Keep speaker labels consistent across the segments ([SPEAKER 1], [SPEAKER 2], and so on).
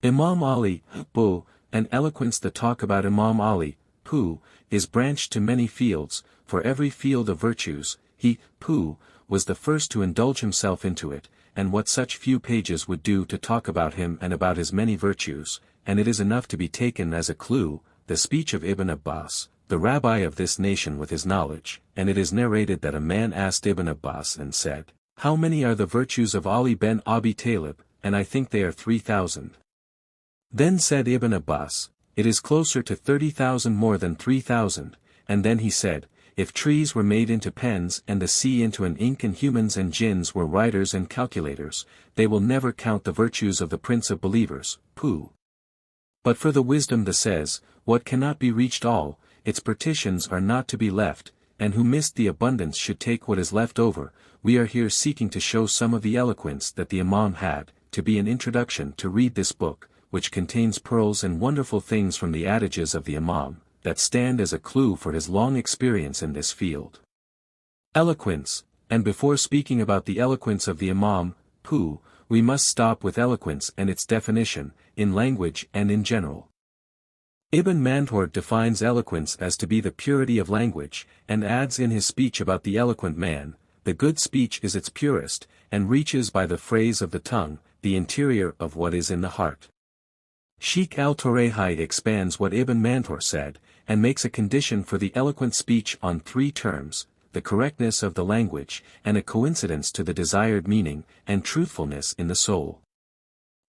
[SPEAKER 1] Imam Ali, and eloquence. The talk about Imam Ali, is branched to many fields. For every field of virtues, he, was the first to indulge himself into it, and what such few pages would do to talk about him and about his many virtues, and it is enough to be taken as a clue, the speech of Ibn Abbas, the rabbi of this nation with his knowledge, and it is narrated that a man asked Ibn Abbas and said, "How many are the virtues of Ali ben Abi Talib? And I think they are 3,000. Then said Ibn Abbas, "It is closer to 30,000 more than 3,000, and then he said, "If trees were made into pens and the sea into an ink and humans and jinns were writers and calculators, they will never count the virtues of the Prince of Believers, But for the wisdom that says, what cannot be reached all, its partitions are not to be left, and who missed the abundance should take what is left over." We are here seeking to show some of the eloquence that the Imam had, to be an introduction to read this book, which contains pearls and wonderful things from the adages of the Imam, that stand as a clue for his long experience in this field. Eloquence, and before speaking about the eloquence of the Imam, we must stop with eloquence and its definition, in language and in general. Ibn Mandur defines eloquence as to be the purity of language, and adds in his speech about the eloquent man, "The good speech is its purest, and reaches by the phrase of the tongue, the interior of what is in the heart." Sheikh al-Turayhi expands what Ibn Mandur said, and makes a condition for the eloquent speech on 3 terms, the correctness of the language, and a coincidence to the desired meaning, and truthfulness in the soul.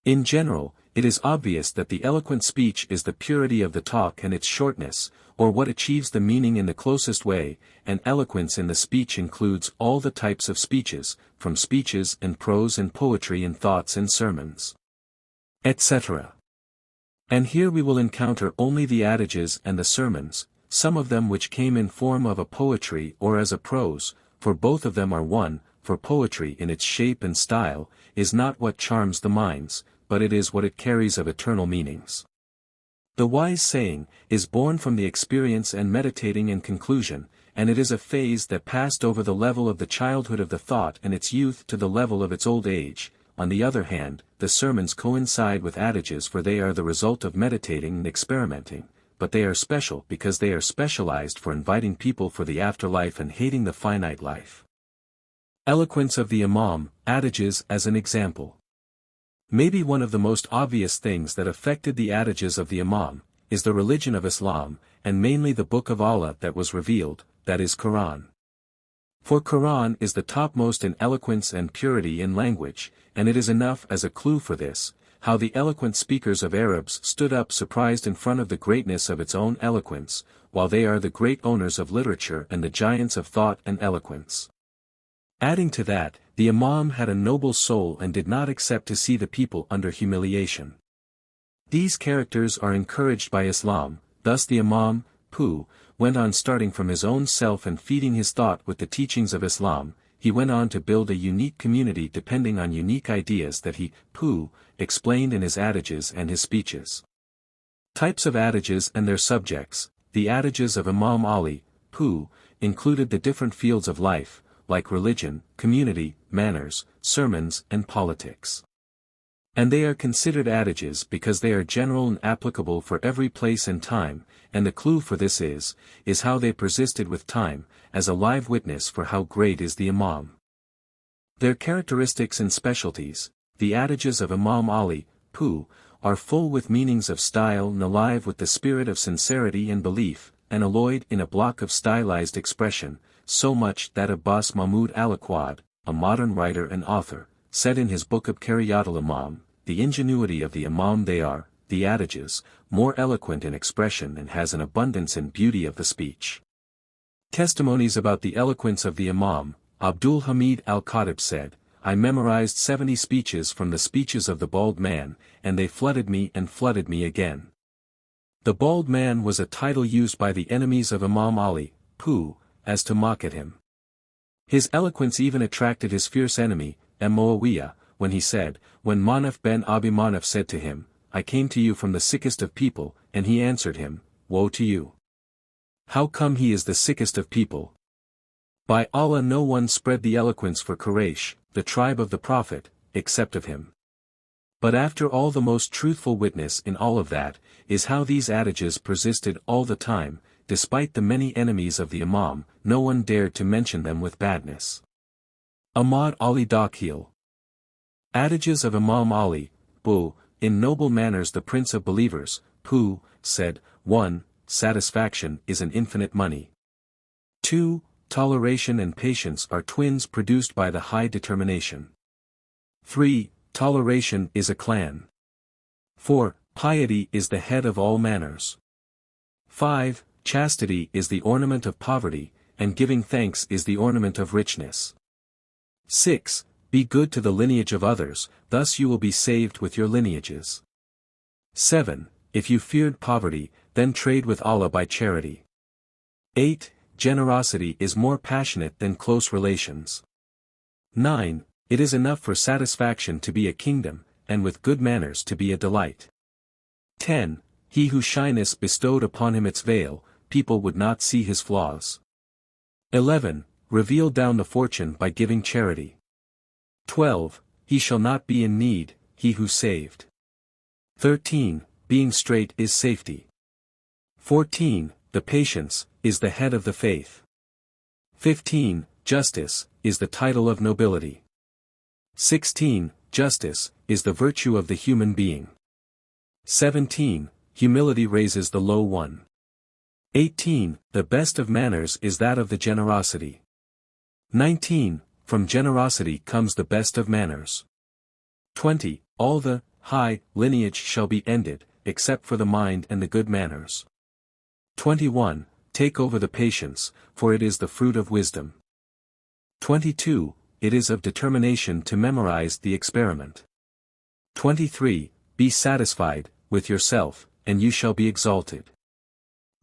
[SPEAKER 1] In general, it is obvious that the eloquent speech is the purity of the talk and its shortness, or what achieves the meaning in the closest way, and eloquence in the speech includes all the types of speeches, from speeches and prose and poetry and thoughts and sermons, etc. And here we will encounter only the adages and the sermons, some of them which came in form of a poetry or as a prose, for both of them are one, for poetry in its shape and style, is not what charms the minds, but it is what it carries of eternal meanings. The wise saying, is born from the experience and meditating and conclusion, and it is a phase that passed over the level of the childhood of the thought and its youth to the level of its old age. On the other hand, the sermons coincide with adages, for they are the result of meditating and experimenting, but they are special because they are specialized for inviting people for the afterlife and hating the finite life. Eloquence of the Imam, adages as an example. Maybe one of the most obvious things that affected the adages of the Imam, is the religion of Islam, and mainly the Book of Allah that was revealed, that is Quran. For Quran is the topmost in eloquence and purity in language, and it is enough as a clue for this, how the eloquent speakers of Arabs stood up surprised in front of the greatness of its own eloquence, while they are the great owners of literature and the giants of thought and eloquence. Adding to that, the Imam had a noble soul and did not accept to see the people under humiliation. These characters are encouraged by Islam, thus the Imam, went on starting from his own self and feeding his thought with the teachings of Islam. He went on to build a unique community depending on unique ideas that he, explained in his adages and his speeches. Types of adages and their subjects. The adages of Imam Ali, included the different fields of life, like religion, community, manners, sermons, and politics. And they are considered adages because they are general and applicable for every place and time, and the clue for this is how they persisted with time, as a live witness for how great is the Imam. Their characteristics and specialties. The adages of Imam Ali, are full with meanings of style and alive with the spirit of sincerity and belief, and alloyed in a block of stylized expression, so much that Abbas Mahmud al-Aqwad, a modern writer and author, said in his book of Kariyat al-Imam, the ingenuity of the Imam they are, the adages, more eloquent in expression and has an abundance and beauty of the speech. Testimonies about the eloquence of the Imam. Abdul Hamid al-Khatib said, "I memorized 70 speeches from the speeches of the bald man, and they flooded me and flooded me again." The bald man was a title used by the enemies of Imam Ali, as to mock at him. His eloquence even attracted his fierce enemy, Muawiyah, when he said, when Manaf ben Abi Manaf said to him, "I came to you from the sickest of people," and he answered him, "Woe to you! How come he is the sickest of people? By Allah, no one spread the eloquence for Quraysh, the tribe of the Prophet, except of him." But after all, the most truthful witness in all of that, is how these adages persisted all the time. Despite the many enemies of the Imam, no one dared to mention them with badness. Imam Ali Dakhil. Adages of Imam Ali, Bu, in noble manners the Prince of Believers, who, said, 1. Satisfaction is an infinite money. 2. Toleration and patience are twins produced by the high determination. 3. Toleration is a clan. 4. Piety is the head of all manners. 5. Chastity is the ornament of poverty, and giving thanks is the ornament of richness. 6. Be good to the lineage of others, thus you will be saved with your lineages. 7. If you feared poverty, then trade with Allah by charity. 8. Generosity is more passionate than close relations. 9. It is enough for satisfaction to be a kingdom, and with good manners to be a delight. 10. He whose shyness bestowed upon him its veil, people would not see his flaws. 11. Reveal down the fortune by giving charity. 12. He shall not be in need, he who saved. 13. Being straight is safety. 14. The patience is the head of the faith. 15. Justice is the title of nobility. 16. Justice is the virtue of the human being. 17. Humility raises the low one. 18. The best of manners is that of the generosity. 19. From generosity comes the best of manners. 20. All the high lineage shall be ended, except for the mind and the good manners. 21. Take over the patience, for it is the fruit of wisdom. 22. It is of determination to memorize the experiment. 23. Be satisfied with yourself, and you shall be exalted.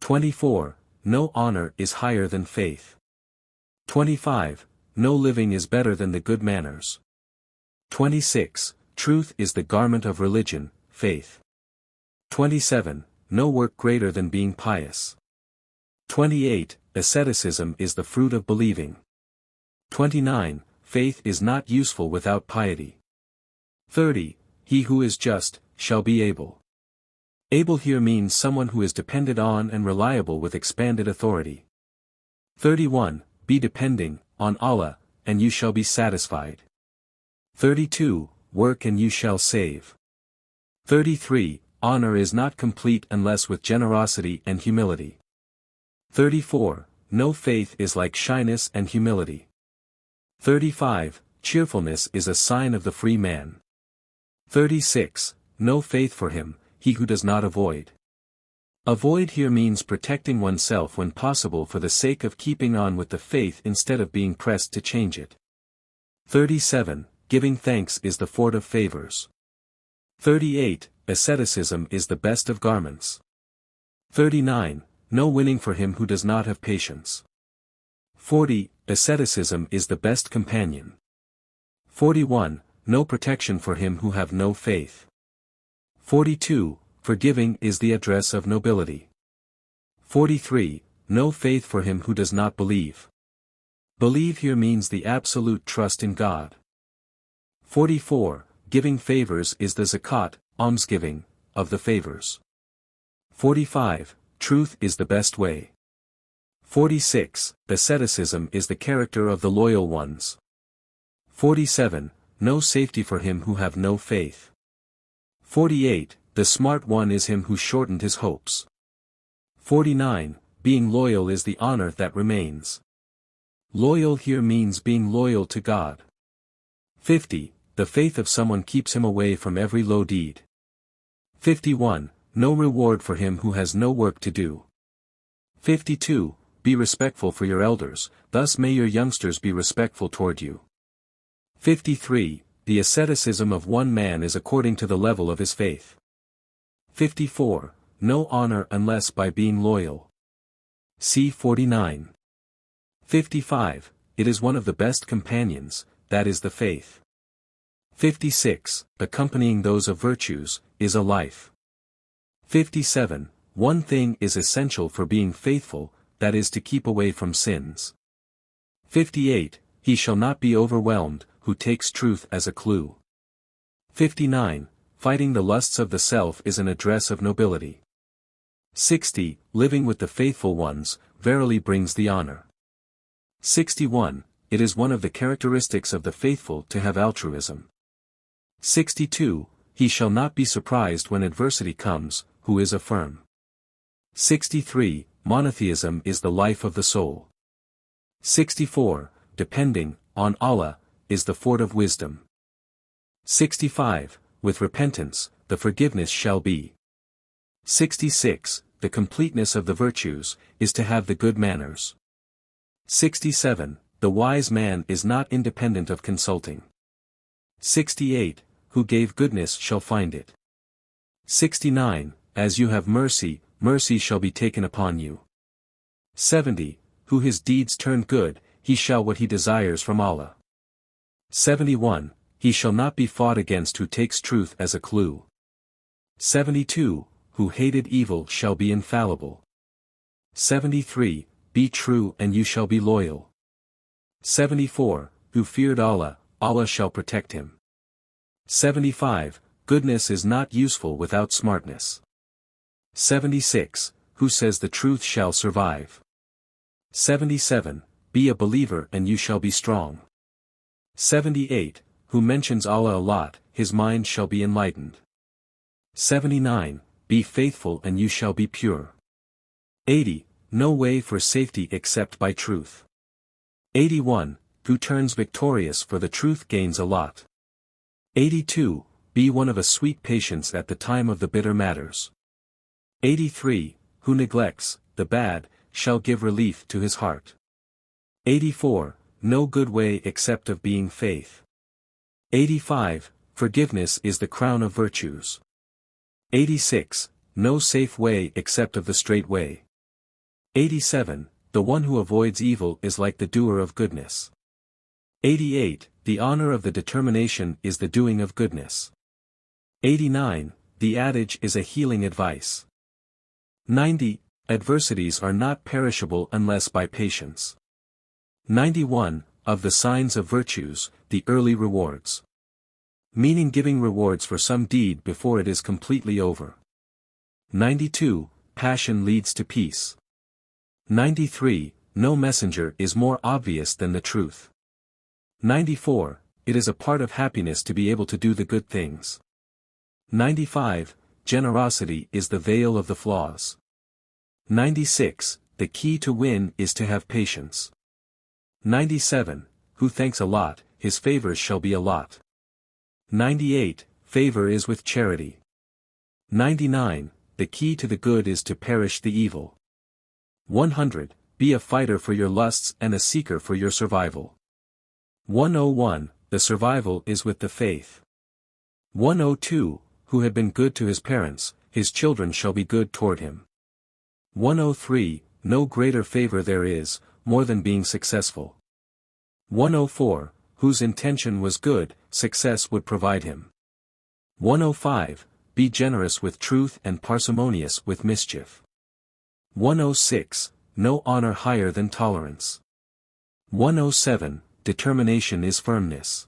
[SPEAKER 1] 24. No honor is higher than faith. 25. No living is better than the good manners. 26. Truth is the garment of religion, faith. 27. No work greater than being pious. 28. Asceticism is the fruit of believing. 29. Faith is not useful without piety. 30. He who is just, shall be able. Able here means someone who is depended on and reliable with expanded authority. 31. Be depending on Allah, and you shall be satisfied. 32. Work and you shall save. 33. Honor is not complete unless with generosity and humility. 34. No faith is like shyness and humility. 35. Cheerfulness is a sign of the free man. 36. No faith for him, he who does not avoid. Avoid here means protecting oneself when possible for the sake of keeping on with the faith instead of being pressed to change it. 37. Giving thanks is the fort of favors. 38. Asceticism is the best of garments. 39. No winning for him who does not have patience. 40. Asceticism is the best companion. 41. No protection for him who have no faith. 42. Forgiving is the address of nobility. 43. No faith for him who does not believe. Believe here means the absolute trust in God. 44. Giving favors is the zakat, almsgiving, of the favors. 45. Truth is the best way. 46. Asceticism is the character of the loyal ones. 47. No safety for him who have no faith. 48. The smart one is him who shortened his hopes. 49. Being loyal is the honor that remains. Loyal here means being loyal to God. 50. The faith of someone keeps him away from every low deed. 51. No reward for him who has no work to do. 52. Be respectful for your elders, thus may your youngsters be respectful toward you. 53. The asceticism of one man is according to the level of his faith. 54. No honor unless by being loyal. C. 49. 55. It is one of the best companions, that is the faith. 56. Accompanying those of virtues, is a life. 57. One thing is essential for being faithful, that is to keep away from sins. 58. He shall not be overwhelmed, who takes truth as a clue. 59. fighting the lusts of the self is an address of nobility. 60. Living with the faithful ones, verily brings the honor. 61. It is one of the characteristics of the faithful to have altruism. 62. He shall not be surprised when adversity comes, who is firm. 63. Monotheism is the life of the soul. 64. Depending on Allah is the fort of wisdom. 65. With repentance, the forgiveness shall be. 66. The completeness of the virtues is to have the good manners. 67. The wise man is not independent of consulting. 68. Who gave goodness shall find it. 69. As you have mercy, mercy shall be taken upon you. 70. Who his deeds turn good, he shall what he desires from Allah. 71. He shall not be fought against who takes truth as a clue. 72. Who hated evil shall be infallible. 73. Be true and you shall be loyal. 74. Who feared Allah, Allah shall protect him. 75. Goodness is not useful without smartness. 76. Who says the truth shall survive. 77. Be a believer and you shall be strong. 78. Who mentions Allah a lot, his mind shall be enlightened. 79. Be faithful and you shall be pure. 80. No way for safety except by truth. 81. Who turns victorious for the truth gains a lot. 82. Be one of a sweet patience at the time of the bitter matters. 83. Who neglects the bad shall give relief to his heart. 84. No good way except of being faith. 85. Forgiveness is the crown of virtues. 86. No safe way except of the straight way. 87. The one who avoids evil is like the doer of goodness. 88. The honor of the determination is the doing of goodness. 89. The adage is a healing advice. 90. Adversities are not perishable unless by patience. 91. Of the signs of virtues, the early rewards. Meaning giving rewards for some deed before it is completely over. 92. Passion leads to peace. 93. No messenger is more obvious than the truth. 94. It is a part of happiness to be able to do the good things. 95. Generosity is the veil of the flaws. 96. The key to win is to have patience. 97. Who thanks a lot, his favors shall be a lot. 98. Favor is with charity. 99. The key to the good is to perish the evil. 100. Be a fighter for your lusts and a seeker for your survival. 101. The survival is with the faith. 102. Who had been good to his parents, his children shall be good toward him. 103. No greater favor there is, more than being successful. 104. Whose intention was good, success would provide him. 105. Be generous with truth and parsimonious with mischief. 106. No honor higher than tolerance. 107. Determination is firmness.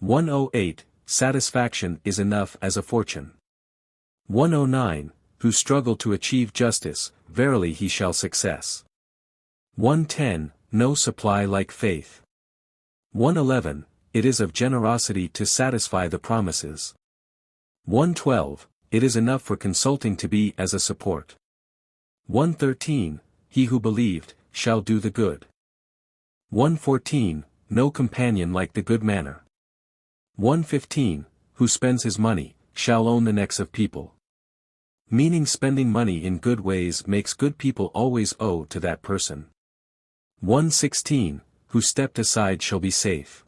[SPEAKER 1] 108. Satisfaction is enough as a fortune. 109. Who struggle to achieve justice, verily he shall success. 110. No supply like faith. 111. It is of generosity to satisfy the promises. 112. It is enough for consulting to be as a support. 113. He who believed, shall do the good. 114. No companion like the good manner. 115. Who spends his money, shall own the necks of people. Meaning spending money in good ways makes good people always owe to that person. 116. Who stepped aside shall be safe.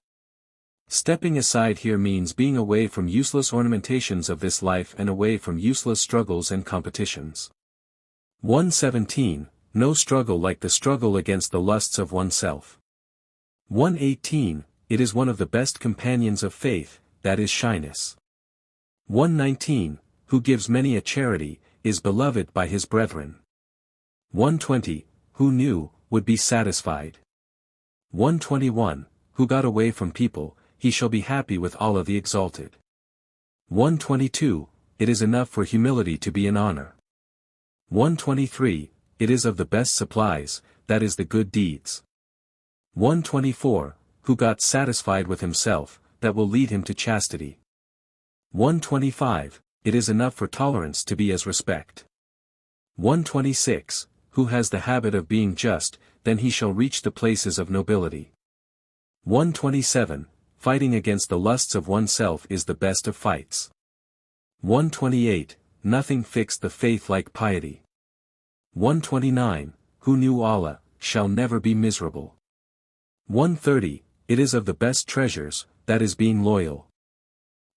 [SPEAKER 1] Stepping aside here means being away from useless ornamentations of this life and away from useless struggles and competitions. 117. No struggle like the struggle against the lusts of oneself. 118. It is one of the best companions of faith, that is shyness. 119. Who gives many a charity, is beloved by his brethren. 120. Who knew, would be satisfied. 121. Who got away from people, he shall be happy with Allah the Exalted. 122, it is enough for humility to be an honor. 123, it is of the best supplies, that is the good deeds. 124, who got satisfied with himself, that will lead him to chastity. 125, it is enough for tolerance to be as respect. 126, who has the habit of being just, then he shall reach the places of nobility. 127, fighting against the lusts of oneself is the best of fights. 128, nothing fixed the faith like piety. 129, who knew Allah, shall never be miserable. 130, it is of the best treasures, that is being loyal.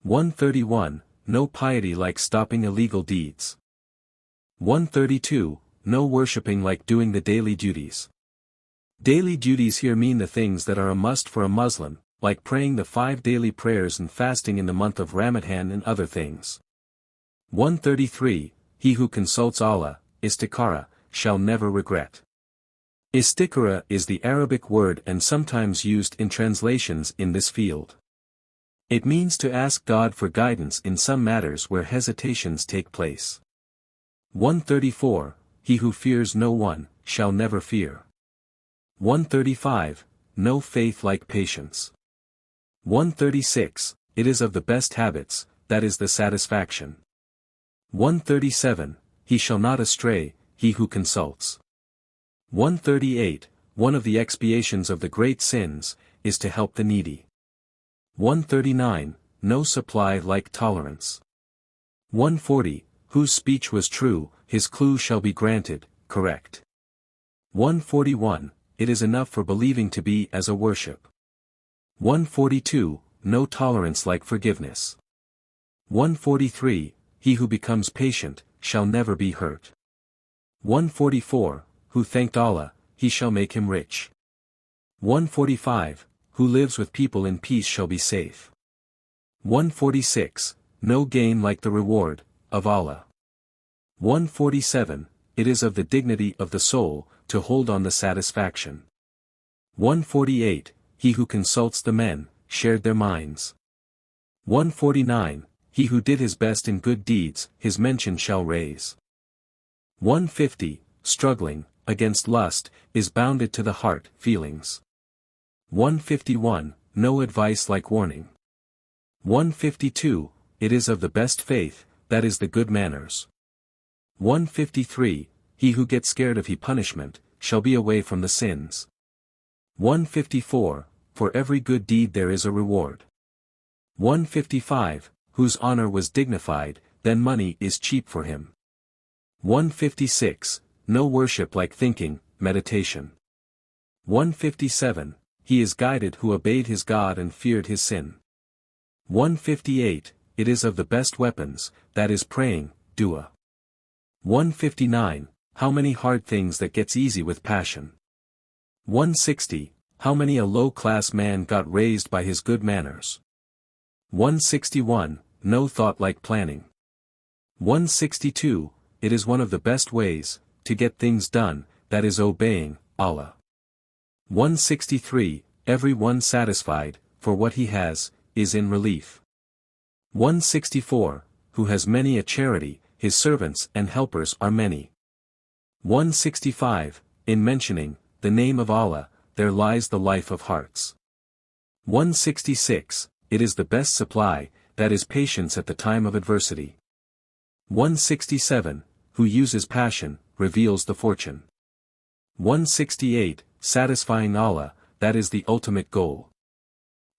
[SPEAKER 1] 131, no piety like stopping illegal deeds. 132, no worshipping like doing the daily duties. Daily duties here mean the things that are a must for a Muslim, like praying the 5 daily prayers and fasting in the month of Ramadan and other things. 133, he who consults Allah, istikhara, shall never regret. Istikhara is the Arabic word and sometimes used in translations in this field. It means to ask God for guidance in some matters where hesitations take place. 134, he who fears no one, shall never fear. 135, no faith like patience. 136, it is of the best habits, that is the satisfaction. 137, he shall not astray, he who consults. 138, one of the expiations of the great sins, is to help the needy. 139, no supply like tolerance. 140, whose speech was true, his clue shall be granted, correct. 141, it is enough for believing to be as a worship. 142, no tolerance like forgiveness. 143, he who becomes patient, shall never be hurt. 144, who thanked Allah, he shall make him rich. 145, who lives with people in peace shall be safe. 146, no gain like the reward, of Allah. 147, it is of the dignity of the soul, to hold on the satisfaction. 148, he who consults the men, shared their minds. 149, he who did his best in good deeds, his mention shall raise. 150, struggling, against lust, is bounded to the heart, feelings. 151, no advice like warning. 152, it is of the best faith, that is the good manners. 153, he who gets scared of punishment, shall be away from the sins. 154, for every good deed there is a reward. 155, whose honor was dignified, then money is cheap for him. 156, no worship like thinking, meditation. 157, he is guided who obeyed his God and feared his sin. 158, it is of the best weapons, that is praying, dua. 159, how many hard things that gets easy with passion. 160, how many a low-class man got raised by his good manners. 161, no thought like planning. 162, it is one of the best ways, to get things done, that is obeying, Allah. 163, every one satisfied, for what he has, is in relief. 164, who has many a charity, his servants and helpers are many. 165, in mentioning, the name of Allah, there lies the life of hearts. 166, it is the best supply, that is patience at the time of adversity. 167, who uses passion, reveals the fortune. 168, satisfying Allah, that is the ultimate goal.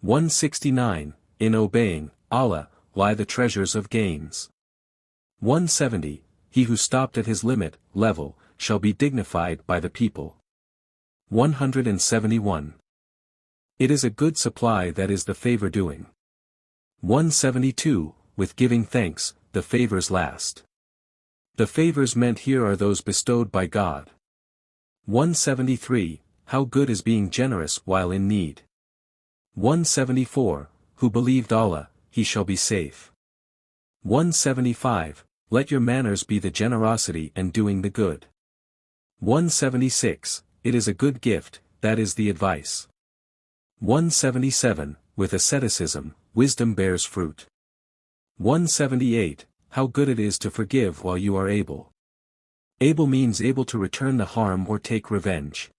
[SPEAKER 1] 169, in obeying Allah, lie the treasures of gains. 170, he who stopped at his limit, level, shall be dignified by the people. 171. It is a good supply that is the favor doing. 172, with giving thanks, the favors last. The favors meant here are those bestowed by God. 173, how good is being generous while in need. 174, who believed Allah, he shall be safe. 175, let your manners be the generosity and doing the good. 176, it is a good gift, that is the advice. 177, with asceticism, wisdom bears fruit. 178. How good it is to forgive while you are able. Able means able to return the harm or take revenge.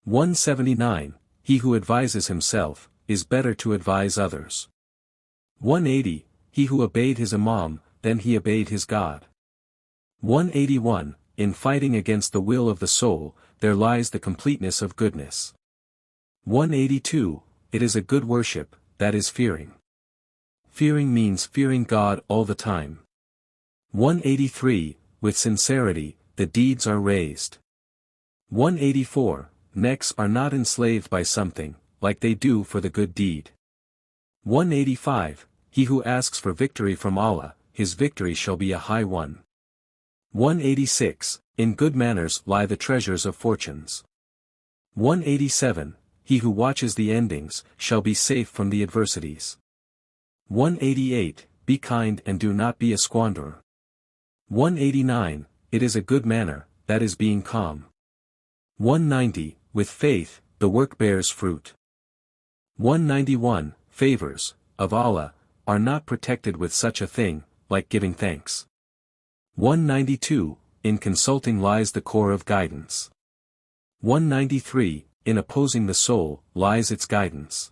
[SPEAKER 1] 179. He who advises himself, is better to advise others. 180. He who obeyed his Imam, then he obeyed his God. 181. In fighting against the will of the soul, there lies the completeness of goodness. 182. It is a good worship, that is fearing. Fearing means fearing God all the time. 183. With sincerity, the deeds are raised. 184. Necks are not enslaved by something, like they do for the good deed. 185. He who asks for victory from Allah, his victory shall be a high one. 186. In good manners lie the treasures of fortunes. 187. He who watches the endings, shall be safe from the adversities. 188. Be kind and do not be a squanderer. 189. It is a good manner, that is being calm. 190. With faith, the work bears fruit. 191. Favors, of Allah, are not protected with such a thing, like giving thanks. 192. In consulting lies the core of guidance. 193. In opposing the soul, lies its guidance.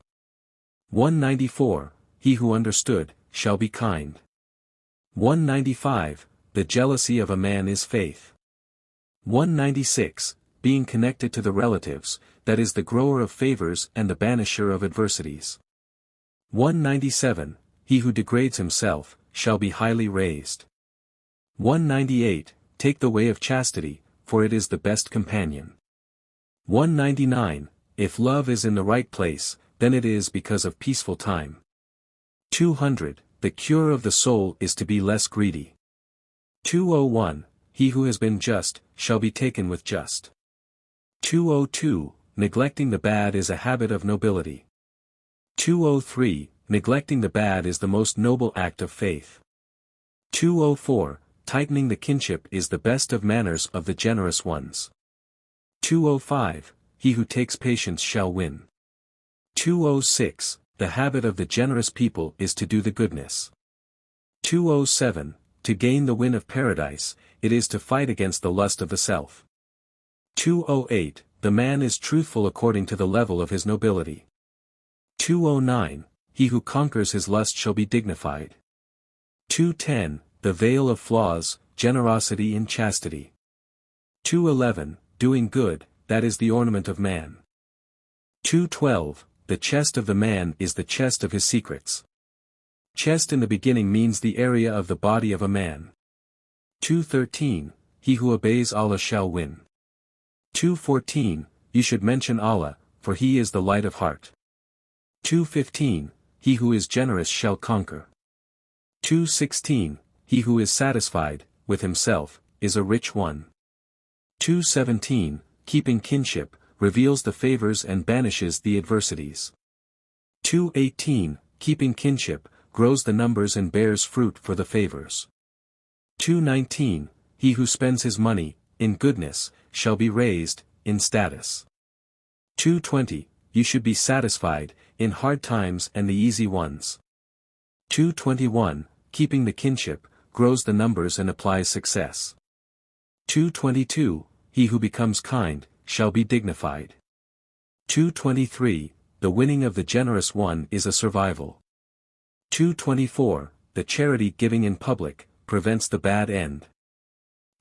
[SPEAKER 1] 194. He who understood, shall be kind. 195. The jealousy of a man is faith. 196. Being connected to the relatives, that is the grower of favors and the banisher of adversities. 197. He who degrades himself, shall be highly raised. 198. Take the way of chastity, for it is the best companion. 199. If love is in the right place, then it is because of peaceful time. 200. The cure of the soul is to be less greedy. 201. He who has been just, shall be taken with just. 202. Neglecting the bad is a habit of nobility. 203. Neglecting the bad is the most noble act of faith. 204. Tightening the kinship is the best of manners of the generous ones. 205. He who takes patience shall win. 206. The habit of the generous people is to do the goodness. 207. To gain the win of paradise, it is to fight against the lust of the self. 208. The man is truthful according to the level of his nobility. 209. He who conquers his lust shall be dignified. 210. The veil of flaws, generosity in chastity. 211. Doing good, that is the ornament of man. 212. The chest of the man is the chest of his secrets. Chest in the beginning means the area of the body of a man. 213. He who obeys Allah shall win. 214. You should mention Allah, for He is the light of heart. 215. He who is generous shall conquer. 216. He who is satisfied, with himself, is a rich one. 217. Keeping kinship, reveals the favors and banishes the adversities. 218. Keeping kinship, grows the numbers and bears fruit for the favors. 219. He who spends his money, in goodness, shall be raised, in status. 220. You should be satisfied, in hard times and the easy ones. 221. Keeping the kinship, grows the numbers and applies success. 222. He who becomes kind, shall be dignified. 223. The winning of the generous one is a survival. 224. The charity giving in public, prevents the bad end.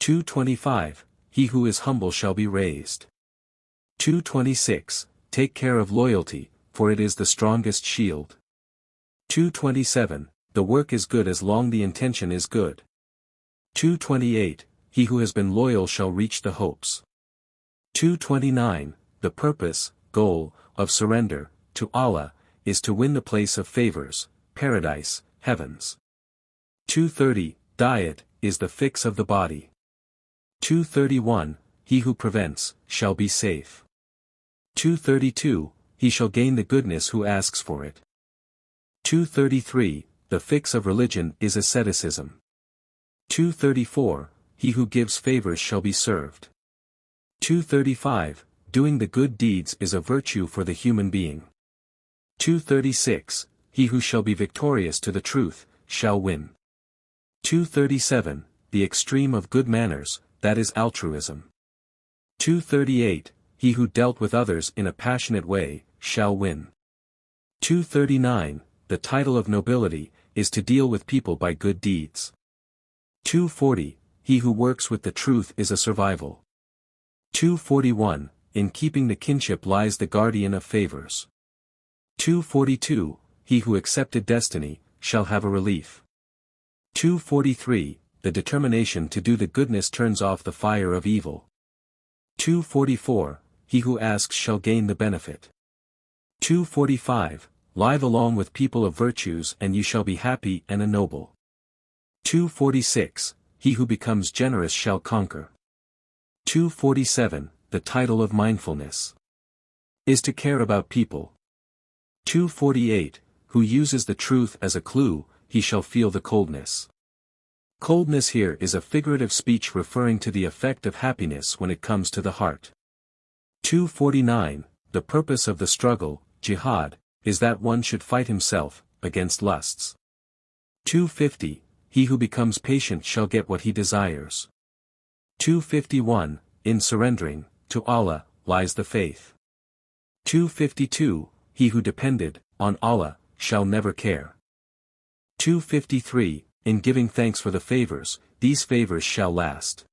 [SPEAKER 1] 225. He who is humble shall be raised. 226. Take care of loyalty, for it is the strongest shield. 227. The work is good as long the intention is good. 228. He who has been loyal shall reach the hopes. 229. The purpose, goal, of surrender, to Allah, is to win the place of favors, paradise, heavens. 230. Diet, is the fix of the body. 231. He who prevents, shall be safe. 232. He shall gain the goodness who asks for it. 233. The fix of religion is asceticism. 234. He who gives favors shall be served. 235. Doing the good deeds is a virtue for the human being. 236. He who shall be victorious to the truth, shall win. 237, the extreme of good manners, that is altruism. 238, he who dealt with others in a passionate way, shall win. 239, the title of nobility, is to deal with people by good deeds. 240, he who works with the truth is a survival. 241, in keeping the kinship lies the guardian of favors. 242, he who accepted destiny, shall have a relief. 243, the determination to do the goodness turns off the fire of evil. 244, he who asks shall gain the benefit. 245, live along with people of virtues and you shall be happy and a noble. 246, he who becomes generous shall conquer. 247, the title of mindfulness is to care about people. 248, who uses the truth as a clue, he shall feel the coldness. Coldness here is a figurative speech referring to the effect of happiness when it comes to the heart. 249, the purpose of the struggle, jihad, is that one should fight himself, against lusts. 250, he who becomes patient shall get what he desires. 251, in surrendering, to Allah, lies the faith. 252, he who depended, on Allah, shall never care. 253, in giving thanks for the favors, these favors shall last.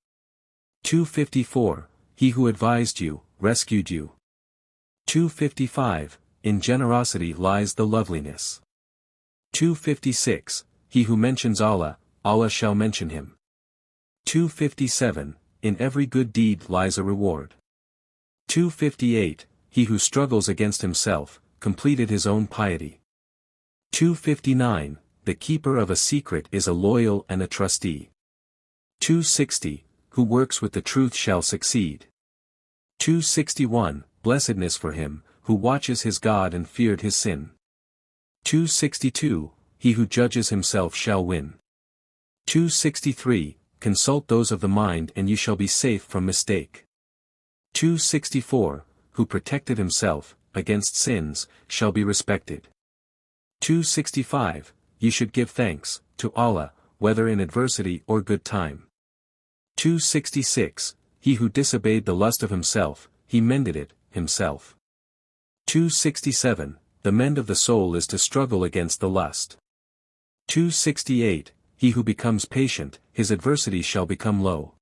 [SPEAKER 1] 254, he who advised you, rescued you. 255, in generosity lies the loveliness. 256, he who mentions Allah, Allah shall mention him. 257, in every good deed lies a reward. 258, he who struggles against himself, completed his own piety. 259, the keeper of a secret is a loyal and a trustee. 260, who works with the truth shall succeed. 261, blessedness for him, who watches his God and feared his sin. 262, he who judges himself shall win. 263, consult those of the mind and you shall be safe from mistake. 264, who protected himself, against sins, shall be respected. 265, you should give thanks, to Allah, whether in adversity or good time. 266, he who disobeyed the lust of himself, he mended it, himself. 267, the mend of the soul is to struggle against the lust. 268, he who becomes patient, his adversity shall become low.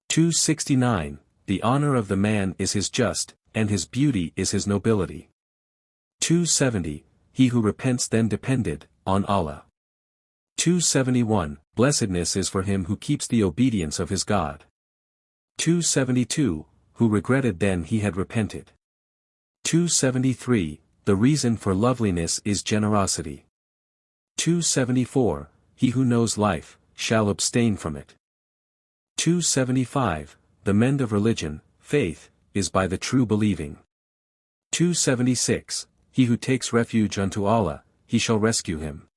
[SPEAKER 1] 269, the honor of the man is his just, and his beauty is his nobility. 270, he who repents then depended, on Allah. 271, blessedness is for him who keeps the obedience of his God. 272, who regretted then he had repented. 273, the reason for loveliness is generosity. 274, he who knows life, shall abstain from it. 275, the mend of religion, faith, is by the true believing. 276, he who takes refuge unto Allah, he shall rescue him.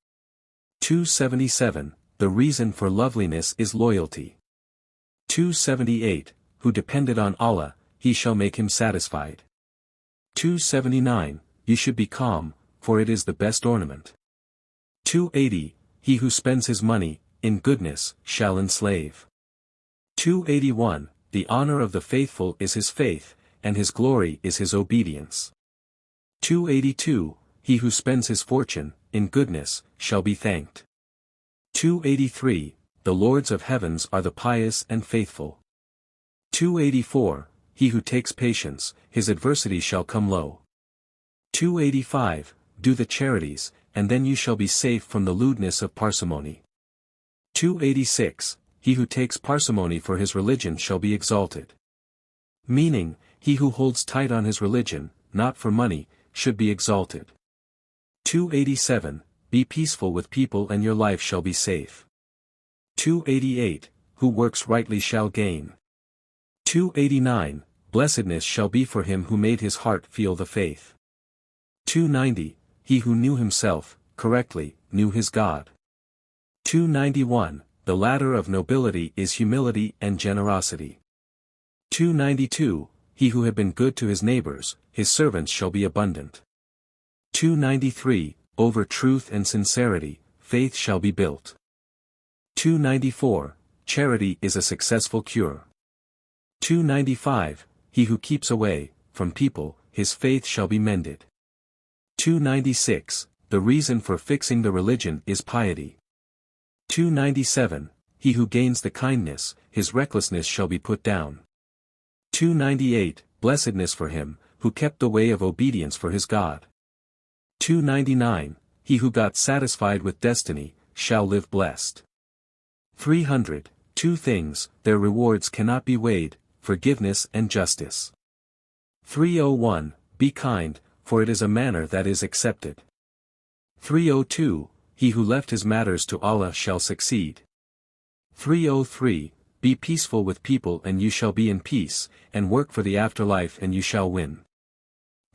[SPEAKER 1] 277, the reason for loveliness is loyalty. 278, who depended on Allah, he shall make him satisfied. 279, you should be calm, for it is the best ornament. 280, he who spends his money, in goodness, shall enslave. 281, the honor of the faithful is his faith, and his glory is his obedience. 282, he who spends his fortune, in goodness, shall be thanked. 283, the lords of heavens are the pious and faithful. 284, he who takes patience, his adversity shall come low. 285, do the charities, and then you shall be safe from the lewdness of parsimony. 286, he who takes parsimony for his religion shall be exalted. Meaning, he who holds tight on his religion, not for money, should be exalted. 287, be peaceful with people and your life shall be safe. 288, who works rightly shall gain. 289, blessedness shall be for him who made his heart feel the faith. 290, he who knew himself, correctly, knew his God. 291, the ladder of nobility is humility and generosity. 292, he who had been good to his neighbors, his servants shall be abundant. 293, over truth and sincerity, faith shall be built. 294, charity is a successful cure. 295, he who keeps away from people, his faith shall be mended. 296, the reason for fixing the religion is piety. 297, he who gains the kindness, his recklessness shall be put down. 298, blessedness for him, who kept the way of obedience for his God. 299, he who got satisfied with destiny, shall live blessed. 300, two things, their rewards cannot be weighed, forgiveness and justice. 301, be kind, for it is a manner that is accepted. 302, he who left his matters to Allah shall succeed. 303, be peaceful with people and you shall be in peace, and work for the afterlife and you shall win.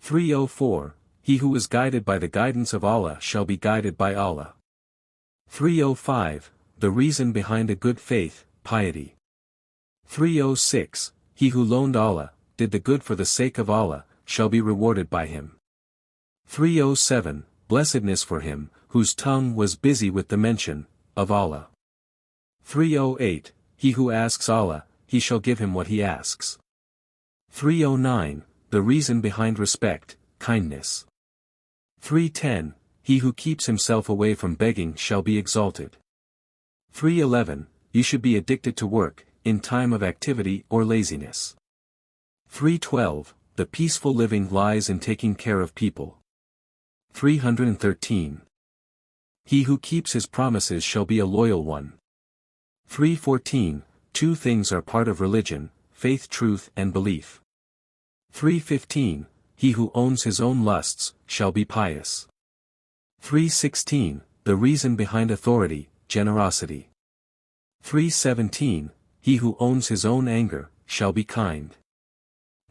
[SPEAKER 1] 304, he who is guided by the guidance of Allah shall be guided by Allah. 305, the reason behind a good faith, piety. 306, he who loaned Allah, did the good for the sake of Allah, shall be rewarded by him. 307, blessedness for him, whose tongue was busy with the mention of Allah. 308, he who asks Allah, he shall give him what he asks. 309, the reason behind respect, kindness. 310, he who keeps himself away from begging shall be exalted. 311, you should be addicted to work, in time of activity or laziness. 312, the peaceful living lies in taking care of people. 313. He who keeps his promises shall be a loyal one. 314, two things are part of religion, faith, truth and belief. 315, he who owns his own lusts, shall be pious. 316, the reason behind authority, generosity. 317, he who owns his own anger, shall be kind.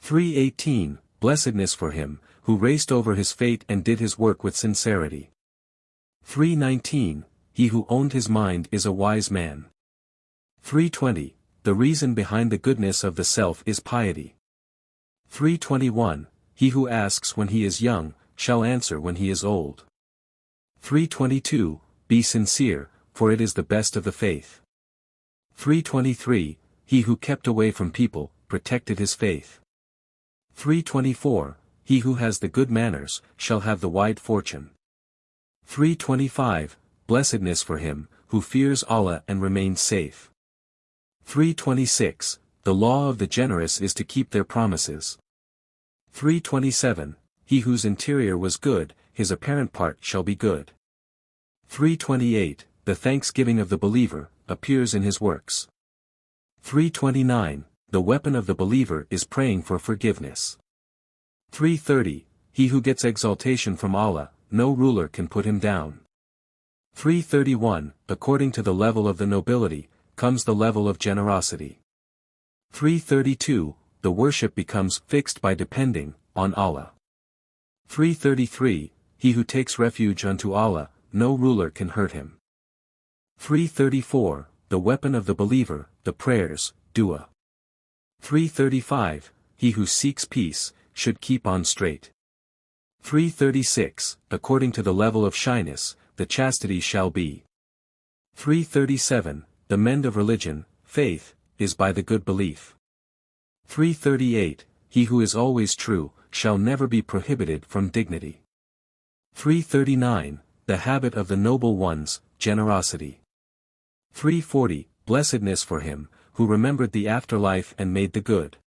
[SPEAKER 1] 318, blessedness for him, who raced over his fate and did his work with sincerity. 319, he who owned his mind is a wise man. 320, the reason behind the goodness of the self is piety. 321, he who asks when he is young, shall answer when he is old. 322, be sincere, for it is the best of the faith. 323, he who kept away from people, protected his faith. 324, he who has the good manners, shall have the wide fortune. 325, blessedness for him, who fears Allah and remains safe. 326, the law of the generous is to keep their promises. 327, he whose interior was good, his apparent part shall be good. 328, the thanksgiving of the believer, appears in his works. 329, the weapon of the believer is praying for forgiveness. 330, he who gets exaltation from Allah, no ruler can put him down. 331, according to the level of the nobility, comes the level of generosity. 332, the worship becomes fixed by depending on Allah. 333, he who takes refuge unto Allah, no ruler can hurt him. 334, the weapon of the believer, the prayers, dua. 335, he who seeks peace, should keep on straight. 336, according to the level of shyness, the chastity shall be. 337, the mend of religion, faith, is by the good belief. 338, he who is always true, shall never be prohibited from dignity. 339, the habit of the noble ones, generosity. 340, blessedness for him, who remembered the afterlife and made the good.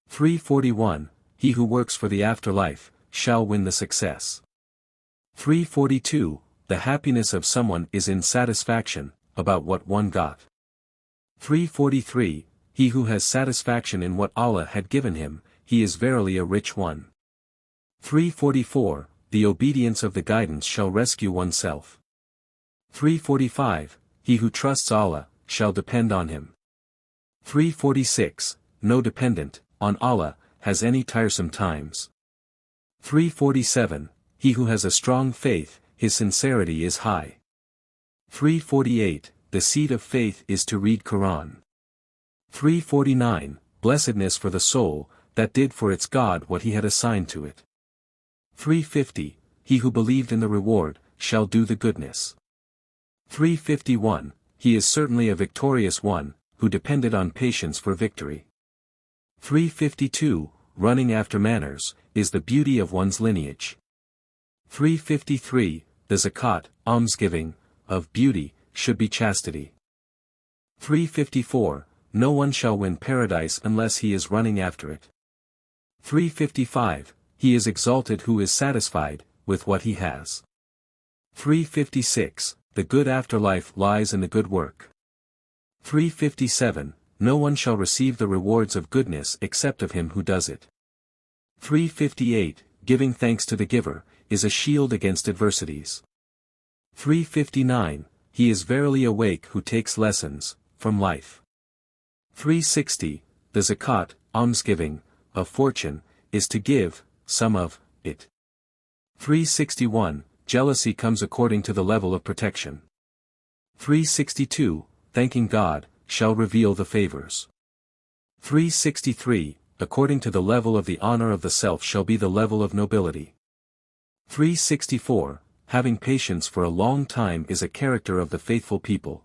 [SPEAKER 1] 341, he who works for the afterlife, shall win the success. 342, the happiness of someone is in satisfaction, about what one got. 343, he who has satisfaction in what Allah had given him, he is verily a rich one. 344, the obedience of the guidance shall rescue oneself. 345, he who trusts Allah, shall depend on him. 346, no dependent, on Allah, has any tiresome times. 347, he who has a strong faith, his sincerity is high. 348, the seed of faith is to read Quran. 349, blessedness for the soul, that did for its God what he had assigned to it. 350, he who believed in the reward, shall do the goodness. 351, he is certainly a victorious one, who depended on patience for victory. 352, running after manners, is the beauty of one's lineage. 353, the zakat, almsgiving, of beauty, should be chastity. 354, no one shall win paradise unless he is running after it. 355, he is exalted who is satisfied with what he has. 356, the good afterlife lies in the good work. 357, no one shall receive the rewards of goodness except of him who does it. 358, giving thanks to the giver, is a shield against adversities. 359, he is verily awake who takes lessons from life. 360, the zakat, almsgiving, of fortune, is to give some of it. 361, jealousy comes according to the level of protection. 362, thanking God, shall reveal the favors. 363, according to the level of the honor of the self shall be the level of nobility. 364, having patience for a long time is a character of the faithful people.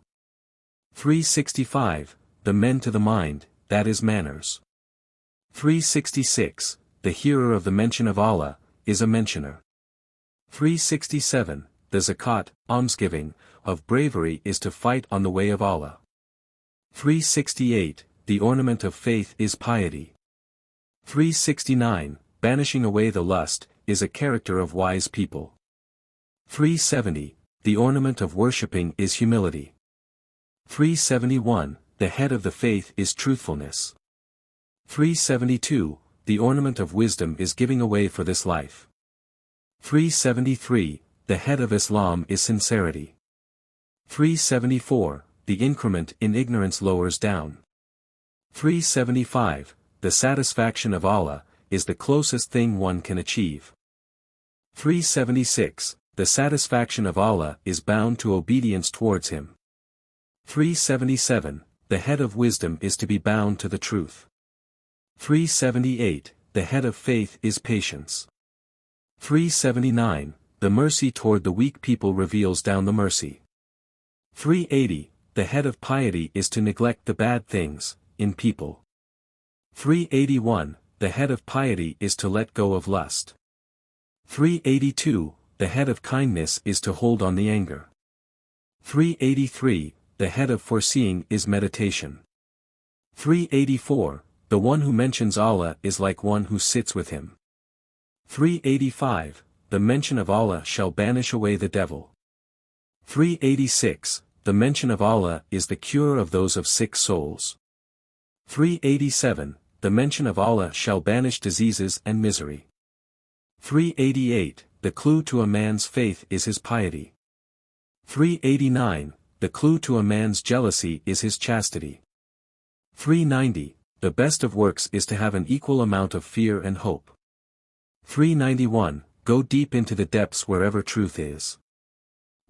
[SPEAKER 1] 365, the men to the mind, that is manners. 366, the hearer of the mention of Allah, is a mentioner. 367, the zakat, almsgiving, of bravery is to fight on the way of Allah. 368, the ornament of faith is piety. 369, banishing away the lust, is a character of wise people. 370, the ornament of worshipping is humility. 371, the head of the faith is truthfulness. 372, the ornament of wisdom is giving away for this life. 373, the head of Islam is sincerity. 374, the increment in ignorance lowers down. 375, the satisfaction of Allah, is the closest thing one can achieve. 376, the satisfaction of Allah is bound to obedience towards Him. 377, the head of wisdom is to be bound to the truth. 378, the head of faith is patience. 379, the mercy toward the weak people reveals down the mercy. 380, the head of piety is to neglect the bad things, in people. 381, the head of piety is to let go of lust. 382, the head of kindness is to hold on the anger. 383, the head of foreseeing is meditation. 384, the one who mentions Allah is like one who sits with him. 385, the mention of Allah shall banish away the devil. 386, the mention of Allah is the cure of those of sick souls. 387, the mention of Allah shall banish diseases and misery. 388, the clue to a man's faith is his piety. 389, the clue to a man's jealousy is his chastity. 390, the best of works is to have an equal amount of fear and hope. 391, go deep into the depths wherever truth is.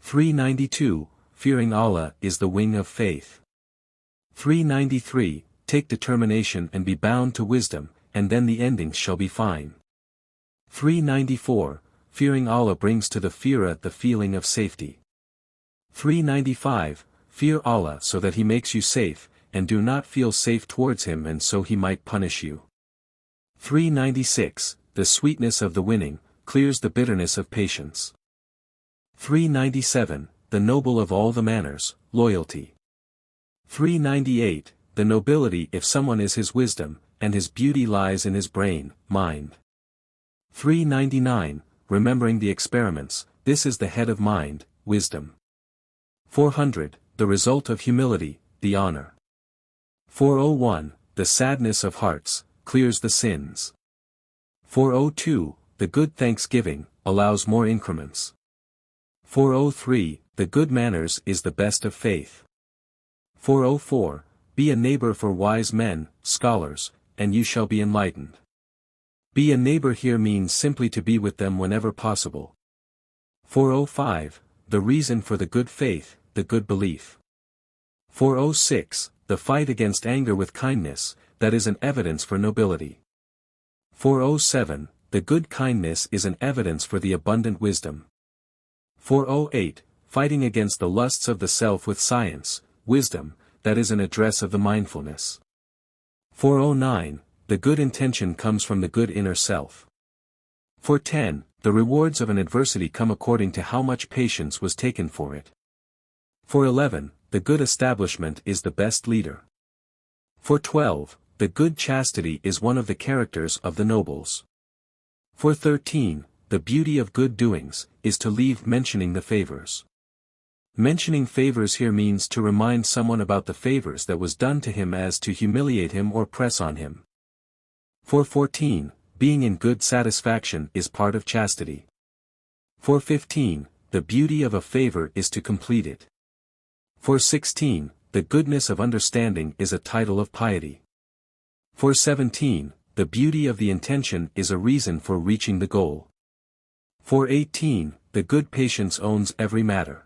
[SPEAKER 1] 392, fearing Allah is the wing of faith. 393, take determination and be bound to wisdom, and then the endings shall be fine. 394, fearing Allah brings to the fearer the feeling of safety. 395, fear Allah so that He makes you safe, and do not feel safe towards Him and so He might punish you. 396, the sweetness of the winning, clears the bitterness of patience. 397, the noble of all the manners, loyalty. 398, the nobility if someone is his wisdom, and his beauty lies in his brain, mind. 399, remembering the experiments, this is the head of mind, wisdom. 400, the result of humility, the honor. 401, the sadness of hearts, clears the sins. 402, the good thanksgiving, allows more increments. 403, the good manners is the best of faith. 404, be a neighbor for wise men, scholars, and you shall be enlightened. Be a neighbor here means simply to be with them whenever possible. 405, the reason for the good faith, the good belief. 406, the fight against anger with kindness, that is an evidence for nobility. 407, the good kindness is an evidence for the abundant wisdom. 408, fighting against the lusts of the self with science, wisdom, that is an address of the mindfulness. 409, the good intention comes from the good inner self. 410, the rewards of an adversity come according to how much patience was taken for it. 411, the good establishment is the best leader. 412, the good chastity is one of the characters of the nobles. 413, the beauty of good doings, is to leave mentioning the favors. Mentioning favors here means to remind someone about the favors that was done to him as to humiliate him or press on him. 414, being in good satisfaction is part of chastity. 415, the beauty of a favor is to complete it. 416, the goodness of understanding is a title of piety. 417, the beauty of the intention is a reason for reaching the goal. 418, the good patience owns every matter.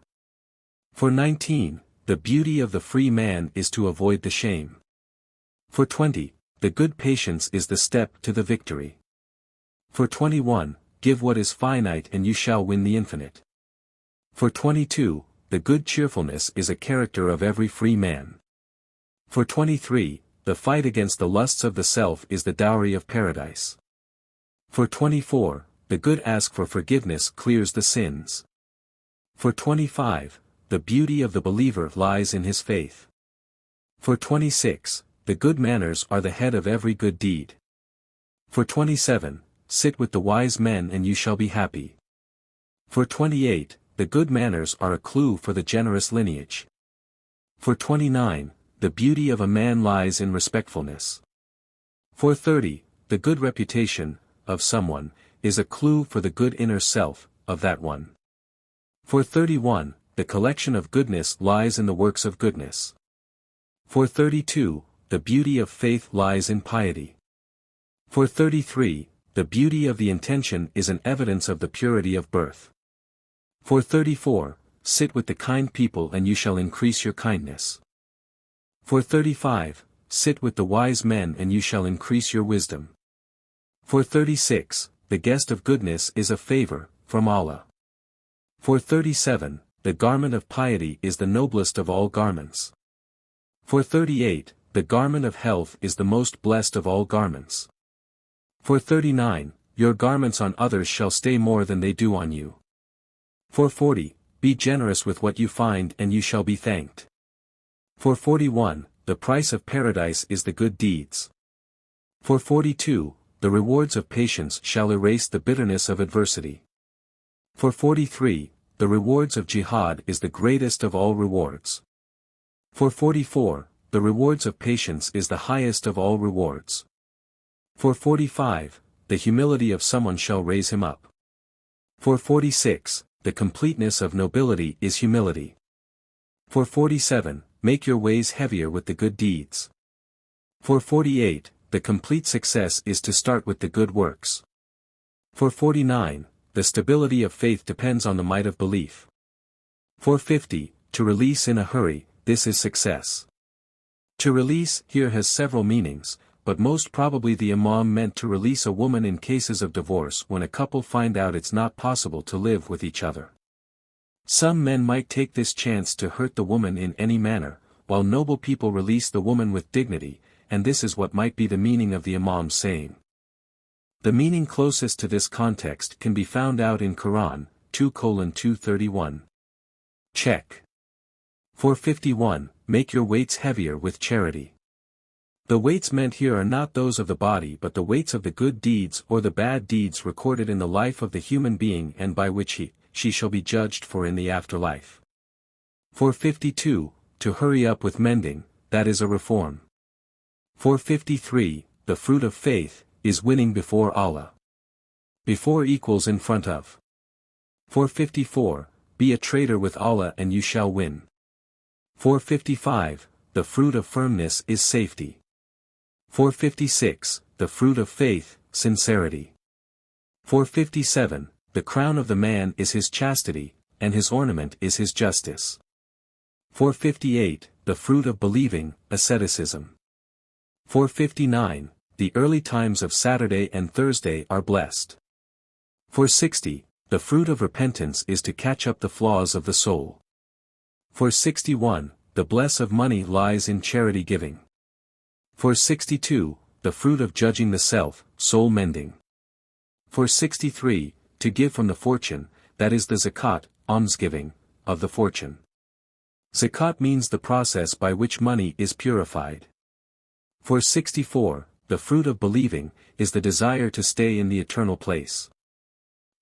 [SPEAKER 1] 419, the beauty of the free man is to avoid the shame. 420, the good patience is the step to the victory. 421, give what is finite and you shall win the infinite. 422, the good cheerfulness is a character of every free man. 423, the fight against the lusts of the self is the dowry of paradise. 424, the good ask for forgiveness clears the sins. 425, the beauty of the believer lies in his faith. 426, the good manners are the head of every good deed. 427, sit with the wise men and you shall be happy. 428, the good manners are a clue for the generous lineage. 429, the beauty of a man lies in respectfulness. 430, the good reputation, of someone, is a clue for the good inner self, of that one. 431, the collection of goodness lies in the works of goodness. 432, the beauty of faith lies in piety. 433, the beauty of the intention is an evidence of the purity of birth. 434, sit with the kind people and you shall increase your kindness. 435, sit with the wise men and you shall increase your wisdom. 436, the guest of goodness is a favor, from Allah. 437, the garment of piety is the noblest of all garments. 438, the garment of health is the most blessed of all garments. 439, your garments on others shall stay more than they do on you. 440, be generous with what you find and you shall be thanked. 441, the price of paradise is the good deeds. 442, the rewards of patience shall erase the bitterness of adversity. 443, the rewards of jihad is the greatest of all rewards. 444, the rewards of patience is the highest of all rewards. 445, the humility of someone shall raise him up. 446, the completeness of nobility is humility. 447, make your ways heavier with the good deeds. 448, the complete success is to start with the good works. 449, the stability of faith depends on the might of belief. 450, to release in a hurry, this is success. To release here has several meanings, but most probably the Imam meant to release a woman in cases of divorce when a couple find out it's not possible to live with each other. Some men might take this chance to hurt the woman in any manner, while noble people release the woman with dignity, and this is what might be the meaning of the Imam's saying. The meaning closest to this context can be found out in Quran, 2:231. Check. 451, make your weights heavier with charity. The weights meant here are not those of the body but the weights of the good deeds or the bad deeds recorded in the life of the human being and by which she shall be judged for in the afterlife. 452, to hurry up with mending, that is a reform. 453, the fruit of faith, is winning before Allah. Before equals in front of. 454, be a trader with Allah and you shall win. 455, the fruit of firmness is safety. 456, the fruit of faith, sincerity. 457, the crown of the man is his chastity, and his ornament is his justice. 458, the fruit of believing, asceticism. 459, the early times of Saturday and Thursday are blessed. 460, the fruit of repentance is to catch up the flaws of the soul. For 61, the bless of money lies in charity giving. For 62, the fruit of judging the self, soul mending. For 63, to give from the fortune, that is the zakat, almsgiving, of the fortune. Zakat means the process by which money is purified. For 64, the fruit of believing, is the desire to stay in the eternal place.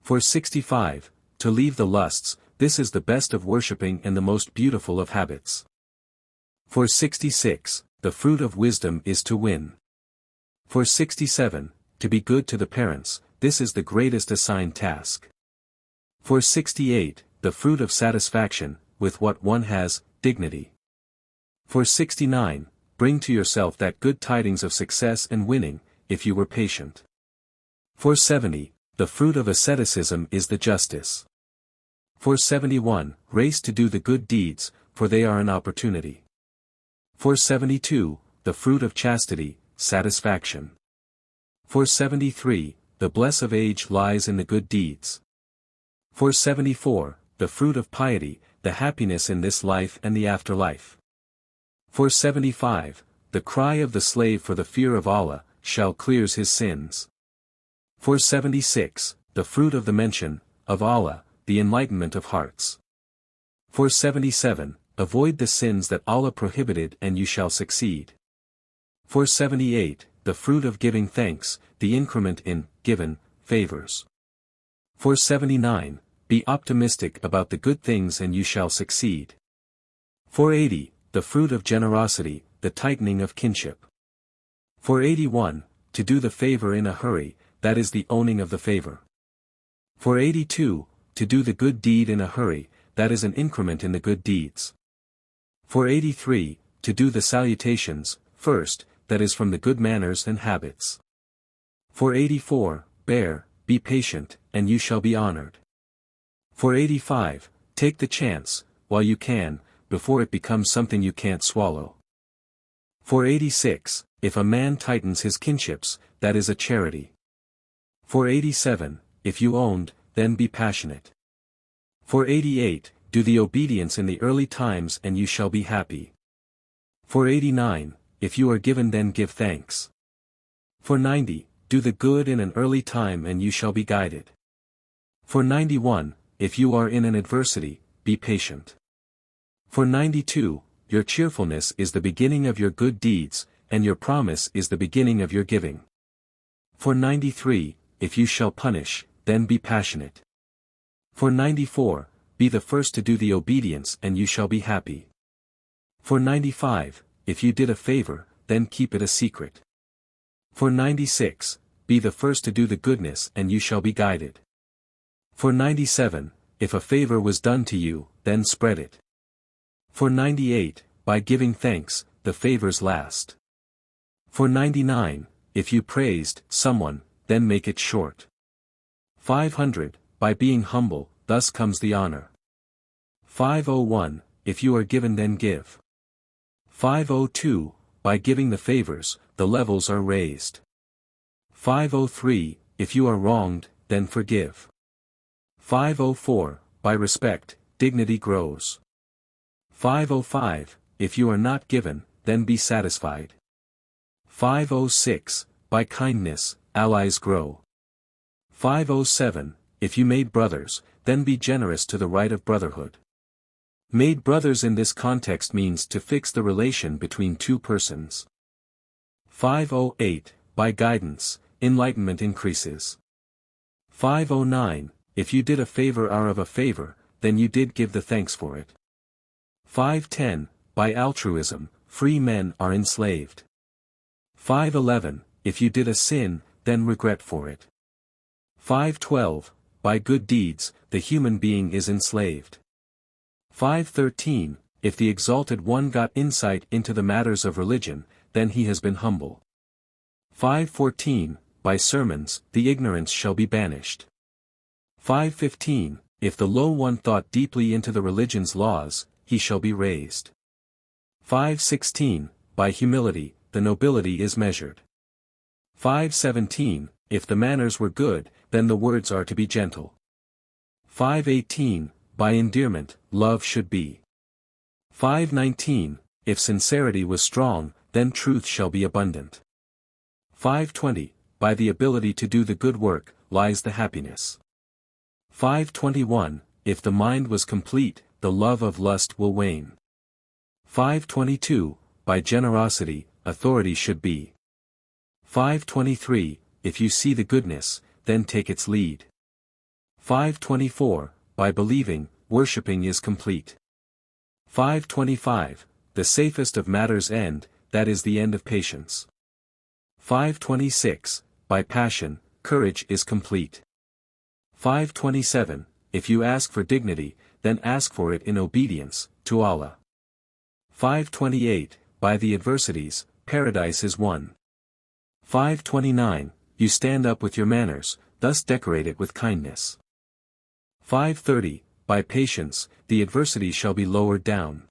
[SPEAKER 1] For 65, to leave the lusts, this is the best of worshipping and the most beautiful of habits. For 66, the fruit of wisdom is to win. For 67, to be good to the parents, this is the greatest assigned task. For 68, the fruit of satisfaction, with what one has, dignity. For 69, bring to yourself that good tidings of success and winning, if you were patient. For 70, the fruit of asceticism is the justice. For 71, race to do the good deeds, for they are an opportunity. For 72, the fruit of chastity, satisfaction. For 73, the bless of age lies in the good deeds. For 74, the fruit of piety, the happiness in this life and the afterlife. For 75, the cry of the slave for the fear of Allah, shall clears his sins. For 76, the fruit of the mention, of Allah, the enlightenment of hearts. For 77, avoid the sins that Allah prohibited and you shall succeed. For 78, the fruit of giving thanks, the increment in, given, favors. For 79, be optimistic about the good things and you shall succeed. For 80, the fruit of generosity, the tightening of kinship. For 81, to do the favor in a hurry, that is the owning of the favor. For 82, to do the good deed in a hurry, that is an increment in the good deeds. For 83, to do the salutations, first, that is from the good manners and habits. For 84, bear, be patient, and you shall be honored. For 85, take the chance, while you can, before it becomes something you can't swallow. For 86, if a man tightens his kinships, that is a charity. For 87, if you owned, then be passionate. For 88, do the obedience in the early times and you shall be happy. For 89, if you are given then give thanks. For 90, do the good in an early time and you shall be guided. For 91, if you are in an adversity, be patient. For 92, your cheerfulness is the beginning of your good deeds, and your promise is the beginning of your giving. For 93, if you shall punish, then be passionate. For 94, be the first to do the obedience and you shall be happy. For 95, if you did a favor, then keep it a secret. For 96, be the first to do the goodness and you shall be guided. For 97, if a favor was done to you, then spread it. For 98, by giving thanks, the favors last. For 99, if you praised someone, then make it short. 500, by being humble, thus comes the honor. 501, if you are given then give. 502, by giving the favors, the levels are raised. 503, if you are wronged, then forgive. 504, by respect, dignity grows. 505, if you are not given, then be satisfied. 506, by kindness, allies grow. 507, if you made brothers, then be generous to the right of brotherhood. Made brothers in this context means to fix the relation between two persons. 508, by guidance, enlightenment increases. 509, if you did a favor or of a favor, then you did give the thanks for it. 510, by altruism, free men are enslaved. 511, if you did a sin, then regret for it. 512, by good deeds, the human being is enslaved. 513, if the exalted one got insight into the matters of religion, then he has been humble. 514, by sermons, the ignorance shall be banished. 515, if the low one thought deeply into the religion's laws, he shall be raised. 516, by humility, the nobility is measured. 517, if the manners were good, then the words are to be gentle. 518, by endearment, love should be. 519, if sincerity was strong, then truth shall be abundant. 520, by the ability to do the good work, lies the happiness. 521, if the mind was complete, the love of lust will wane. 522, by generosity, authority should be. 523, if you see the goodness, then take its lead. 524, by believing, worshipping is complete. 525, the safest of matters end, that is the end of patience. 526, by passion, courage is complete. 527, if you ask for dignity, then ask for it in obedience, to Allah. 528, by the adversities, paradise is won. 529, you stand up with your manners, thus decorate it with kindness. 530, by patience, the adversity shall be lowered down.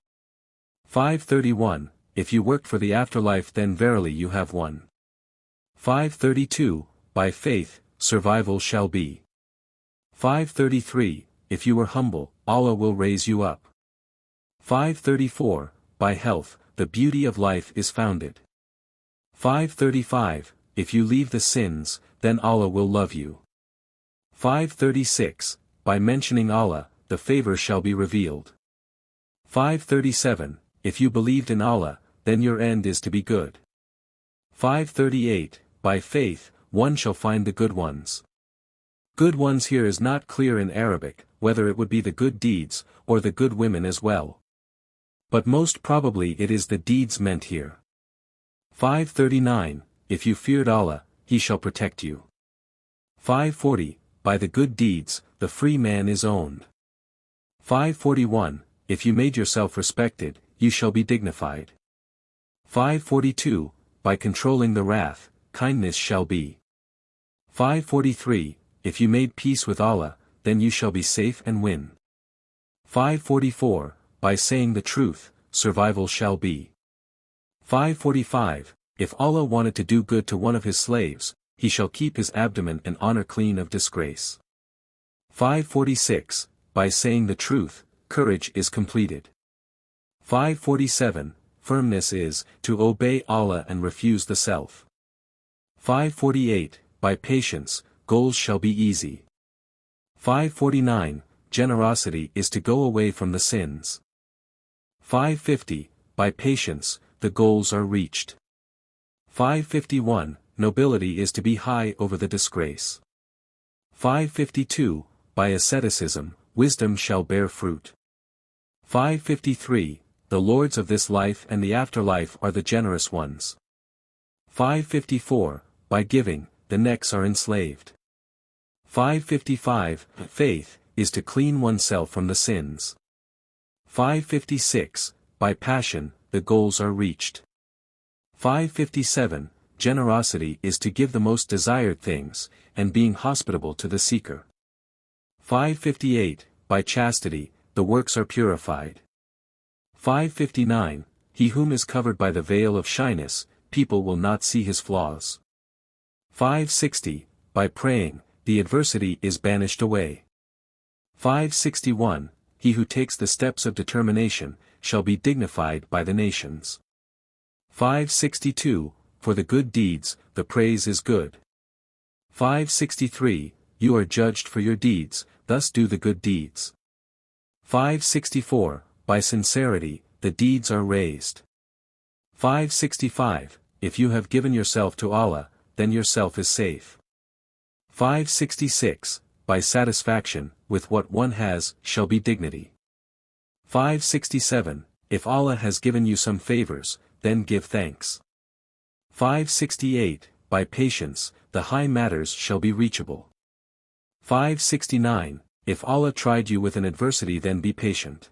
[SPEAKER 1] 531, if you work for the afterlife then verily you have won. 532, by faith, survival shall be. 533, if you are humble, Allah will raise you up. 534, by health, the beauty of life is founded. 535, if you leave the sins, then Allah will love you. 536, by mentioning Allah, the favor shall be revealed. 537, if you believed in Allah, then your end is to be good. 538, by faith, one shall find the good ones. Good ones here is not clear in Arabic, whether it would be the good deeds, or the good women as well. But most probably it is the deeds meant here. 539, if you feared Allah, He shall protect you. 540, by the good deeds, the free man is owned. 541, if you made yourself respected, you shall be dignified. 542, by controlling the wrath, kindness shall be. 543, if you made peace with Allah, then you shall be safe and win. 544, by saying the truth, survival shall be. 545, if Allah wanted to do good to one of His slaves, He shall keep his abdomen and honor clean of disgrace. 546, by saying the truth, courage is completed. 547, firmness is, to obey Allah and refuse the self. 548, by patience, goals shall be easy. 549, generosity is to go away from the sins. 550, by patience, the goals are reached. 551, nobility is to be high over the disgrace. 552, by asceticism, wisdom shall bear fruit. 553, the lords of this life and the afterlife are the generous ones. 554, by giving, the necks are enslaved. 555, faith, is to clean oneself from the sins. 556, by passion, the goals are reached. 557, generosity is to give the most desired things, and being hospitable to the seeker. 558, by chastity, the works are purified. 559, he whom is covered by the veil of shyness, people will not see his flaws. 560, by praying, the adversity is banished away. 561, he who takes the steps of determination, shall be dignified by the nations. 562, for the good deeds, the praise is good. 563, you are judged for your deeds, thus do the good deeds. 564, by sincerity, the deeds are raised. 565, if you have given yourself to Allah, then yourself is safe. 566, by satisfaction, with what one has, shall be dignity. 567, if Allah has given you some favors, then give thanks. 568, by patience, the high matters shall be reachable. 569, if Allah tried you with an adversity then be patient.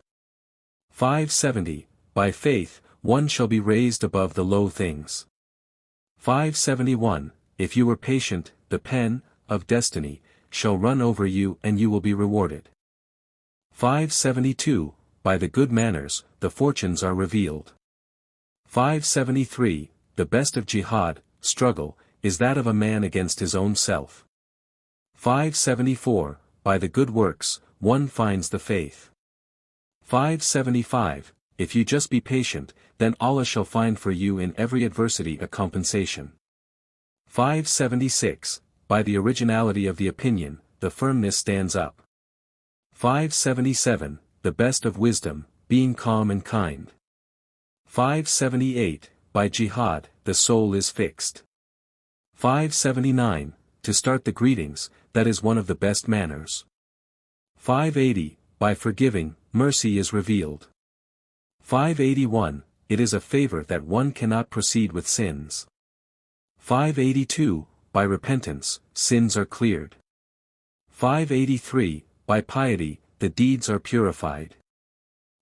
[SPEAKER 1] 570, by faith, one shall be raised above the low things. 571, if you were patient, the pen, of destiny, shall run over you and you will be rewarded. 572, by the good manners, the fortunes are revealed. 573, the best of jihad, struggle, is that of a man against his own self. 574, by the good works, one finds the faith. 575, if you just be patient, then Allah shall find for you in every adversity a compensation. 576, by the originality of the opinion, the firmness stands up. 577, the best of wisdom, being calm and kind. 578, by jihad, the soul is fixed. 579, to start the greetings, that is one of the best manners. 580, by forgiving, mercy is revealed. 581, it is a favor that one cannot proceed with sins. 582, by repentance, sins are cleared. 583, by piety, the deeds are purified.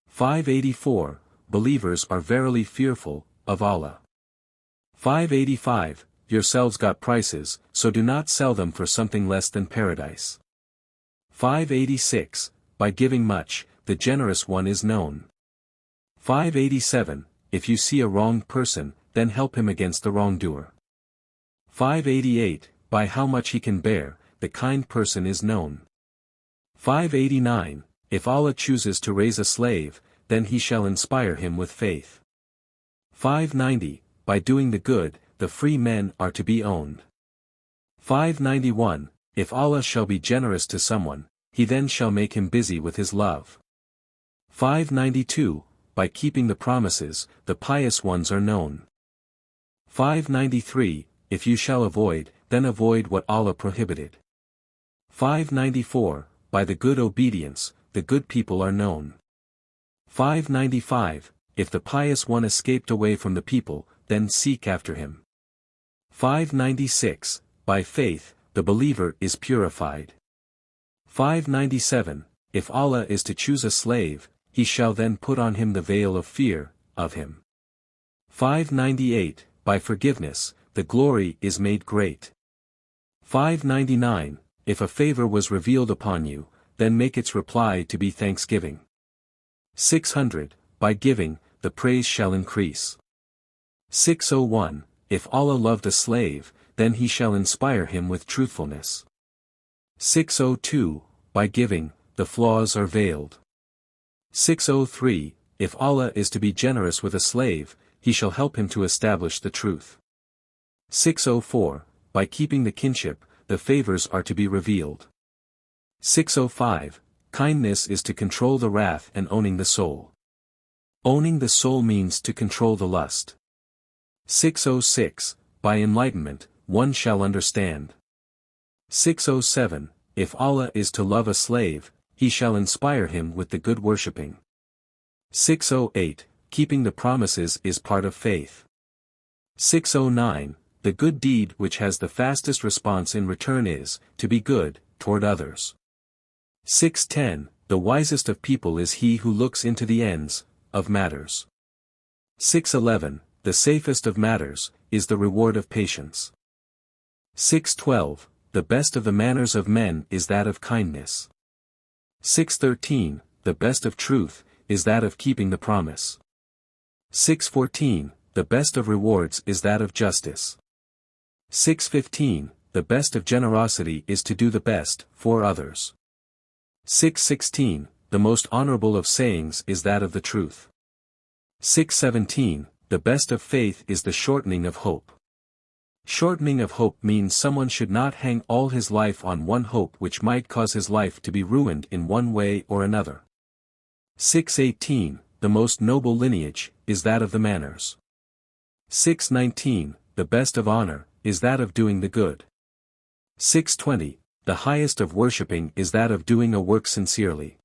[SPEAKER 1] 584, believers are verily fearful of Allah. 585, yourselves got prices, so do not sell them for something less than paradise. 586, by giving much, the generous one is known. 587, if you see a wronged person, then help him against the wrongdoer. 588, by how much he can bear, the kind person is known. 589, if Allah chooses to raise a slave, then he shall inspire him with faith. 590, by doing the good, the free men are to be owned. 591, if Allah shall be generous to someone, he then shall make him busy with his love. 592, by keeping the promises, the pious ones are known. 593, if you shall avoid, then avoid what Allah prohibited. 594, by the good obedience, the good people are known. 595, if the pious one escaped away from the people, then seek after him. 596, by faith, the believer is purified. 597, if Allah is to choose a slave, he shall then put on him the veil of fear, of him. 598, by forgiveness, the glory is made great. 599, if a favor was revealed upon you, then make its reply to be thanksgiving. 600, by giving, the praise shall increase. 601, if Allah loved a slave, then he shall inspire him with truthfulness. 602, by giving, the flaws are veiled. 603, if Allah is to be generous with a slave, he shall help him to establish the truth. 604, by keeping the kinship, the favors are to be revealed. 605, kindness is to control the wrath and owning the soul. Owning the soul means to control the lust. 606, by enlightenment, one shall understand. 607, if Allah is to love a slave, he shall inspire him with the good worshipping. 608, keeping the promises is part of faith. 609, the good deed which has the fastest response in return is, to be good, toward others. 610, the wisest of people is he who looks into the ends, of matters. 611, the safest of matters, is the reward of patience. 612, the best of the manners of men is that of kindness. 613, the best of truth, is that of keeping the promise. 614, the best of rewards is that of justice. 615, the best of generosity is to do the best, for others. 616, the most honorable of sayings is that of the truth. 617, the best of faith is the shortening of hope. Shortening of hope means someone should not hang all his life on one hope which might cause his life to be ruined in one way or another. 618, the most noble lineage, is that of the manners. 619, the best of honor, is that of doing the good. 620, the highest of worshipping is that of doing a work sincerely.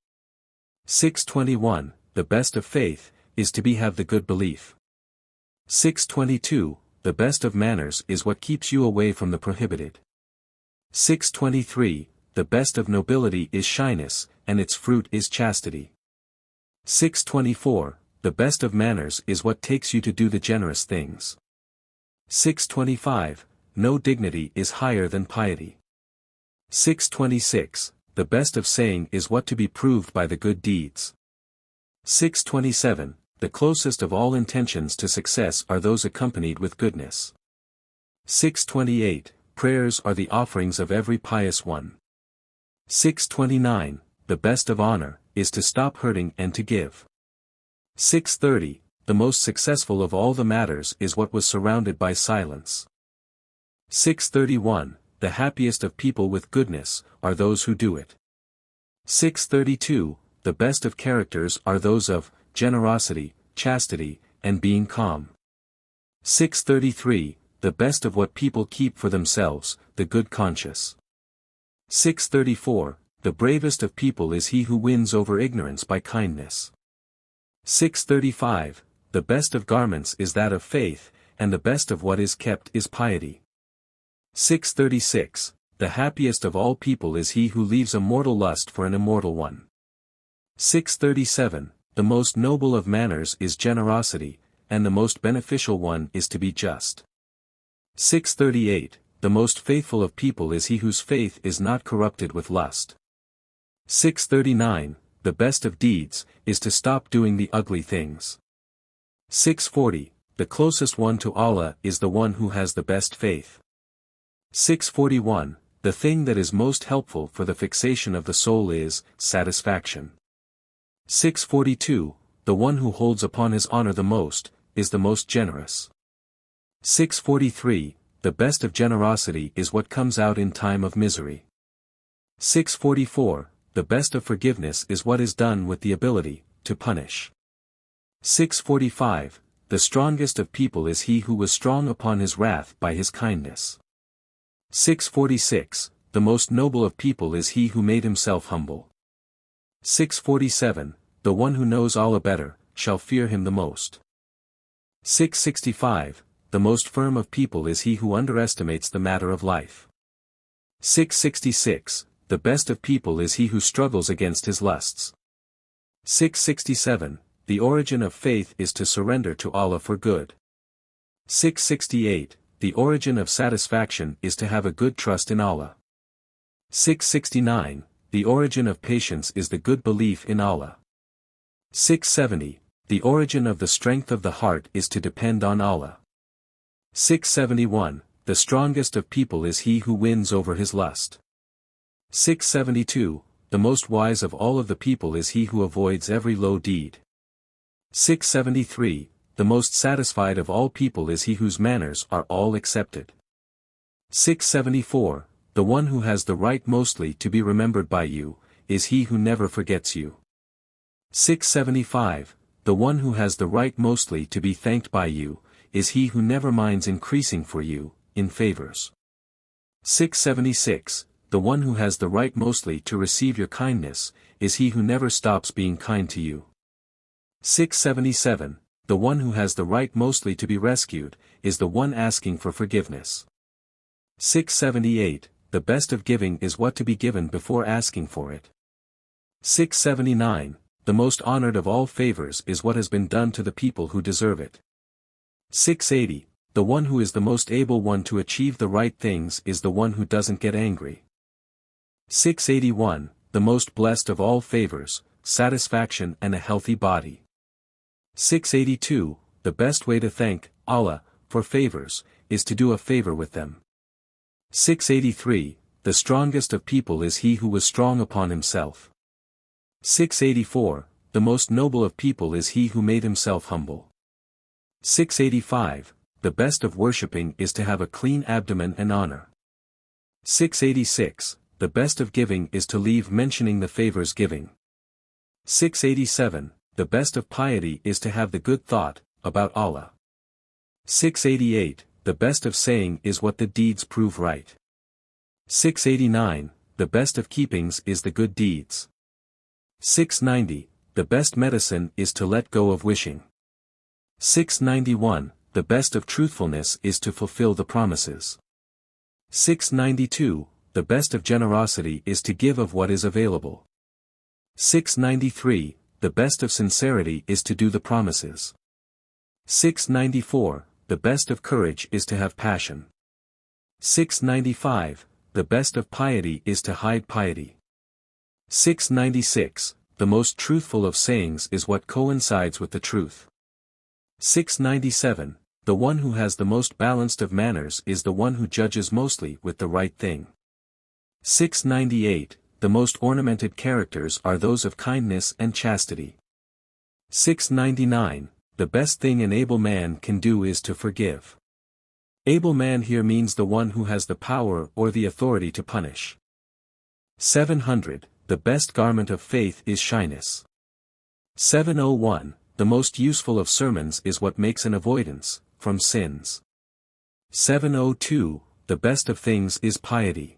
[SPEAKER 1] 621, the best of faith, is to have the good belief. 622, the best of manners is what keeps you away from the prohibited. 623, the best of nobility is shyness, and its fruit is chastity. 624, the best of manners is what takes you to do the generous things. 625, no dignity is higher than piety. 626, the best of saying is what to be proved by the good deeds. 627, the closest of all intentions to success are those accompanied with goodness. 628, prayers are the offerings of every pious one. 629, the best of honor, is to stop hurting and to give. 630, the most successful of all the matters is what was surrounded by silence. 631, the happiest of people with goodness, are those who do it. 632, the best of characters are those of generosity, chastity, and being calm. 633, the best of what people keep for themselves, the good conscience. 634, the bravest of people is he who wins over ignorance by kindness. 635, the best of garments is that of faith, and the best of what is kept is piety. 636, the happiest of all people is he who leaves a mortal lust for an immortal one. 637, the most noble of manners is generosity, and the most beneficial one is to be just. 638, the most faithful of people is he whose faith is not corrupted with lust. 639, the best of deeds, is to stop doing the ugly things. 640, the closest one to Allah is the one who has the best faith. 641, the thing that is most helpful for the fixation of the soul is satisfaction. 642, the one who holds upon his honor the most, is the most generous. 643, the best of generosity is what comes out in time of misery. 644, the best of forgiveness is what is done with the ability to punish. 645, the strongest of people is he who was strong upon his wrath by his kindness. 646, the most noble of people is he who made himself humble. 647, the one who knows Allah better, shall fear him the most. 665, the most firm of people is he who underestimates the matter of life. 666, the best of people is he who struggles against his lusts. 667, the origin of faith is to surrender to Allah for good. 668, the origin of satisfaction is to have a good trust in Allah. 669, the origin of patience is the good belief in Allah. 670, the origin of the strength of the heart is to depend on Allah. 671, the strongest of people is he who wins over his lust. 672, the most wise of all of the people is he who avoids every low deed. 673, the most satisfied of all people is he whose manners are all accepted. 674, the one who has the right mostly to be remembered by you, is he who never forgets you. 675, the one who has the right mostly to be thanked by you, is he who never minds increasing for you, in favors. 676, the one who has the right mostly to receive your kindness, is he who never stops being kind to you. 677, the one who has the right mostly to be rescued, is the one asking for forgiveness. 678, the best of giving is what to be given before asking for it. 679, the most honored of all favors is what has been done to the people who deserve it. 680, the one who is the most able one to achieve the right things is the one who doesn't get angry. 681, the most blessed of all favors, satisfaction and a healthy body. 682, the best way to thank Allah for favors, is to do a favor with them. 683, the strongest of people is he who was strong upon himself. 684, the most noble of people is he who made himself humble. 685, the best of worshipping is to have a clean abdomen and honor. 686, the best of giving is to leave mentioning the favors giving. 687, the best of piety is to have the good thought about Allah. 688, the best of saying is what the deeds prove right. 689, the best of keepings is the good deeds. 690, the best medicine is to let go of wishing. 691, the best of truthfulness is to fulfill the promises. 692, the best of generosity is to give of what is available. 693, the best of sincerity is to do the promises. 694, the best of courage is to have passion. 695, the best of piety is to hide piety. 696, the most truthful of sayings is what coincides with the truth. 697, the one who has the most balanced of manners is the one who judges mostly with the right thing. 698, the most ornamented characters are those of kindness and chastity. 699. The best thing an able man can do is to forgive. Able man here means the one who has the power or the authority to punish. 700. The best garment of faith is shyness. 701. The most useful of sermons is what makes an avoidance from sins. 702. The best of things is piety.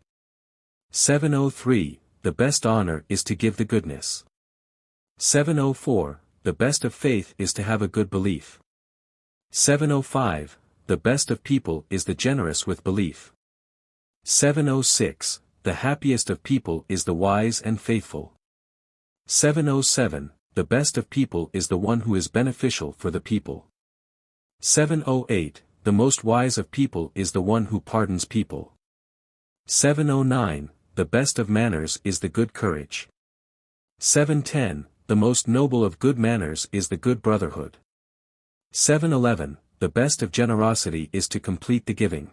[SPEAKER 1] 703. The best honor is to give the goodness. 704. The best of faith is to have a good belief. 705. The best of people is the generous with belief. 706. The happiest of people is the wise and faithful. 707. The best of people is the one who is beneficial for the people. 708. The most wise of people is the one who pardons people. 709. The best of manners is the good courage. 710. The most noble of good manners is the good brotherhood. 711. The best of generosity is to complete the giving.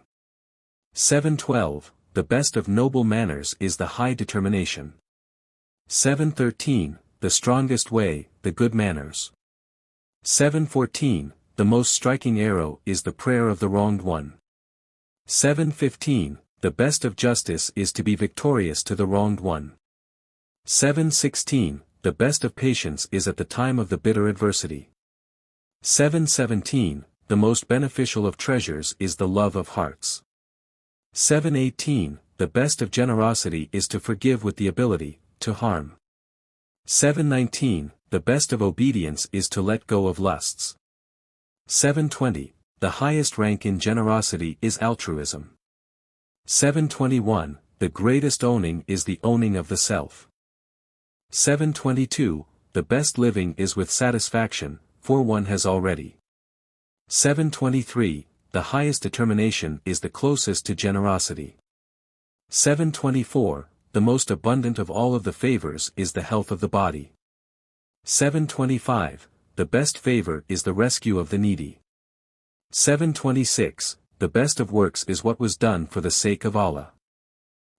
[SPEAKER 1] 712. The best of noble manners is the high determination. 713. The strongest way, the good manners. 714. The most striking arrow is the prayer of the wronged one. 715. The best of justice is to be victorious to the wronged one. 716. The best of patience is at the time of the bitter adversity. 717. The most beneficial of treasures is the love of hearts. 718. The best of generosity is to forgive with the ability to harm. 719. The best of obedience is to let go of lusts. 720. The highest rank in generosity is altruism. 721. The greatest owning is the owning of the self. 722. The best living is with satisfaction, for one has already. 723. The highest determination is the closest to generosity. 724. The most abundant of all of the favors is the health of the body. 725. The best favor is the rescue of the needy. 726. The best of works is what was done for the sake of Allah.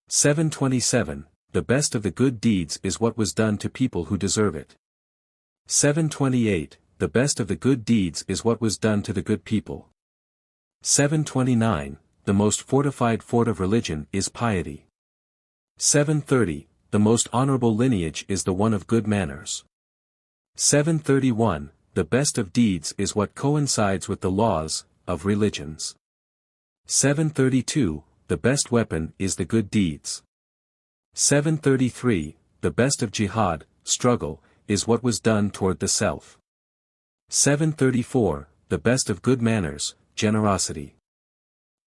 [SPEAKER 1] 727. The best of the good deeds is what was done to people who deserve it. 728. The best of the good deeds is what was done to the good people. 729. The most fortified fort of religion is piety. 730. The most honorable lineage is the one of good manners. 731. The best of deeds is what coincides with the laws of religions. 732. The best weapon is the good deeds. 733. The best of jihad, struggle, is what was done toward the self. 734. The best of good manners, generosity.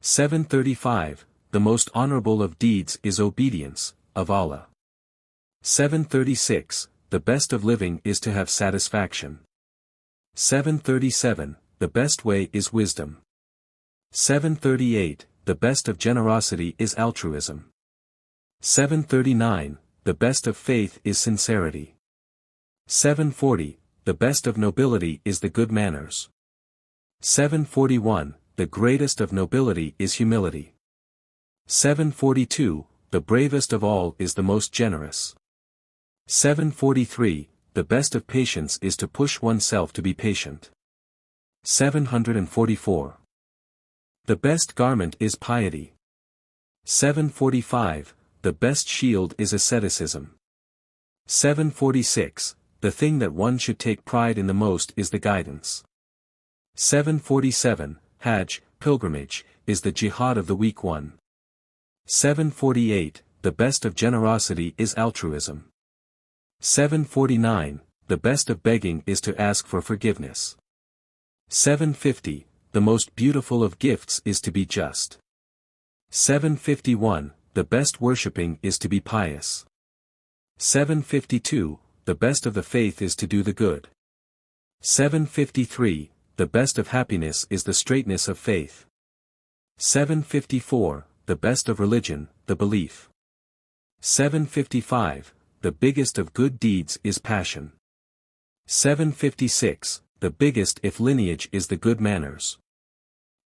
[SPEAKER 1] 735. The most honorable of deeds is obedience, of Allah. 736. The best of living is to have satisfaction. 737. The best way is wisdom. 738. The best of generosity is altruism. 739. The best of faith is sincerity. 740. The best of nobility is the good manners. 741. The greatest of nobility is humility. 742. The bravest of all is the most generous. 743. The best of patience is to push oneself to be patient. 744. The best garment is piety. 745. The best shield is asceticism. 746. The thing that one should take pride in the most is the guidance. 747. Hajj, pilgrimage, is the jihad of the weak one. 748. The best of generosity is altruism. 749. The best of begging is to ask for forgiveness. 750. The most beautiful of gifts is to be just. 751. The best worshipping is to be pious. 752. The best of the faith is to do the good. 753. The best of happiness is the straightness of faith. 754. The best of religion, the belief. 755. The biggest of good deeds is passion. 756. The biggest if lineage is the good manners.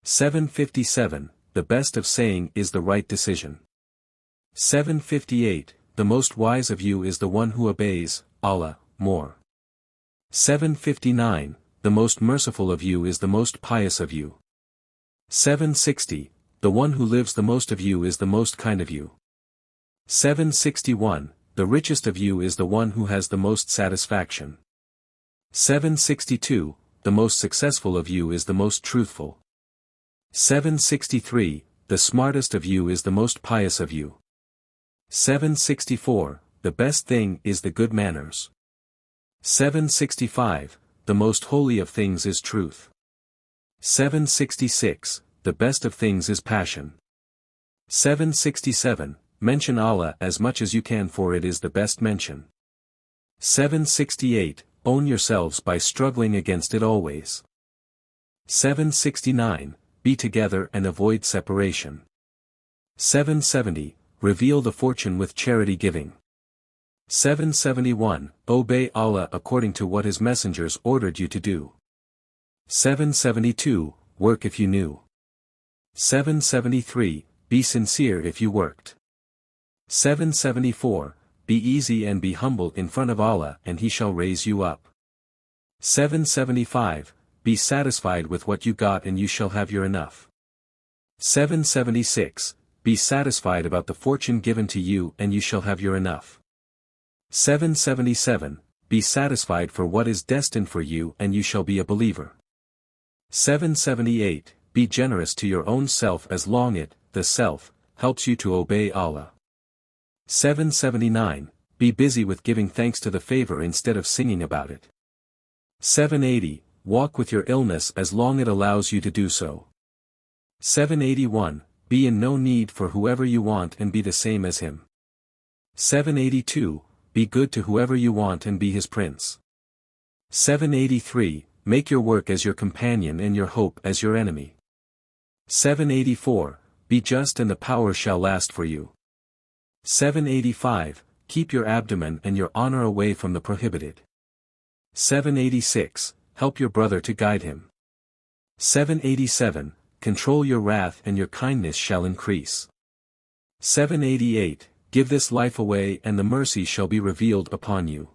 [SPEAKER 1] 757. The best of saying is the right decision. 758. the most wise of you is the one who obeys Allah more. 759, the most merciful of you is the most pious of you. 760, the one who lives the most of you is the most kind of you. 761, the richest of you is the one who has the most satisfaction. 762, the most successful of you is the most truthful. 763, the smartest of you is the most pious of you. 764, the best thing is the good manners. 765, the most holy of things is truth. 766, the best of things is passion. 767, mention Allah as much as you can for it is the best mention. 768, own yourselves by struggling against it always. 769, be together and avoid separation. 770, reveal the fortune with charity giving. 771, obey Allah according to what His messengers ordered you to do. 772, work if you knew. 773, be sincere if you worked. 774, be easy and be humble in front of Allah and He shall raise you up. 775, be satisfied with what you got and you shall have your enough. 776, be satisfied about the fortune given to you and you shall have your enough. 777, be satisfied for what is destined for you and you shall be a believer. 778, be generous to your own self as long it, the self, helps you to obey Allah. 779, be busy with giving thanks to the favor instead of singing about it. 780, walk with your illness as long it allows you to do so. 781, be in no need for whoever you want and be the same as him. 782, be good to whoever you want and be his prince. 783, make your work as your companion and your hope as your enemy. 784, be just and the power shall last for you. 785, keep your abdomen and your honor away from the prohibited. 786, help your brother to guide him. 787, control your wrath and your kindness shall increase. 788, give this life away and the mercy shall be revealed upon you.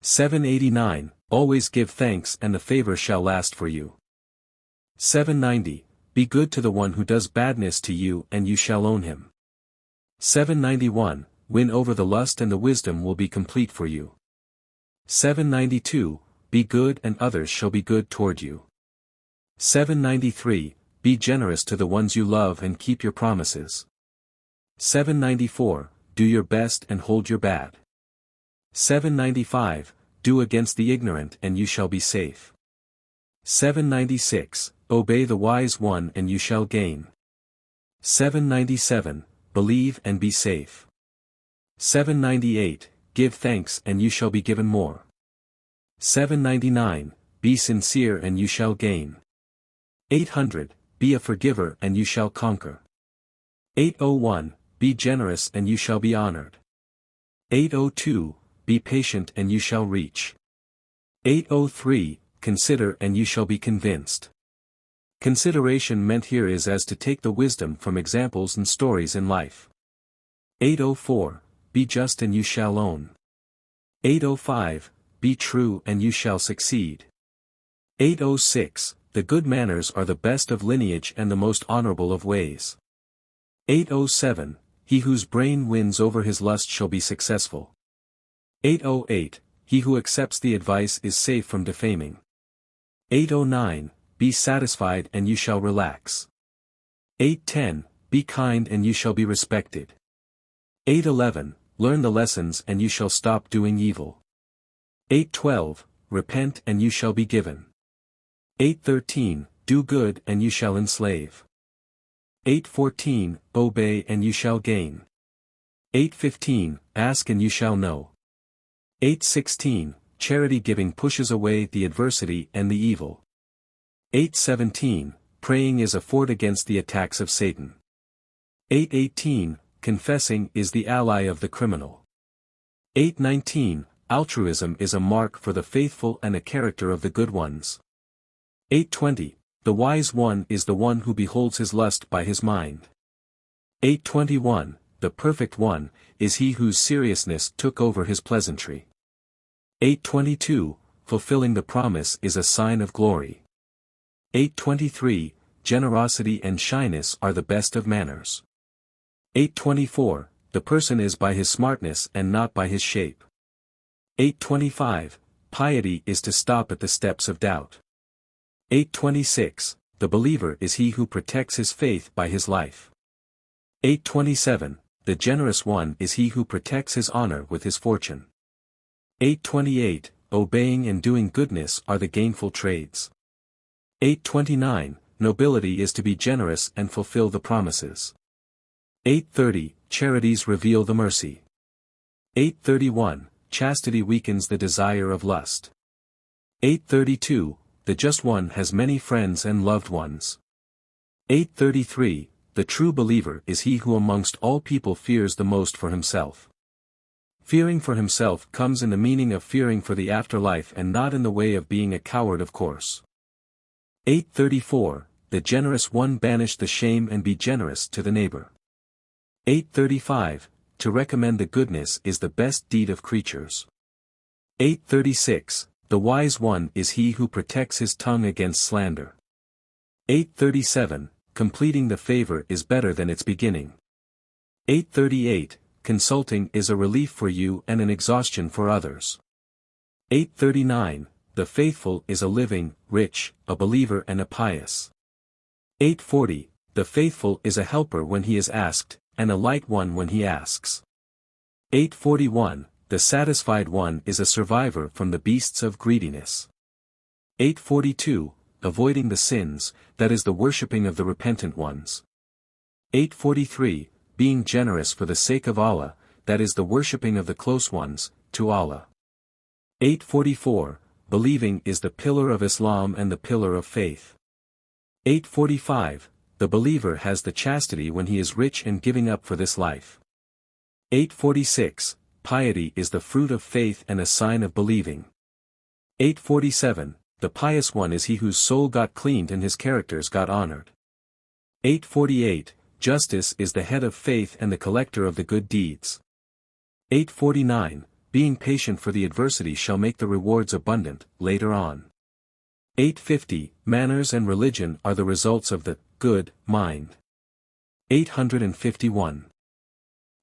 [SPEAKER 1] 789, always give thanks and the favor shall last for you. 790, be good to the one who does badness to you and you shall own him. 791, win over the lust and the wisdom will be complete for you. 792, be good and others shall be good toward you. 793, be generous to the ones you love and keep your promises. 794, do your best and hold your bad. 795, do against the ignorant and you shall be safe. 796, obey the wise one and you shall gain. 797, believe and be safe. 798, give thanks and you shall be given more. 799, be sincere and you shall gain. 800, be a forgiver and you shall conquer. 801, be generous and you shall be honored. 802, be patient and you shall reach. 803, consider and you shall be convinced. Consideration meant here is as to take the wisdom from examples and stories in life. 804, be just and you shall own. 805, be true and you shall succeed. 806, the good manners are the best of lineage and the most honorable of ways. 807, he whose brain wins over his lust shall be successful. 808, he who accepts the advice is safe from defaming. 809, be satisfied and you shall relax. 810, be kind and you shall be respected. 811, learn the lessons and you shall stop doing evil. 812, repent and you shall be given. 813, do good and you shall enslave. 814, obey and you shall gain. 815, ask and you shall know. 816, charity giving pushes away the adversity and the evil. 817, praying is a fort against the attacks of Satan. 818, confessing is the ally of the criminal. 819, altruism is a mark for the faithful and a character of the good ones. 820, the wise one is the one who beholds his lust by his mind. 821, the perfect one, is he whose seriousness took over his pleasantry. 822, fulfilling the promise is a sign of glory. 823, generosity and shyness are the best of manners. 824, the person is by his smartness and not by his shape. 825, piety is to stop at the steps of doubt. 826, the believer is he who protects his faith by his life. 827, the generous one is he who protects his honor with his fortune. 828, obeying and doing goodness are the gainful trades. 829, nobility is to be generous and fulfill the promises. 830, charities reveal the mercy. 831, chastity weakens the desire of lust. 832, the just one has many friends and loved ones. 833, the true believer is he who amongst all people fears the most for himself. Fearing for himself comes in the meaning of fearing for the afterlife and not in the way of being a coward, of course. 834, the generous one banish the shame and be generous to the neighbor. 835, to recommend the goodness is the best deed of creatures. 836, the wise one is he who protects his tongue against slander. 837, completing the favor is better than its beginning. 838, consulting is a relief for you and an exhaustion for others. 839, the faithful is a living, rich, a believer and a pious. 840, the faithful is a helper when he is asked, and a light one when he asks. 841, the satisfied one is a survivor from the beasts of greediness. 842, avoiding the sins, that is the worshipping of the repentant ones. 843, being generous for the sake of Allah, that is the worshipping of the close ones, to Allah. 844, believing is the pillar of Islam and the pillar of faith. 845, the believer has the chastity when he is rich and giving up for this life. 846, piety is the fruit of faith and a sign of believing. 847, the pious one is he whose soul got cleaned and his characters got honored. 848, justice is the head of faith and the collector of the good deeds. 849, being patient for the adversity shall make the rewards abundant, later on. 850, manners and religion are the results of the good mind. 851.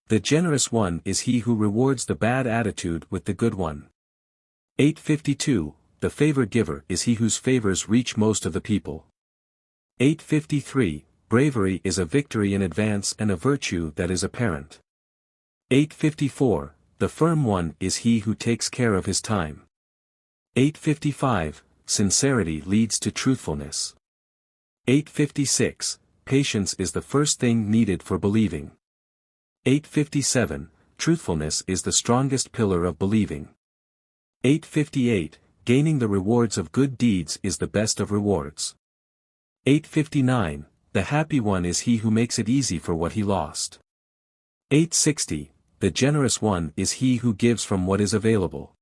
[SPEAKER 1] The generous one is he who rewards the bad attitude with the good one. 852, the favor giver is he whose favors reach most of the people. 853, bravery is a victory in advance and a virtue that is apparent. 854, the firm one is he who takes care of his time. 855, sincerity leads to truthfulness. 856, patience is the first thing needed for believing. 857, truthfulness is the strongest pillar of believing. 858, gaining the rewards of good deeds is the best of rewards. 859, the happy one is he who makes it easy for what he lost. 860, the generous one is he who gives from what is available.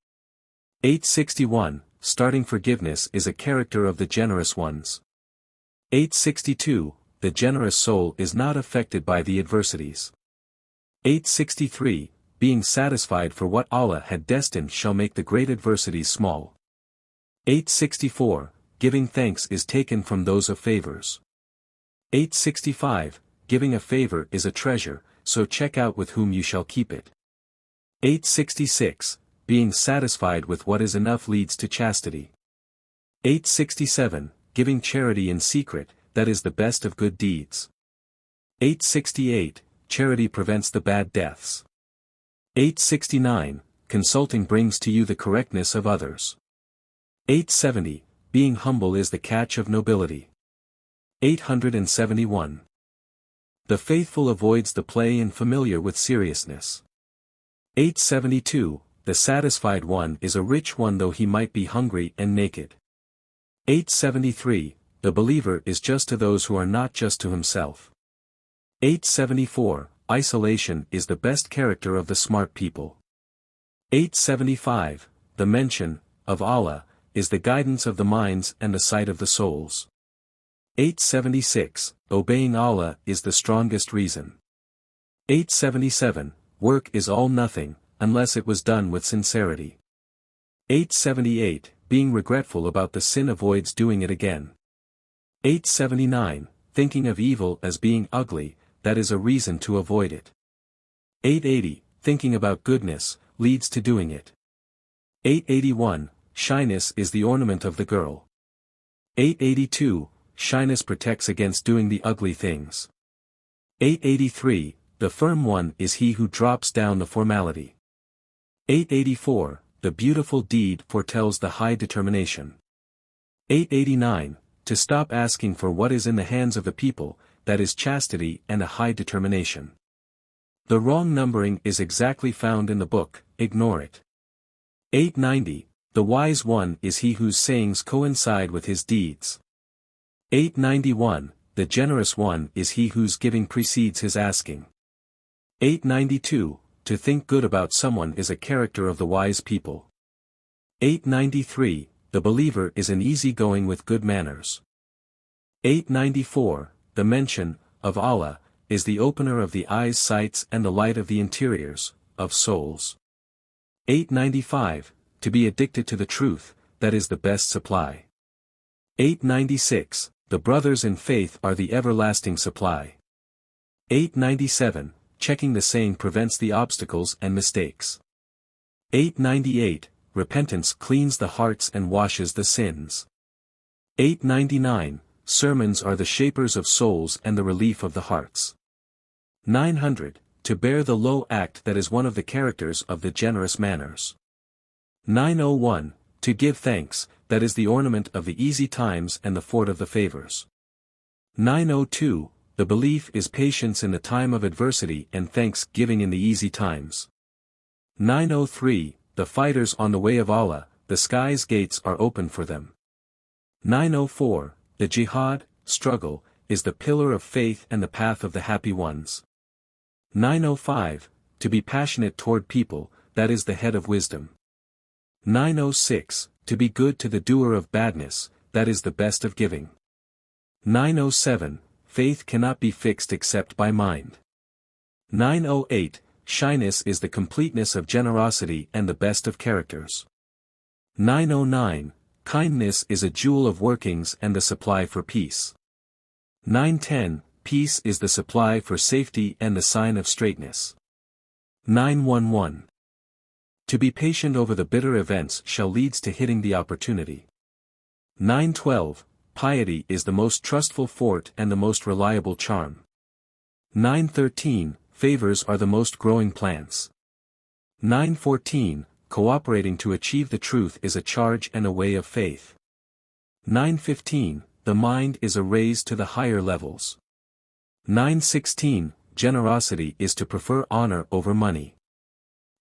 [SPEAKER 1] 861, starting forgiveness is a character of the generous ones. 862, the generous soul is not affected by the adversities. 863, being satisfied for what Allah had destined shall make the great adversities small. 864, giving thanks is taken from those of favors. 865, giving a favor is a treasure, so check out with whom you shall keep it. 866, being satisfied with what is enough leads to chastity. 867, giving charity in secret, that is the best of good deeds. 868, charity prevents the bad deaths. 869, consulting brings to you the correctness of others. 870, being humble is the catch of nobility. 871. The faithful avoids the play and familiar with seriousness. 872, the satisfied one is a rich one though he might be hungry and naked. 873, the believer is just to those who are not just to himself. 874, isolation is the best character of the smart people. 875, the mention of Allah is the guidance of the minds and the sight of the souls. 876, obeying Allah is the strongest reason. 877, work is all nothing, unless it was done with sincerity. 878, being regretful about the sin avoids doing it again. 879, thinking of evil as being ugly, that is a reason to avoid it. 880, thinking about goodness, leads to doing it. 881, shyness is the ornament of the girl. 882, shyness protects against doing the ugly things. 883, the firm one is he who drops down the formality. 884, the beautiful deed foretells the high determination. 889, to stop asking for what is in the hands of the people, that is chastity and a high determination. The wrong numbering is exactly found in the book, ignore it. 890, the wise one is he whose sayings coincide with his deeds. 891, the generous one is he whose giving precedes his asking. 892, to think good about someone is a character of the wise people. 893, the believer is an easy-going with good manners. 894, the mention of Allah is the opener of the eyes' sights and the light of the interiors of souls. 895, to be addicted to the truth, that is the best supply. 896, the brothers in faith are the everlasting supply. 897, checking the saying prevents the obstacles and mistakes. 898, repentance cleans the hearts and washes the sins. 899, sermons are the shapers of souls and the relief of the hearts. 900, to bear the low act that is one of the characters of the generous manners. 901, to give thanks, that is the ornament of the easy times and the fort of the favors. 902, the belief is patience in the time of adversity and thanksgiving in the easy times. 903, the fighters on the way of Allah, the sky's gates are open for them. 904, the jihad, struggle, is the pillar of faith and the path of the happy ones. 905, to be passionate toward people, that is the head of wisdom. 906, to be good to the doer of badness, that is the best of giving. 907, faith cannot be fixed except by mind. 908, shyness is the completeness of generosity and the best of characters. 909, kindness is a jewel of workings and the supply for peace. 910, peace is the supply for safety and the sign of straightness. 911. To be patient over the bitter events shall leads to hitting the opportunity. 912, piety is the most trustful fort and the most reliable charm. 913, favors are the most growing plants. 914, cooperating to achieve the truth is a charge and a way of faith. 915, the mind is a raise to the higher levels. 916, generosity is to prefer honor over money.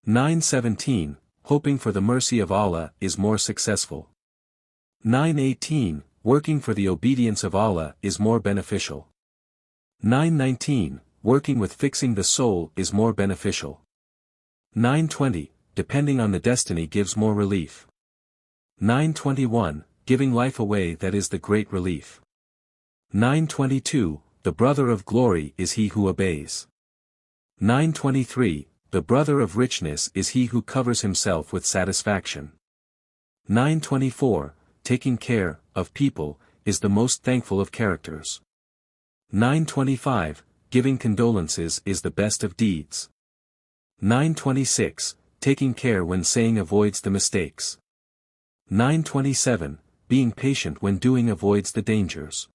[SPEAKER 1] 917, hoping for the mercy of Allah is more successful. 918, working for the obedience of Allah is more beneficial. 919, working with fixing the soul is more beneficial. 920, depending on the destiny gives more relief. 921, giving life away that is the great relief. 922, the brother of glory is he who obeys. 923, the brother of richness is he who covers himself with satisfaction. 924, taking care of people is the most thankful of characters. 925, giving condolences is the best of deeds. 926, taking care when saying avoids the mistakes. 927, being patient when doing avoids the dangers.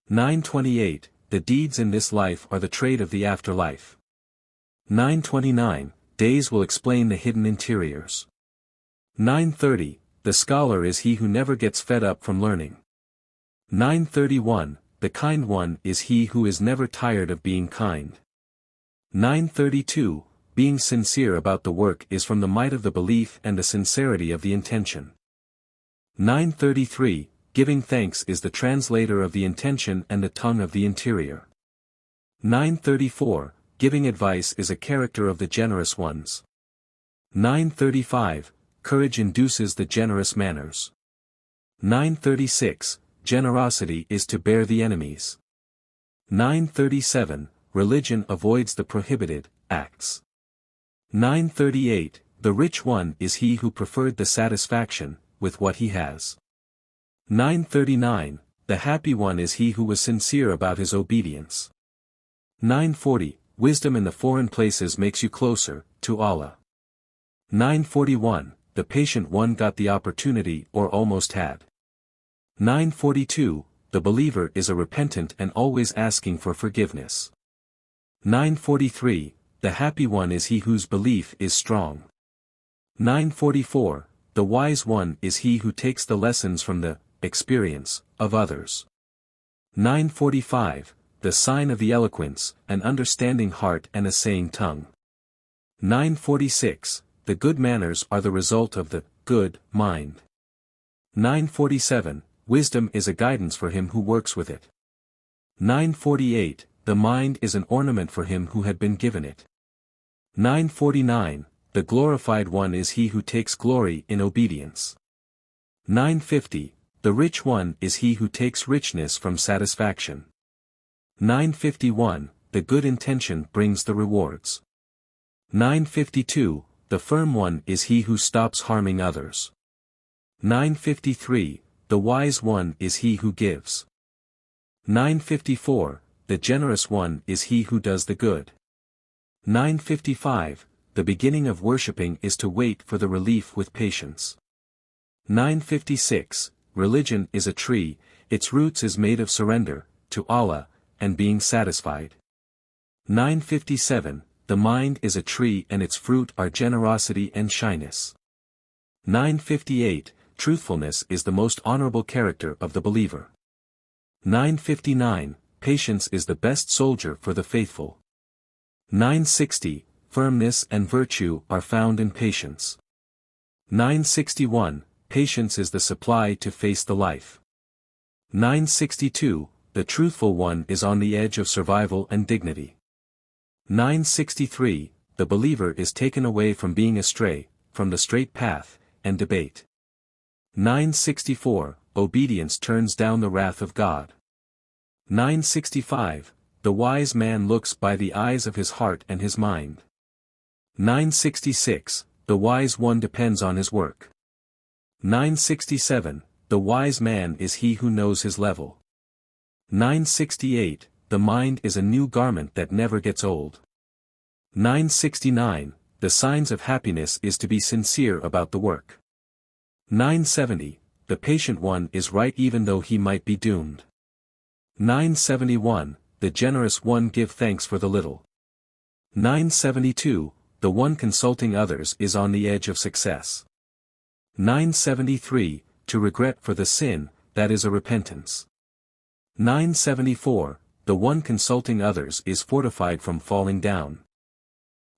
[SPEAKER 1] 928, the deeds in this life are the trade of the afterlife. 929, days will explain the hidden interiors. 930, the scholar is he who never gets fed up from learning. 931, the kind one is he who is never tired of being kind. 932, being sincere about the work is from the might of the belief and the sincerity of the intention. 933, giving thanks is the translator of the intention and the tongue of the interior. 934, giving advice is a character of the generous ones. 935, courage induces the generous manners. 936, generosity is to bear the enemies. 937, religion avoids the prohibited acts. 938, the rich one is he who preferred the satisfaction with what he has. 939, the happy one is he who was sincere about his obedience. 940, wisdom in the foreign places makes you closer to Allah. 941, the patient one got the opportunity or almost had. 942, the believer is a repentant and always asking for forgiveness. 943, the happy one is he whose belief is strong. 944, the wise one is he who takes the lessons from the experience of others. 945, the sign of the eloquence, an understanding heart and a saying tongue. 946, the good manners are the result of the good mind. 947, wisdom is a guidance for him who works with it. 948, the mind is an ornament for him who had been given it. 949, the glorified one is he who takes glory in obedience. 950, the rich one is he who takes richness from satisfaction. 951, the good intention brings the rewards. 952, the firm one is he who stops harming others. 953, the wise one is he who gives. 954, the generous one is he who does the good. 955, the beginning of worshipping is to wait for the relief with patience. 956, religion is a tree, its roots is made of surrender to Allah, and being satisfied. 957, the mind is a tree and its fruit are generosity and shyness. 958, truthfulness is the most honorable character of the believer. 959, patience is the best soldier for the faithful. 960, firmness and virtue are found in patience. 961, patience is the supply to face the life. 962, the truthful one is on the edge of survival and dignity. 963, the believer is taken away from being astray, from the straight path, and debate. 964, obedience turns down the wrath of God. 965, the wise man looks by the eyes of his heart and his mind. 966, the wise one depends on his work. 967, the wise man is he who knows his level. 968, the mind is a new garment that never gets old. 969, the signs of happiness is to be sincere about the work. 970, the patient one is right even though he might be doomed. 971, the generous one give thanks for the little. 972, the one consulting others is on the edge of success. 973, to regret for the sin, that is a repentance. 974, the one consulting others is fortified from falling down.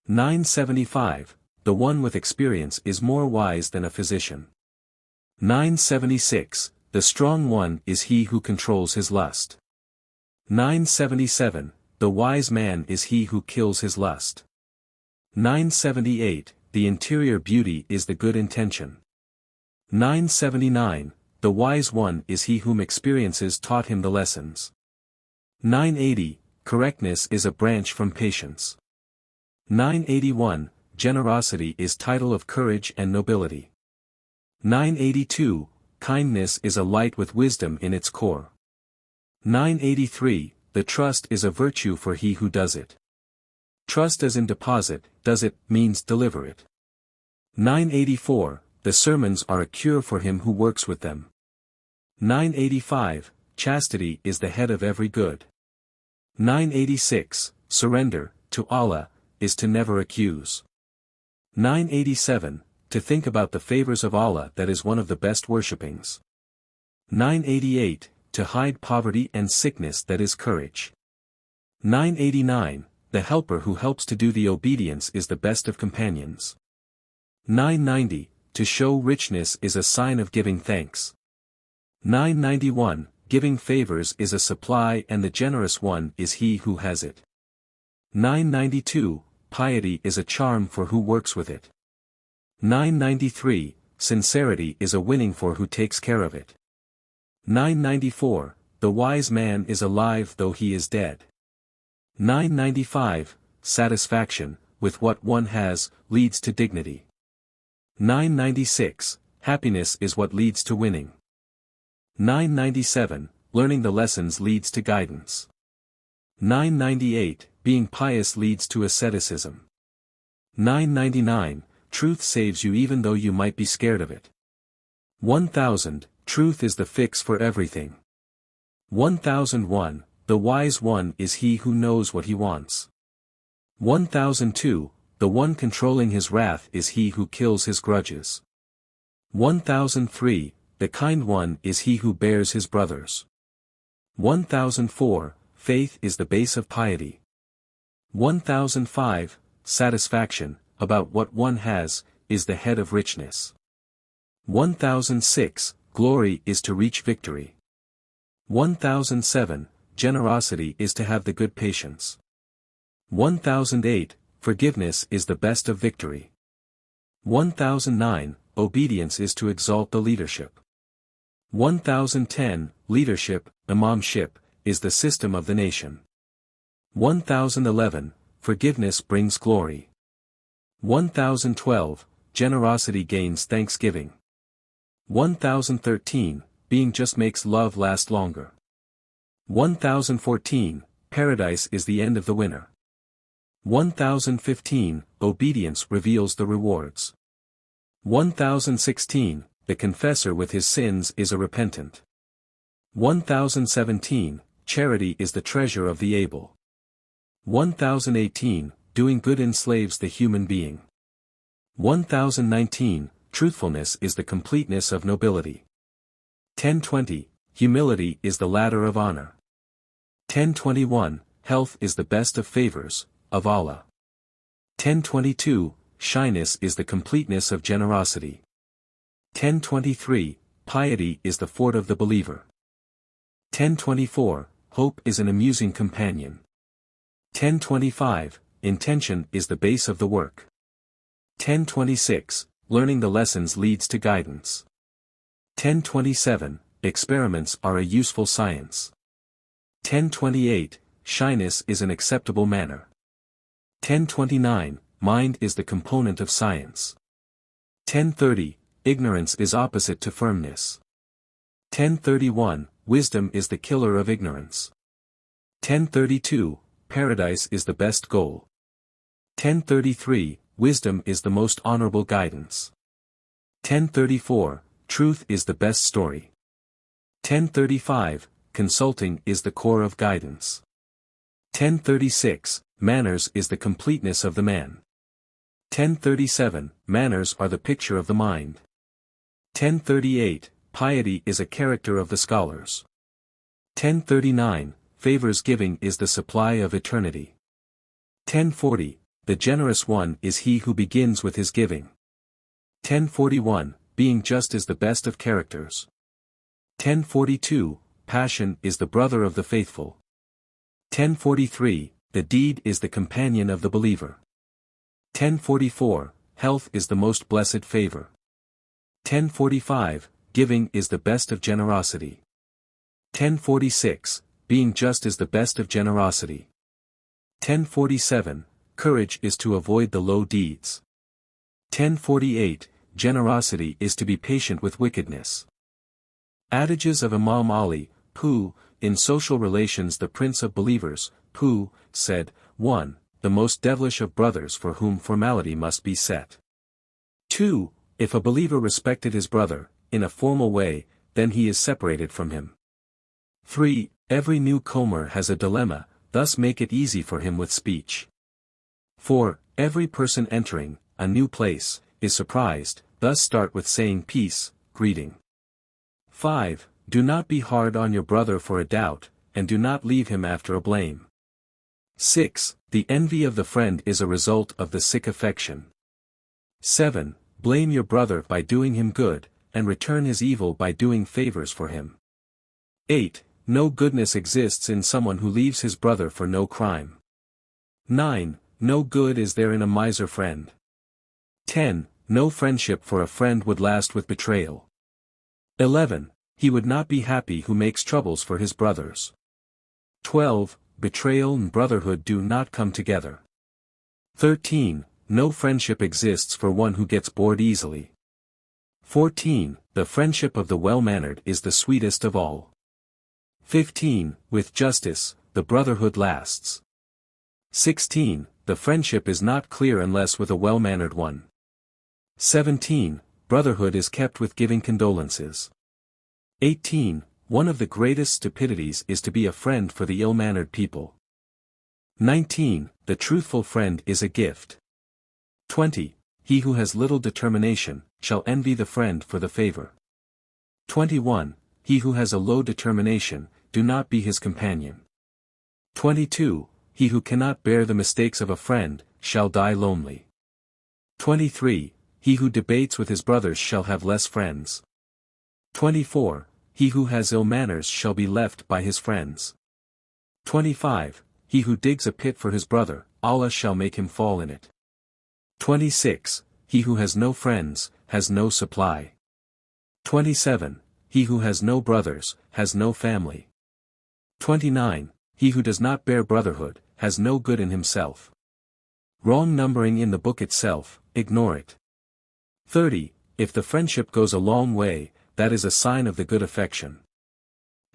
[SPEAKER 1] 975, the one with experience is more wise than a physician. 976, the strong one is he who controls his lust. 977, the wise man is he who kills his lust. 978, the interior beauty is the good intention. 979, the wise one is he whom experiences taught him the lessons. 980, correctness is a branch from patience. 981, generosity is title of courage and nobility. 982, kindness is a light with wisdom in its core. 983, the trust is a virtue for he who does it. Trust as in deposit, does it, means deliver it. 984, the sermons are a cure for him who works with them. 985, chastity is the head of every good. 986, surrender, to Allah, is to never accuse. 987, to think about the favors of Allah that is one of the best worshippings. 988, to hide poverty and sickness that is courage. 989, the helper who helps to do the obedience is the best of companions. 990, to show richness is a sign of giving thanks. 991, giving favors is a supply and the generous one is he who has it. 992, piety is a charm for who works with it. 993, sincerity is a winning for who takes care of it. 994, the wise man is alive though he is dead. 995, satisfaction, with what one has, leads to dignity. 996, happiness is what leads to winning. 997, learning the lessons leads to guidance. 998, being pious leads to asceticism. 999, truth saves you even though you might be scared of it. 1000, truth is the fix for everything. 1001, the wise one is he who knows what he wants. 1002, the one controlling his wrath is he who kills his grudges. 1003, the kind one is he who bears his brothers. 1004, faith is the base of piety. 1005, satisfaction, about what one has, is the head of richness. 1006, glory is to reach victory. 1007, generosity is to have the good patience. 1008, forgiveness is the best of victory. 1009, obedience is to exalt the leadership. 1010, leadership, imamship, is the system of the nation. 1011, forgiveness brings glory. 1012, generosity gains thanksgiving. 1013, being just makes love last longer. 1014, paradise is the end of the winner. 1015, obedience reveals the rewards. 1016, the confessor with his sins is a repentant. 1017, charity is the treasure of the able. 1018, doing good enslaves the human being. 1019, truthfulness is the completeness of nobility. 1020, humility is the ladder of honor. 1021, health is the best of favors, of Allah. 1022, shyness is the completeness of generosity. 1023, piety is the fort of the believer. 1024, hope is an amusing companion. 1025, intention is the base of the work. 1026, learning the lessons leads to guidance. 1027, experiments are a useful science. 1028, shyness is an acceptable manner. 1029, mind is the component of science. 1030, ignorance is opposite to firmness. 1031, wisdom is the killer of ignorance. 1032, paradise is the best goal. 1033, wisdom is the most honorable guidance. 1034, truth is the best story. 1035, consulting is the core of guidance. 1036, manners is the completeness of the man. 1037, manners are the picture of the mind. 1038, piety is a character of the scholars. 1039, favors giving is the supply of eternity. 1040, the generous one is he who begins with his giving. 1041, being just is the best of characters. 1042, passion is the brother of the faithful. 1043, the deed is the companion of the believer. 1044, health is the most blessed favor. 1045, giving is the best of generosity. 1046, being just is the best of generosity. 1047, courage is to avoid the low deeds. 1048, generosity is to be patient with wickedness. Adages of Imam Ali, who, in social relations the prince of believers, who, said, 1. The most devilish of brothers for whom formality must be set. 2. If a believer respected his brother, in a formal way, then he is separated from him. 3. Every newcomer has a dilemma, thus make it easy for him with speech. 4. Every person entering a new place is surprised, thus start with saying peace, greeting. 5. Do not be hard on your brother for a doubt, and do not leave him after a blame. 6. The envy of the friend is a result of the sick affection. 7. Blame your brother by doing him good, and return his evil by doing favors for him. 8. No goodness exists in someone who leaves his brother for no crime. 9. No good is there in a miser friend. 10. No friendship for a friend would last with betrayal. 11. He would not be happy who makes troubles for his brothers. 12. betrayal and brotherhood do not come together. 13. No friendship exists for one who gets bored easily. 14. The friendship of the well-mannered is the sweetest of all. 15. With justice, the brotherhood lasts. 16. The friendship is not clear unless with a well-mannered one. 17. Brotherhood is kept with giving condolences. 18. One of the greatest stupidities is to be a friend for the ill-mannered people. 19. The truthful friend is a gift. 20. He who has little determination, shall envy the friend for the favor. 21. He who has a low determination, do not be his companion. 22. He who cannot bear the mistakes of a friend, shall die lonely. 23. He who debates with his brothers shall have less friends. 24. He who has ill manners shall be left by his friends. 25. He who digs a pit for his brother, Allah shall make him fall in it. 26. He who has no friends, has no supply. 27. He who has no brothers, has no family. 29. He who does not bear brotherhood, has no good in himself. Wrong numbering in the book itself, ignore it. 30. If the friendship goes a long way, that is a sign of the good affection.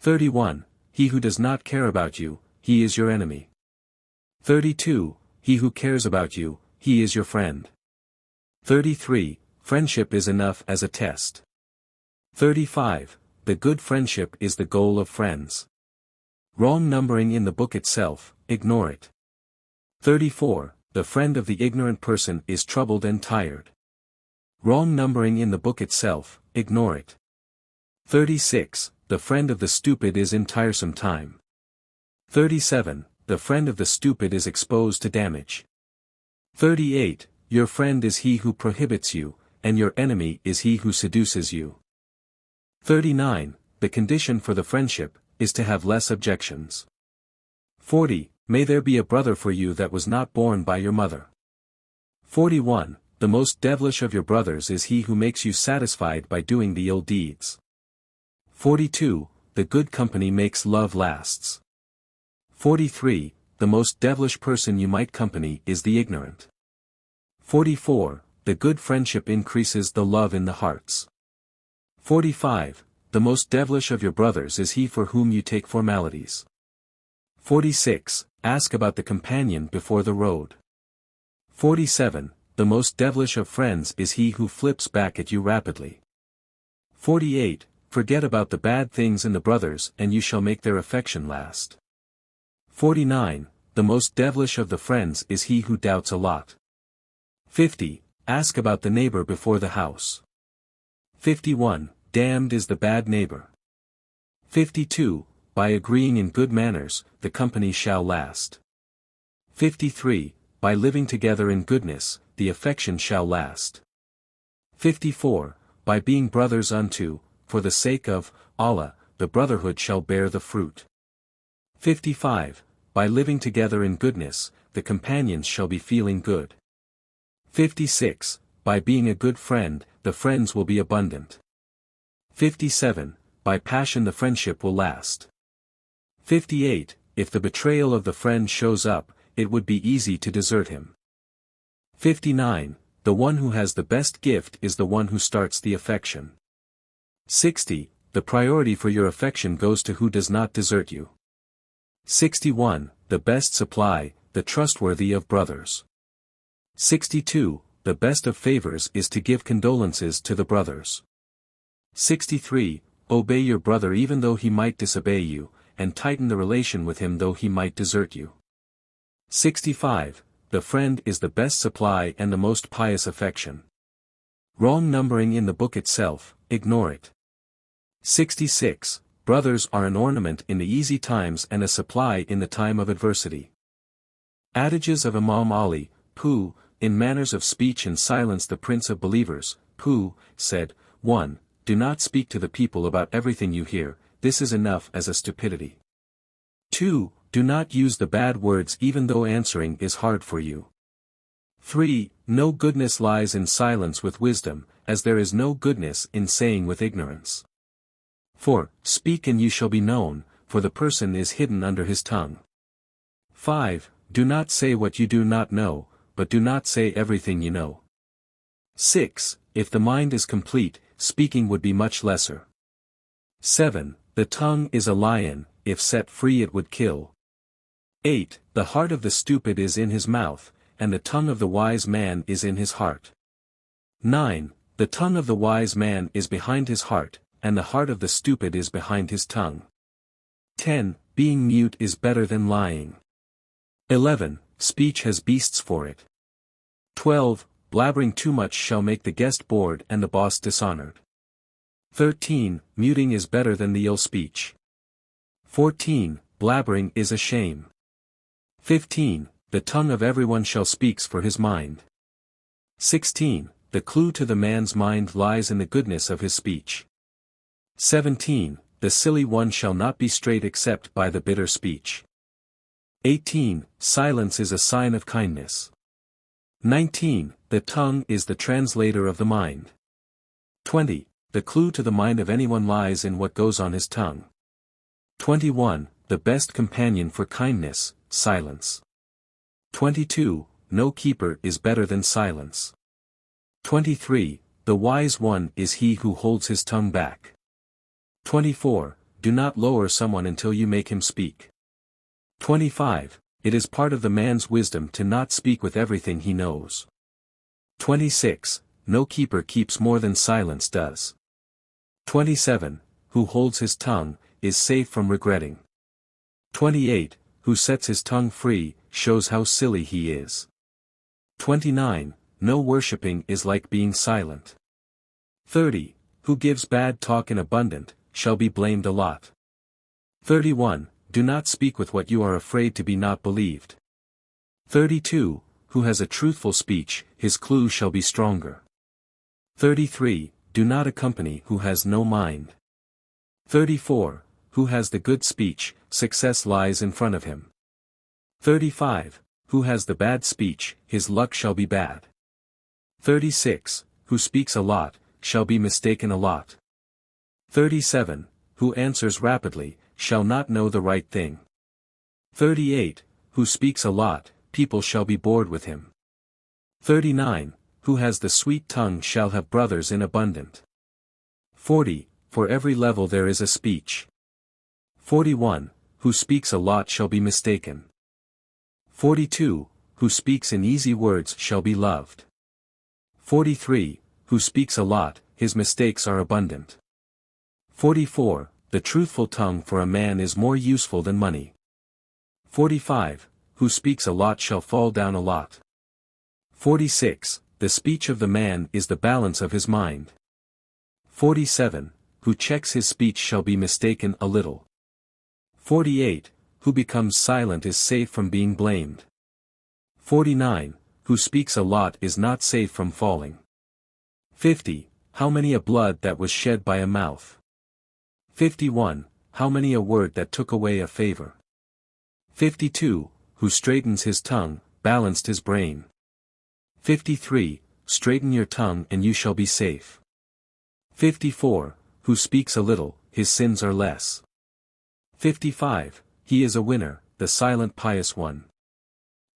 [SPEAKER 1] 31. He who does not care about you, he is your enemy. 32. He who cares about you, he is your friend. 33. Friendship is enough as a test. 35. The good friendship is the goal of friends. Wrong numbering in the book itself, ignore it. 34. The friend of the ignorant person is troubled and tired. Wrong numbering in the book itself, ignore it. 36. The friend of the stupid is in tiresome time. 37. The friend of the stupid is exposed to damage. 38. Your friend is he who prohibits you, and your enemy is he who seduces you. 39. The condition for the friendship, is to have less objections. 40. May there be a brother for you that was not born by your mother. 41. The most devilish of your brothers is he who makes you satisfied by doing the ill deeds. 42. The good company makes love lasts. 43. The most devilish person you might company is the ignorant. 44. The good friendship increases the love in the hearts. 45. The most devilish of your brothers is he for whom you take formalities. 46. Ask about the companion before the road. 47. The most devilish of friends is he who flips back at you rapidly. 48. Forget about the bad things in the brothers and you shall make their affection last. 49. The most devilish of the friends is he who doubts a lot. 50. Ask about the neighbor before the house. 51. Damned is the bad neighbor. 52. By agreeing in good manners, the company shall last. 53. By living together in goodness, the affection shall last. 54. By being brothers unto, for the sake of, Allah, the brotherhood shall bear the fruit. 55. By living together in goodness, the companions shall be feeling good. 56. By being a good friend, the friends will be abundant. 57. By passion the friendship will last. 58. If the betrayal of the friend shows up, it would be easy to desert him. 59. The one who has the best gift is the one who starts the affection. 60. The priority for your affection goes to who does not desert you. 61. The best supply, the trustworthy of brothers. 62. The best of favors is to give condolences to the brothers. 63. Obey your brother even though he might disobey you, and tighten the relation with him though he might desert you. 65. The friend is the best supply and the most pious affection. Wrong numbering in the book itself, ignore it. 66. Brothers are an ornament in the easy times and a supply in the time of adversity. Adages of Imam Ali, who, in manners of speech and silence the prince of believers, who, said, 1. Do not speak to the people about everything you hear, this is enough as a stupidity. 2. Do not use the bad words even though answering is hard for you. 3. No goodness lies in silence with wisdom, as there is no goodness in saying with ignorance. 4. Speak and you shall be known, for the person is hidden under his tongue. 5. Do not say what you do not know, but do not say everything you know. 6. If the mind is complete, speaking would be much lesser. 7. The tongue is a lion, if set free it would kill. 8. The heart of the stupid is in his mouth, and the tongue of the wise man is in his heart. 9. The tongue of the wise man is behind his heart, and the heart of the stupid is behind his tongue. 10. Being mute is better than lying. 11. Speech has beasts for it. 12. Blabbering too much shall make the guest bored and the boss dishonored. 13. Muting is better than the ill speech. 14. Blabbering is a shame. 15. The tongue of everyone shall speaks for his mind. 16. The clue to the man's mind lies in the goodness of his speech. 17. The silly one shall not be straight except by the bitter speech. 18. Silence is a sign of kindness. 19. The tongue is the translator of the mind. 20. The clue to the mind of anyone lies in what goes on his tongue. 21. The best companion for kindness, silence. 22. No keeper is better than silence. 23. The wise one is he who holds his tongue back. 24. Do not lower someone until you make him speak. 25. It is part of the man's wisdom to not speak with everything he knows. 26. No keeper keeps more than silence does. 27. Who holds his tongue, is safe from regretting. 28. Who sets his tongue free, shows how silly he is. 29. No worshipping is like being silent. 30. Who gives bad talk in abundant, shall be blamed a lot. 31. Do not speak with what you are afraid to be not believed. 32. Who has a truthful speech, his clue shall be stronger. 33. Do not accompany who has no mind. 34. Who has the good speech, success lies in front of him. 35. Who has the bad speech, his luck shall be bad. 36. Who speaks a lot, shall be mistaken a lot. 37. Who answers rapidly, shall not know the right thing. 38. Who speaks a lot, people shall be bored with him. 39. Who has the sweet tongue shall have brothers in abundant. 40. For every level there is a speech. 41. Who speaks a lot shall be mistaken. 42. Who speaks in easy words shall be loved. 43. Who speaks a lot, his mistakes are abundant. 44. The truthful tongue for a man is more useful than money. 45. Who speaks a lot shall fall down a lot. 46. The speech of the man is the balance of his mind. 47. Who checks his speech shall be mistaken a little. 48. Who becomes silent is safe from being blamed. 49. Who speaks a lot is not safe from falling. 50. How many a blood that was shed by a mouth. 51. How many a word that took away a favor. 52. Who straightens his tongue, balanced his brain. 53. Straighten your tongue and you shall be safe. 54. Who speaks a little, his sins are less. 55. He is a winner, the silent pious one.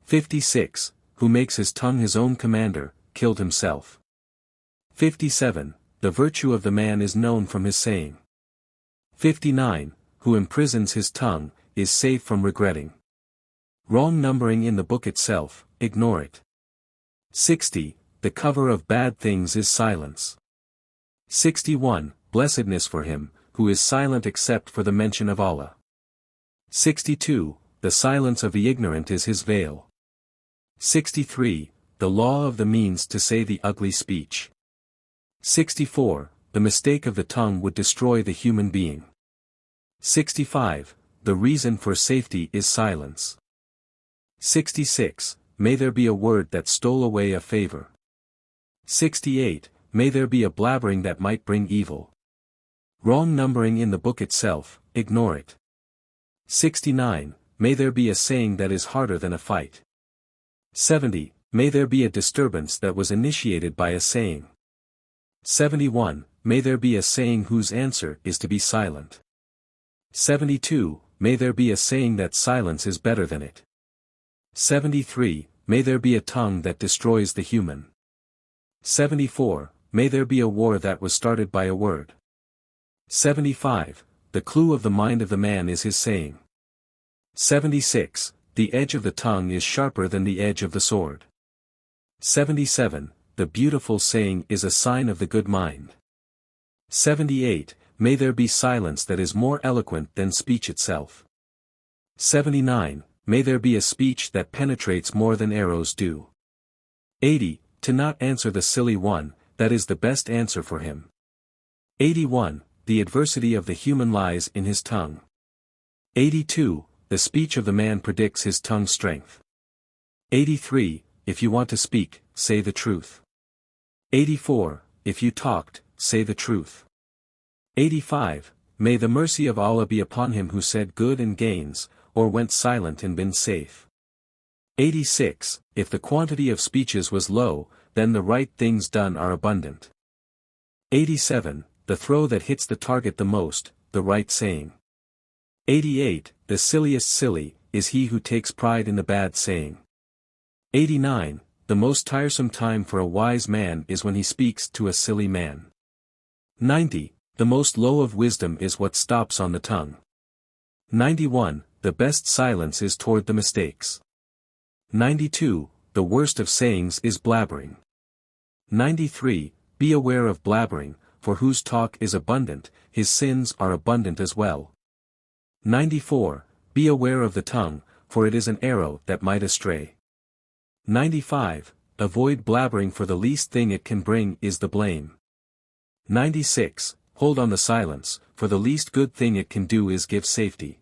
[SPEAKER 1] 56. Who makes his tongue his own commander, killed himself. 57. The virtue of the man is known from his saying. 59. Who imprisons his tongue, is safe from regretting. Wrong numbering in the book itself, ignore it. 60. The cover of bad things is silence. 61. Blessedness for him, who is silent except for the mention of Allah. 62. The silence of the ignorant is his veil. 63. The law of the means to say the ugly speech. 64. The mistake of the tongue would destroy the human being. 65. The reason for safety is silence. 66. May there be a word that stole away a favor. 68. May there be a blabbering that might bring evil. Wrong numbering in the book itself, ignore it. 69. May there be a saying that is harder than a fight. 70. May there be a disturbance that was initiated by a saying. 71. May there be a saying whose answer is to be silent. 72. May there be a saying that silence is better than it. 73. May there be a tongue that destroys the human. 74. May there be a war that was started by a word. 75. The clue of the mind of the man is his saying. 76. The edge of the tongue is sharper than the edge of the sword. 77. The beautiful saying is a sign of the good mind. 78. May there be silence that is more eloquent than speech itself. 79. May there be a speech that penetrates more than arrows do. 80. To not answer the silly one, that is the best answer for him. 81. The adversity of the human lies in his tongue. 82. The speech of the man predicts his tongue's strength. 83. If you want to speak, say the truth. 84. If you talked, say the truth. 85. May the mercy of Allah be upon him who said good and gains, or went silent and been safe. 86. If the quantity of speeches was low, then the right things done are abundant. 87. The throw that hits the target the most, the right saying. 88. The silliest silly, is he who takes pride in the bad saying. 89. The most tiresome time for a wise man is when he speaks to a silly man. 90. The most low of wisdom is what stops on the tongue. 91. The best silence is toward the mistakes. 92. The worst of sayings is blabbering. 93. Be aware of blabbering, for whose talk is abundant, his sins are abundant as well. 94. Be aware of the tongue, for it is an arrow that might astray. 95. Avoid blabbering, for the least thing it can bring is the blame. 96. Hold on the silence, for the least good thing it can do is give safety.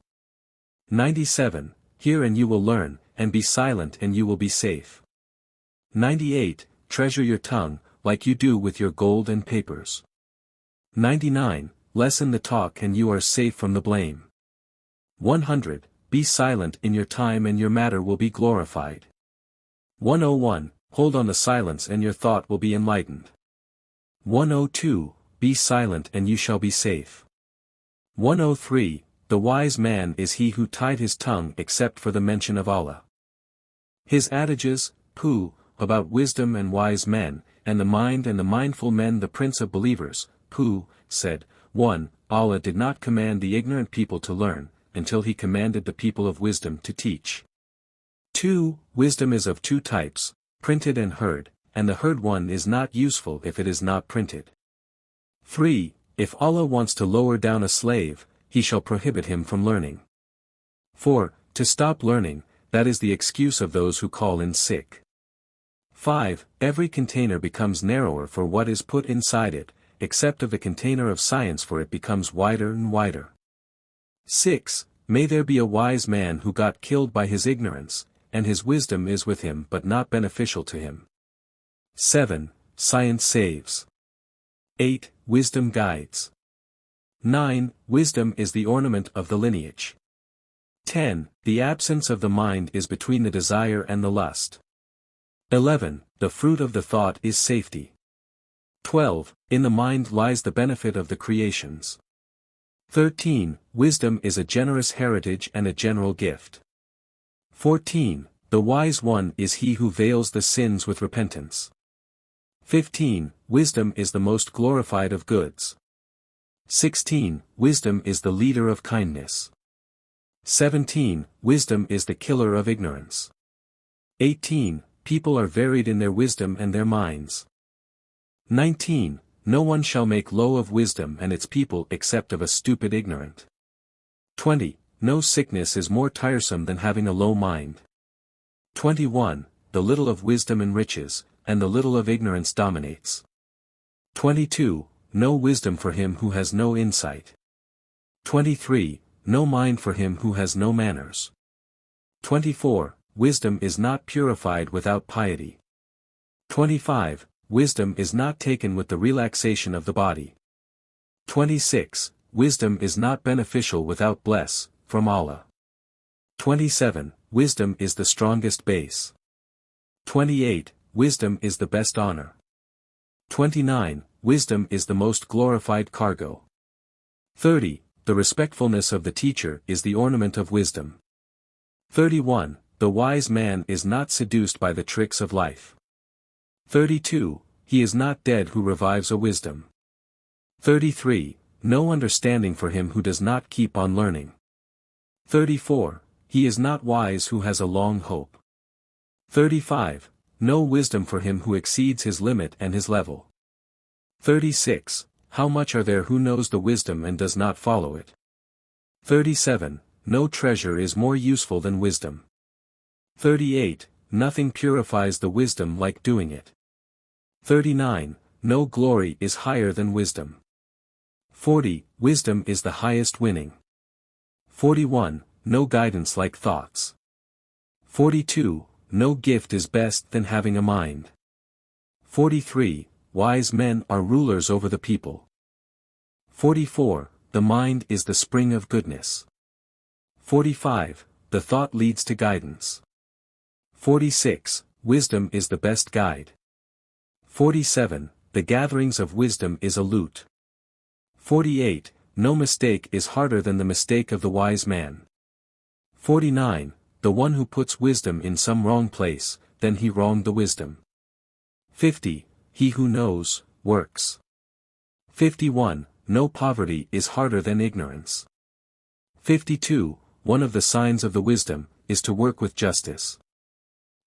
[SPEAKER 1] 97. Hear and you will learn, and be silent and you will be safe. 98. Treasure your tongue, like you do with your gold and papers. 99. Lessen the talk and you are safe from the blame. 100. Be silent in your time and your matter will be glorified. 101. Hold on the silence and your thought will be enlightened. 102. Be silent and you shall be safe. 103. The wise man is he who tied his tongue except for the mention of Allah. His adages, about wisdom and wise men, and the mind and the mindful men, the prince of believers, said, 1. Allah did not command the ignorant people to learn, until he commanded the people of wisdom to teach. 2. Wisdom is of two types, printed and heard, and the heard one is not useful if it is not printed. 3. If Allah wants to lower down a slave, he shall prohibit him from learning. 4. To stop learning, that is the excuse of those who call in sick. 5. Every container becomes narrower for what is put inside it, except of the container of science, for it becomes wider and wider. 6. May there be a wise man who got killed by his ignorance, and his wisdom is with him but not beneficial to him. 7. Science saves. 8. Wisdom guides. 9. Wisdom is the ornament of the lineage. 10. The absence of the mind is between the desire and the lust. 11. The fruit of the thought is safety. 12. In the mind lies the benefit of the creations. 13. Wisdom is a generous heritage and a general gift. 14. The wise one is he who veils the sins with repentance. 15. Wisdom is the most glorified of goods. 16. Wisdom is the leader of kindness. 17. Wisdom is the killer of ignorance. 18. People are varied in their wisdom and their minds. 19. No one shall make low of wisdom and its people except of a stupid ignorant. 20. No sickness is more tiresome than having a low mind. 21. The little of wisdom enriches, and the little of ignorance dominates. 22. No wisdom for him who has no insight. 23. No mind for him who has no manners. 24. Wisdom is not purified without piety. 25. Wisdom is not taken with the relaxation of the body. 26. Wisdom is not beneficial without bless, from Allah. 27. Wisdom is the strongest base. 28. Wisdom is the best honor. 29. Wisdom is the most glorified cargo. 30. The respectfulness of the teacher is the ornament of wisdom. 31. the wise man is not seduced by the tricks of life. 32. He is not dead who revives a wisdom. 33. No understanding for him who does not keep on learning. 34. He is not wise who has a long hope. 35. No wisdom for him who exceeds his limit and his level. 36. How much are there who knows the wisdom and does not follow it? 37. No treasure is more useful than wisdom. 38. Nothing purifies the wisdom like doing it. 39. No glory is higher than wisdom. 40. Wisdom is the highest winning. 41. No guidance like thoughts. 42. No gift is best than having a mind. 43. Wise men are rulers over the people. 44. The mind is the spring of goodness. 45. The thought leads to guidance. 46. Wisdom is the best guide. 47. The gatherings of wisdom is a lute. 48. No mistake is harder than the mistake of the wise man. 49. The one who puts wisdom in some wrong place, then he wronged the wisdom. 50. He who knows, works. 51. No poverty is harder than ignorance. 52. One of the signs of the wisdom, is to work with justice.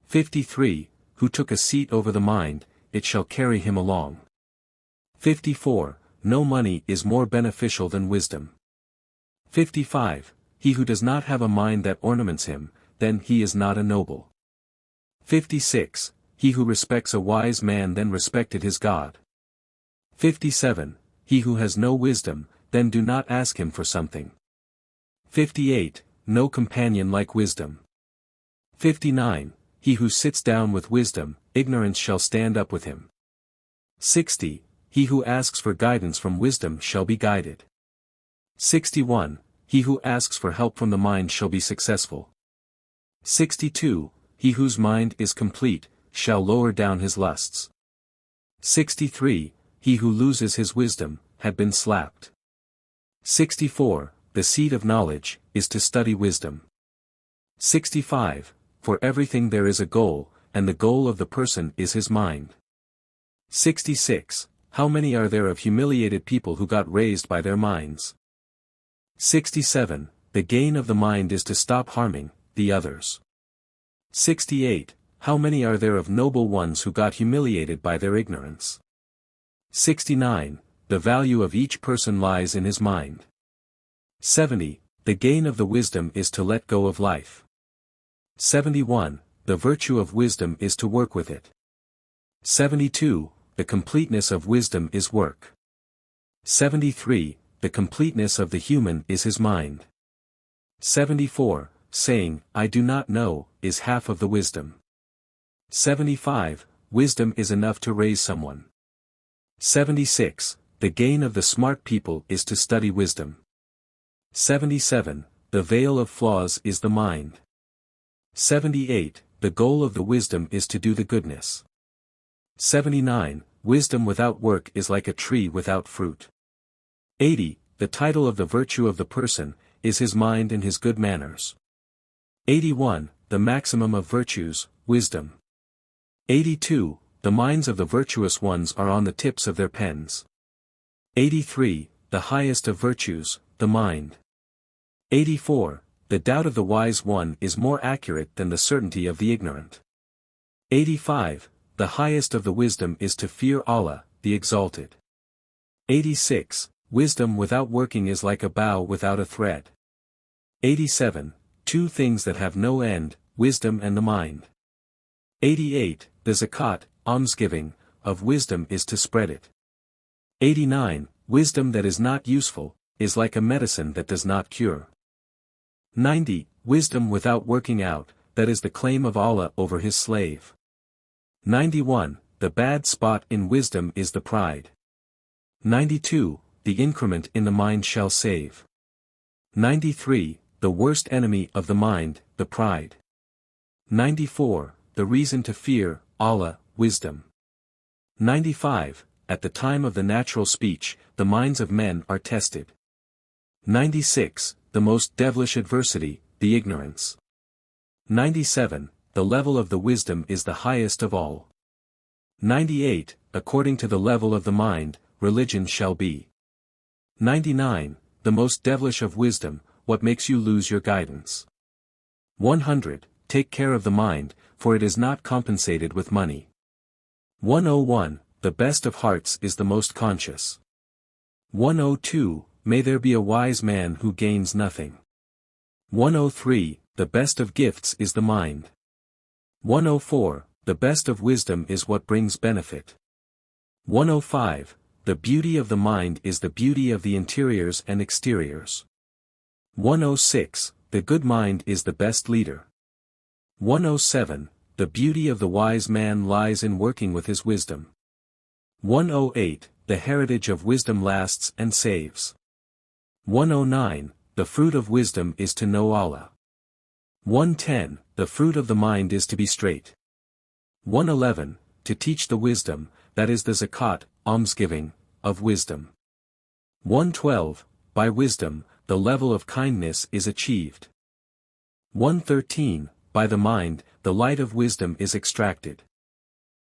[SPEAKER 1] 53. Who took a seat over the mind, it shall carry him along. 54. No money is more beneficial than wisdom. 55. He who does not have a mind that ornaments him, then he is not a noble. 56. He who respects a wise man then respected his God. 57. He who has no wisdom, then do not ask him for something. 58. No companion like wisdom. 59. He who sits down with wisdom, ignorance shall stand up with him. 60. He who asks for guidance from wisdom shall be guided. 61. He who asks for help from the mind shall be successful. 62. He whose mind is complete, shall lower down his lusts. 63. He who loses his wisdom, had been slapped. 64. The seed of knowledge, is to study wisdom. 65. For everything there is a goal, and the goal of the person is his mind. 66. How many are there of humiliated people who got raised by their minds? 67. The gain of the mind is to stop harming the others. 68. How many are there of noble ones who got humiliated by their ignorance? 69. The value of each person lies in his mind. 70. The gain of the wisdom is to let go of life. 71. The virtue of wisdom is to work with it. 72. The completeness of wisdom is work. 73. The completeness of the human is his mind. 74. Saying, I do not know, is half of the wisdom. 75. Wisdom is enough to raise someone. 76. The gain of the smart people is to study wisdom. 77. The veil of flaws is the mind. 78. The goal of the wisdom is to do the goodness. 79. Wisdom without work is like a tree without fruit. 80. The title of the virtue of the person, is his mind and his good manners. 81. The maximum of virtues, wisdom. 82. The minds of the virtuous ones are on the tips of their pens. 83. The highest of virtues, the mind. 84. The doubt of the wise one is more accurate than the certainty of the ignorant. 85. The highest of the wisdom is to fear Allah, the exalted. 86. Wisdom without working is like a bow without a thread. 87. Two things that have no end, wisdom and the mind. 88. The zakat, almsgiving, of wisdom is to spread it. 89. Wisdom that is not useful, is like a medicine that does not cure. 90. Wisdom without working out, that is the claim of Allah over his slave. 91. The bad spot in wisdom is the pride. 92. The increment in the mind shall save. 93. The worst enemy of the mind, the pride. 94. The reason to fear, Allah, wisdom. 95. At the time of the natural speech, the minds of men are tested. 96. The most devilish adversity, the ignorance. 97. The level of the wisdom is the highest of all. 98. According to the level of the mind, religion shall be. 99. The most devilish of wisdom, what makes you lose your guidance? 100. Take care of the mind, for it is not compensated with money. 101. The best of hearts is the most conscious. 102. May there be a wise man who gains nothing. 103. The best of gifts is the mind. 104. The best of wisdom is what brings benefit. 105. The beauty of the mind is the beauty of the interiors and exteriors. 106. The good mind is the best leader. 107. The beauty of the wise man lies in working with his wisdom. 108. The heritage of wisdom lasts and saves. 109. The fruit of wisdom is to know Allah. 110. The fruit of the mind is to be straight. 111. To teach the wisdom, that is the zakat, almsgiving, of wisdom. 112. By wisdom, the level of kindness is achieved. 113. By the mind, the light of wisdom is extracted.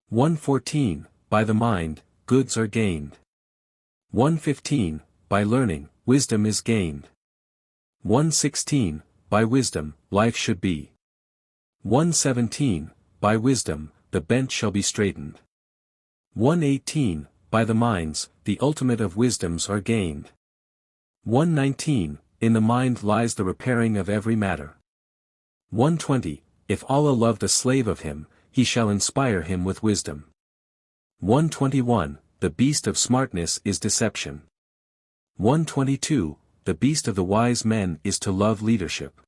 [SPEAKER 1] 114. By the mind, goods are gained. 115. By learning, wisdom is gained. 116. By wisdom, life should be. 117. By wisdom, the bent shall be straightened. 118. By the minds, the ultimate of wisdoms are gained. 119. In the mind lies the repairing of every matter. 120. If Allah loved a slave of him, he shall inspire him with wisdom. 121. The beast of smartness is deception. 122. The beast of the wise men is to love leadership.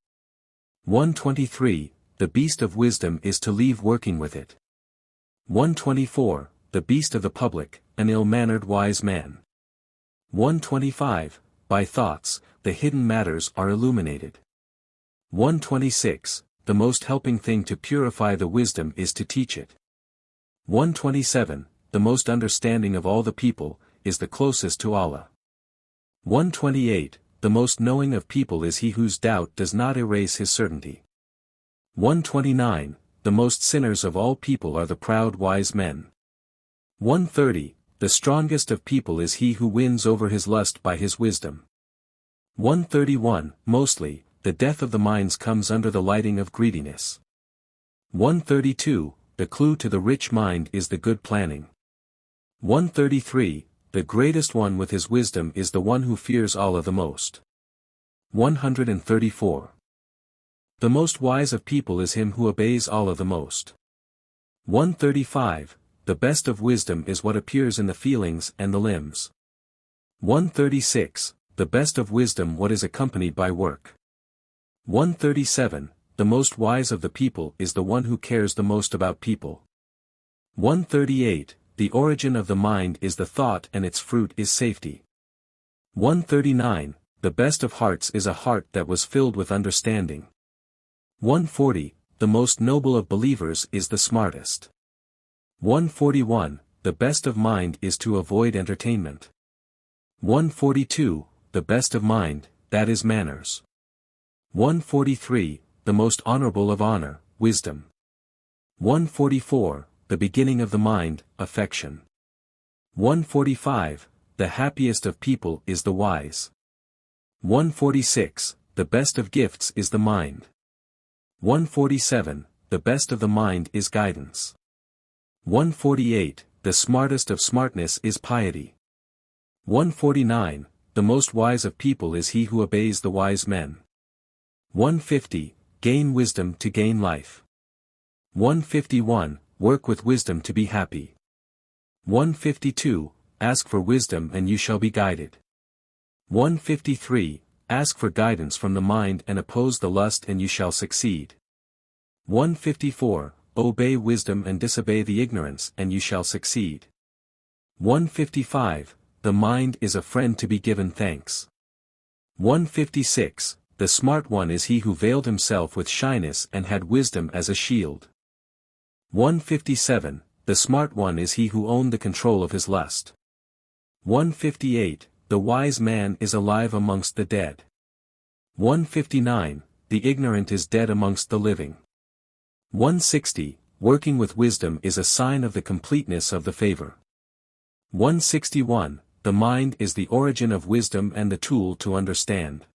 [SPEAKER 1] 123. The beast of wisdom is to leave working with it. 124. The beast of the public, an ill-mannered wise man. 125. By thoughts, the hidden matters are illuminated. 126. The most helping thing to purify the wisdom is to teach it. 127. The most understanding of all the people, is the closest to Allah. 128. The most knowing of people is he whose doubt does not erase his certainty. 129. The most sinners of all people are the proud wise men. 130. The strongest of people is he who wins over his lust by his wisdom. 131. Mostly, the death of the minds comes under the lighting of greediness. 132. The clue to the rich mind is the good planning. 133. The greatest one with his wisdom is the one who fears Allah the most. 134. The most wise of people is him who obeys Allah the most. 135. The best of wisdom is what appears in the feelings and the limbs. 136. The best of wisdom what is accompanied by work. 137. The most wise of the people is the one who cares the most about people. 138. The origin of the mind is the thought and its fruit is safety. 139. The best of hearts is a heart that was filled with understanding. 140. The most noble of believers is the smartest. 141. The best of mind is to avoid entertainment. 142. The best of mind, that is manners. 143. The most honorable of honor, wisdom. 144. The beginning of the mind, affection. 145. The happiest of people is the wise. 146. The best of gifts is the mind. 147. The best of the mind is guidance. 148. The smartest of smartness is piety. 149. The most wise of people is he who obeys the wise men. 150. Gain wisdom to gain life. 151. Work with wisdom to be happy. 152. Ask for wisdom and you shall be guided. 153. Ask for guidance from the mind and oppose the lust and you shall succeed. 154. Obey wisdom and disobey the ignorance and you shall succeed. 155. The mind is a friend to be given thanks. 156. The smart one is he who veiled himself with shyness and had wisdom as a shield. 157. The smart one is he who owned the control of his lust. 158. The wise man is alive amongst the dead. 159. The ignorant is dead amongst the living. 160. Working with wisdom is a sign of the completeness of the favor. 161. The mind is the origin of wisdom and the tool to understand.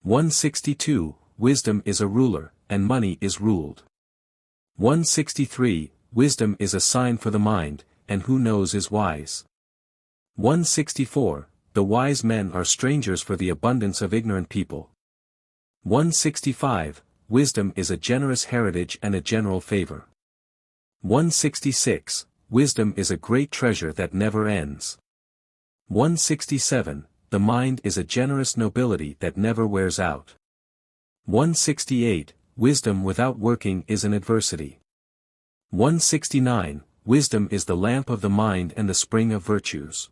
[SPEAKER 1] 162. Wisdom is a ruler, and money is ruled. 163. Wisdom is a sign for the mind, and who knows is wise. 164. The wise men are strangers for the abundance of ignorant people. 165. Wisdom is a generous heritage and a general favor. 166. Wisdom is a great treasure that never ends. 167. The mind is a generous nobility that never wears out. 168. Wisdom without working is an adversity. 169. Wisdom is the lamp of the mind and the spring of virtues.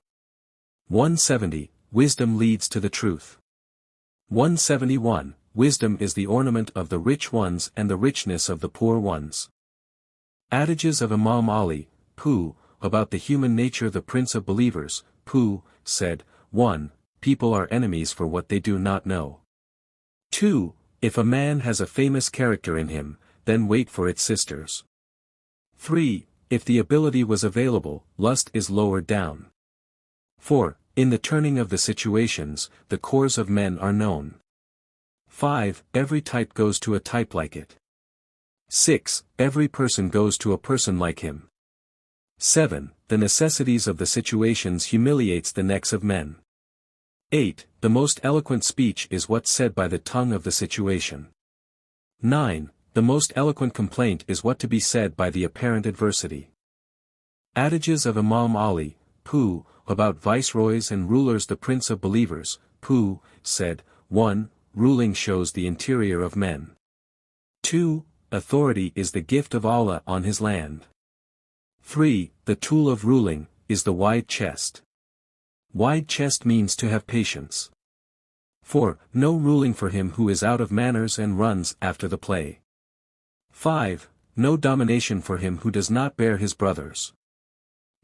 [SPEAKER 1] 170. Wisdom leads to the truth. 171. Wisdom is the ornament of the rich ones and the richness of the poor ones. Adages of Imam Ali, who, about the human nature the Prince of Believers, who, said, 1. People are enemies for what they do not know. 2. If a man has a famous character in him, then wait for its sisters. 3. If the ability was available, lust is lowered down. 4. In the turning of the situations, the cores of men are known. 5. Every type goes to a type like it. 6. Every person goes to a person like him. 7. The necessities of the situations humiliates the necks of men. 8. The most eloquent speech is what's said by the tongue of the situation. 9. The most eloquent complaint is what to be said by the apparent adversity. Adages of Imam Ali, who, about viceroys and rulers the Prince of Believers, who, said, 1. Ruling shows the interior of men. 2. Authority is the gift of Allah on his land. 3. The tool of ruling is the wide chest. Wide chest means to have patience. 4. No ruling for him who is out of manners and runs after the play. 5. No domination for him who does not bear his brothers.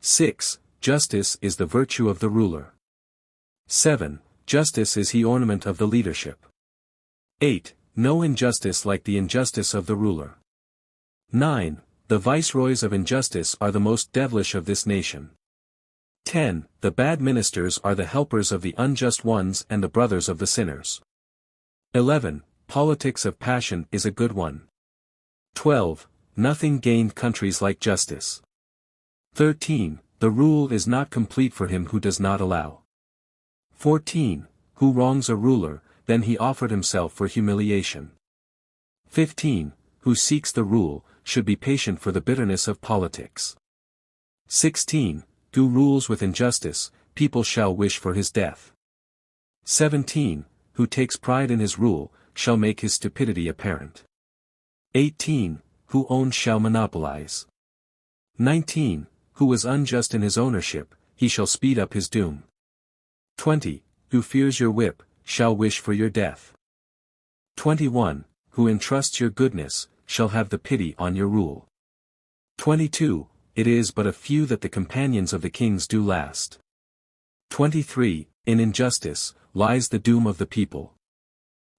[SPEAKER 1] 6. Justice is the virtue of the ruler. 7. Justice is the ornament of the leadership. 8. No injustice like the injustice of the ruler. 9. The viceroys of injustice are the most devilish of this nation. 10. The bad ministers are the helpers of the unjust ones and the brothers of the sinners. 11. Politics of passion is a good one. 12. Nothing gained countries like justice. 13. The rule is not complete for him who does not allow. 14. Who wrongs a ruler, then he offered himself for humiliation. 15. Who seeks the rule, should be patient for the bitterness of politics. 16. Who rules with injustice, people shall wish for his death. 17. Who takes pride in his rule, shall make his stupidity apparent. 18. Who owns shall monopolize. 19. Who is unjust in his ownership, he shall speed up his doom. 20. Who fears your whip, shall wish for your death. 21. Who entrusts your goodness, shall have the pity on your rule. 22. It is but a few that the companions of the kings do last. 23. In injustice, lies the doom of the people.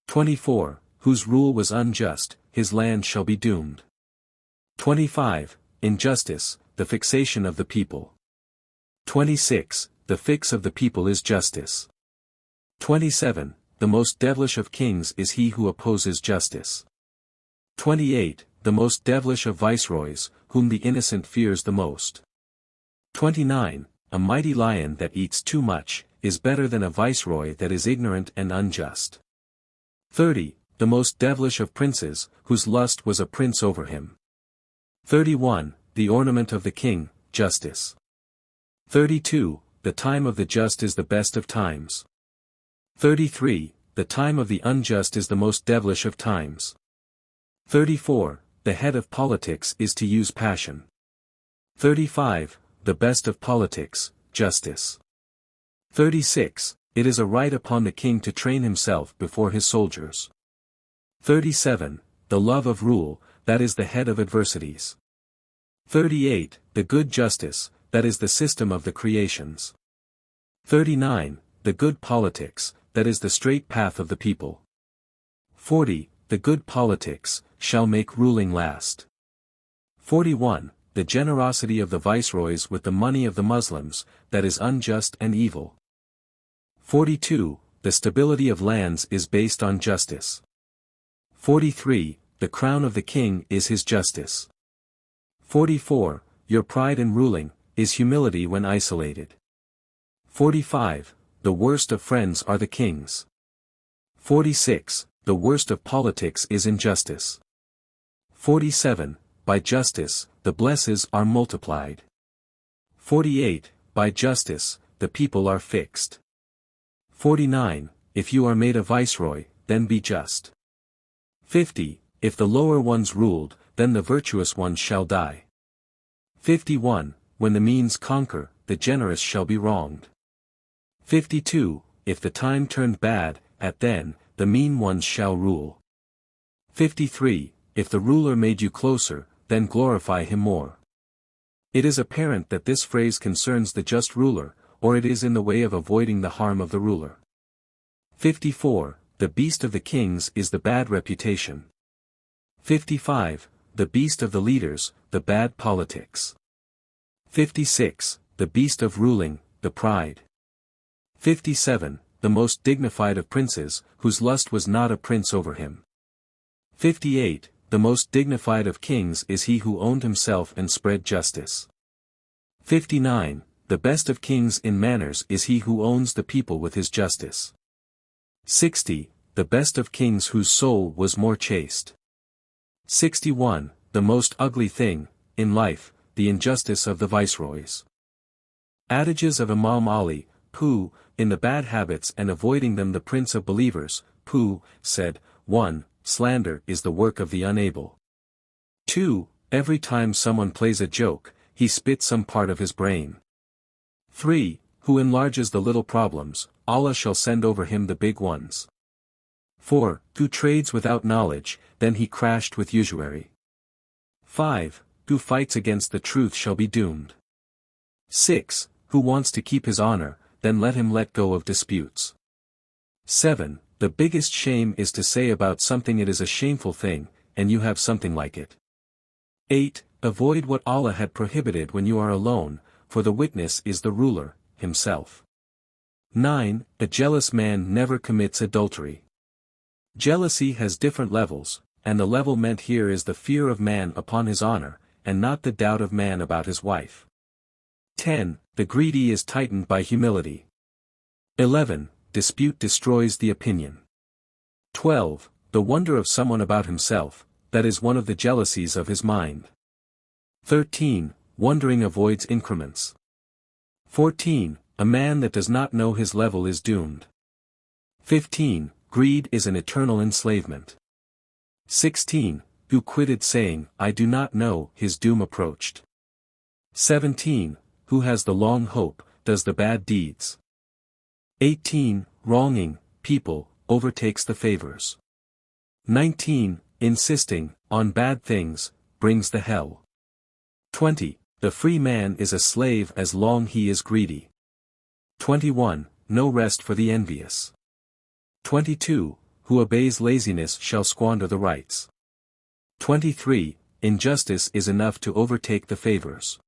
[SPEAKER 1] 24. Whose rule was unjust, his land shall be doomed. 25. Injustice, the fixation of the people. 26. The fix of the people is justice. 27. The most devilish of kings is he who opposes justice. 28. The most devilish of viceroys, whom the innocent fears the most. 29. A mighty lion that eats too much, is better than a viceroy that is ignorant and unjust. 30. The most devilish of princes, whose lust was a prince over him. 31. The ornament of the king, justice. 32. The time of the just is the best of times. 33. The time of the unjust is the most devilish of times. 34. The head of politics is to use passion. 35. The best of politics, justice. 36. It is a right upon the king to train himself before his soldiers. 37. The love of rule, that is the head of adversities. 38. The good justice, that is the system of the creations. 39. The good politics, that is the straight path of the people. 40. The good politics, shall make ruling last. 41. The generosity of the viceroys with the money of the Muslims, that is unjust and evil. 42. The stability of lands is based on justice. 43. The crown of the king is his justice. 44. Your pride in ruling is humility when isolated. 45. The worst of friends are the kings. 46. The worst of politics is injustice. 47. By justice, the blessings are multiplied. 48. By justice, the people are fixed. 49. If you are made a viceroy, then be just. 50. If the lower ones ruled, then the virtuous ones shall die. 51. When the means conquer, the generous shall be wronged. 52. If the time turned bad, at then, the mean ones shall rule. 53. If the ruler made you closer, then glorify him more. It is apparent that this phrase concerns the just ruler, or it is in the way of avoiding the harm of the ruler. 54. The beast of the kings is the bad reputation. 55. The beast of the leaders, the bad politics. 56. The beast of ruling, the pride. 57. The most dignified of princes, whose lust was not a prince over him. 58. The most dignified of kings is he who owned himself and spread justice. 59. The best of kings in manners is he who owns the people with his justice. 60. The best of kings whose soul was more chaste. 61. The most ugly thing, in life, the injustice of the viceroys. Adages of Imam Ali, who, in the bad habits and avoiding them the prince of believers, who, said, 1. Slander is the work of the unable. 2. Every time someone plays a joke, he spits some part of his brain. 3. Who enlarges the little problems, Allah shall send over him the big ones. 4. Who trades without knowledge, then he crashed with usury. 5. Who fights against the truth shall be doomed. 6. Who wants to keep his honor, then let him let go of disputes. 7. The biggest shame is to say about something it is a shameful thing, and you have something like it. 8. Avoid what Allah had prohibited when you are alone, for the witness is the ruler, himself. 9. A jealous man never commits adultery. Jealousy has different levels, and the level meant here is the fear of man upon his honor, and not the doubt of man about his wife. 10. The greedy is tightened by humility. 11. Dispute destroys the opinion. 12. The wonder of someone about himself, that is one of the jealousies of his mind. 13. Wondering avoids increments. 14. A man that does not know his level is doomed. 15. Greed is an eternal enslavement. 16. Who quitted saying, I do not know, his doom approached. 17. Who has the long hope, does the bad deeds. 18. Wronging people overtakes the favors. 19. Insisting on bad things brings the hell. 20. The free man is a slave as long he is greedy. 21. No rest for the envious. 22. Who obeys laziness shall squander the rights. 23. Injustice is enough to overtake the favors.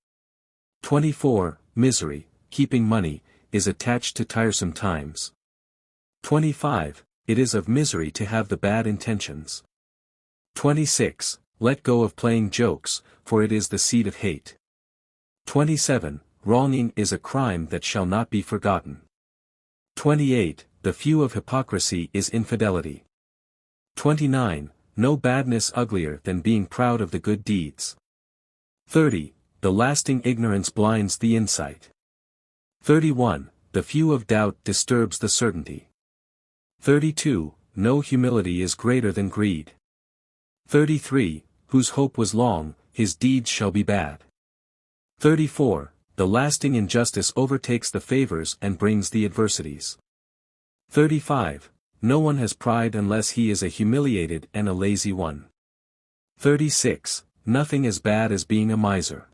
[SPEAKER 1] 24. Misery, keeping money, is attached to tiresome times. 25. It is of misery to have the bad intentions. 26. Let go of playing jokes, for it is the seed of hate. 27. Wronging is a crime that shall not be forgotten. 28. The few of hypocrisy is infidelity. 29. No badness uglier than being proud of the good deeds. 30. The lasting ignorance blinds the insight. 31. The few of doubt disturbs the certainty. 32. No humility is greater than greed. 33. Whose hope was long, his deeds shall be bad. 34. The lasting injustice overtakes the favors and brings the adversities. 35. No one has pride unless he is a humiliated and a lazy one. 36. Nothing as bad as being a miser.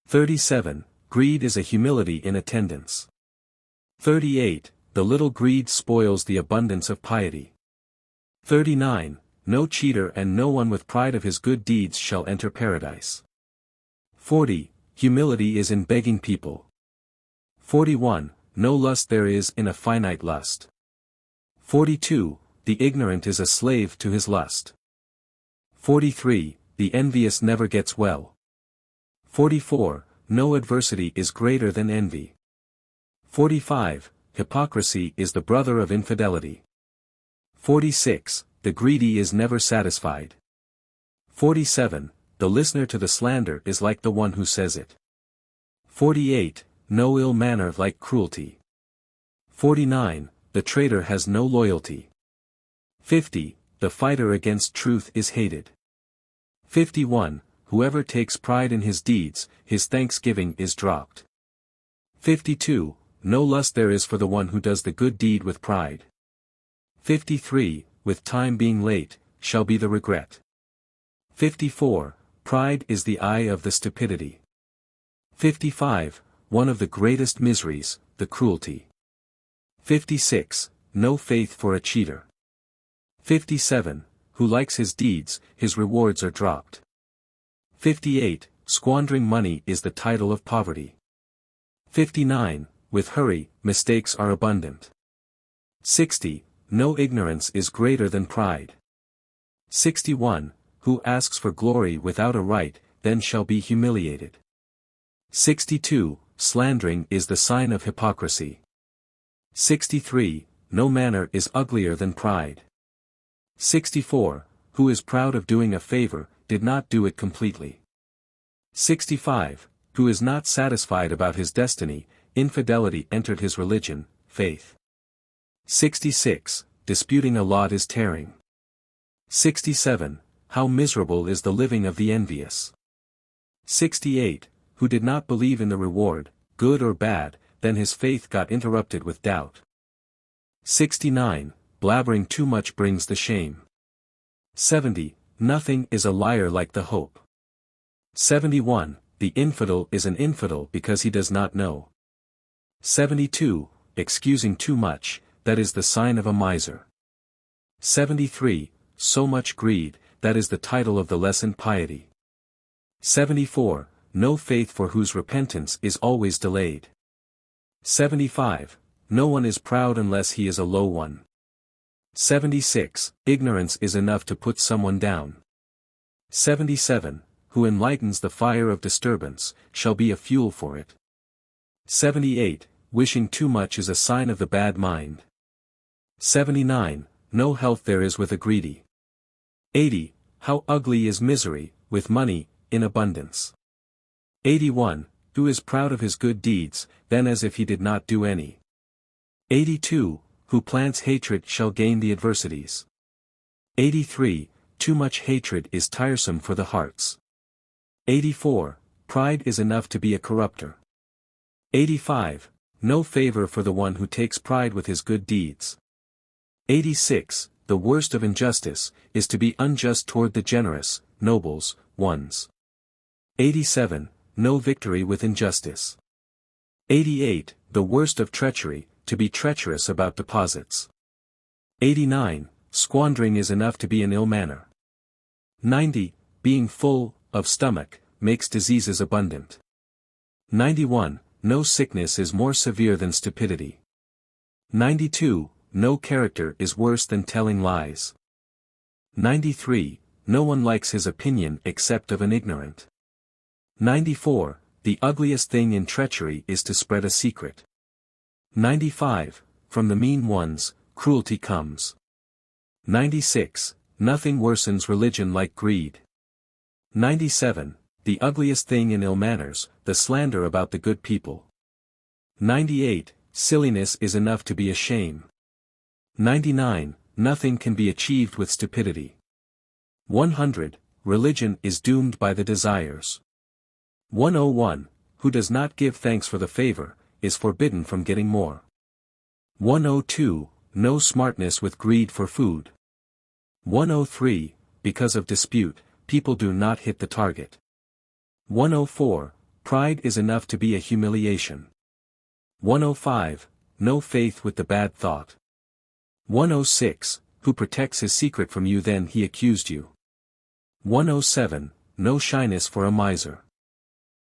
[SPEAKER 1] 37. Greed is a humility in attendance. 38. The little greed spoils the abundance of piety. 39. No cheater and no one with pride of his good deeds shall enter paradise. 40. Humility is in begging people. 41. No lust there is in a finite lust. 42. The ignorant is a slave to his lust. 43. The envious never gets well. 44. No adversity is greater than envy. 45. Hypocrisy is the brother of infidelity. 46. The greedy is never satisfied. 47. The listener to the slander is like the one who says it. 48. No ill manner like cruelty. 49. The traitor has no loyalty. 50. The fighter against truth is hated. 51. Whoever takes pride in his deeds, his thanksgiving is dropped. 52. No lust there is for the one who does the good deed with pride. 53. With time being late, shall be the regret. 54. Pride is the eye of the stupidity. 55. One of the greatest miseries, the cruelty. 56. No faith for a cheater. 57. Who likes his deeds, his rewards are dropped. 58. Squandering money is the title of poverty. 59. With hurry, mistakes are abundant. 60. No ignorance is greater than pride. 61. Who asks for glory without a right, then shall be humiliated. 62. Slandering is the sign of hypocrisy. 63. No manner is uglier than pride. 64. Who is proud of doing a favor, did not do it completely. 65. Who is not satisfied about his destiny, infidelity entered his religion, faith. 66. Disputing a lot is tearing. 67. How miserable is the living of the envious. 68. Who did not believe in the reward, good or bad, then his faith got interrupted with doubt. 69. Blabbering too much brings the shame. 70. Nothing is a liar like the hope. 71. The infidel is an infidel because he does not know. 72. Excusing too much, that is the sign of a miser. 73. So much greed, that is the title of the lesson piety. 74. No faith for whose repentance is always delayed. 75. No one is proud unless he is a low one. 76. Ignorance is enough to put someone down. 77. Who enlightens the fire of disturbance, shall be a fuel for it. 78. Wishing too much is a sign of the bad mind. 79. No health there is with a greedy. 80. How ugly is misery, with money, in abundance. 81. Who is proud of his good deeds, then as if he did not do any. 82. Who plants hatred shall gain the adversities. 83. Too much hatred is tiresome for the hearts. 84. Pride is enough to be a corrupter. 85. No favor for the one who takes pride with his good deeds. 86. The worst of injustice, is to be unjust toward the generous, nobles, ones. 87. No victory with injustice. 88. The worst of treachery, to be treacherous about deposits. 89. Squandering is enough to be an ill manner. 90. Being full, of stomach, makes diseases abundant. 91. No sickness is more severe than stupidity. 92. No character is worse than telling lies. 93. No one likes his opinion except of an ignorant. 94. The ugliest thing in treachery is to spread a secret. 95. From the mean ones, cruelty comes. 96. Nothing worsens religion like greed. 97. The ugliest thing in ill manners, the slander about the good people. 98. Silliness is enough to be a shame. 99. Nothing can be achieved with stupidity. 100. Religion is doomed by the desires. 101. Who does not give thanks for the favor, is forbidden from getting more. 102. No smartness with greed for food. 103. Because of dispute, people do not hit the target. 104. Pride is enough to be a humiliation. 105. No faith with the bad thought. 106. Who protects his secret from you then he accused you. 107. No shyness for a miser.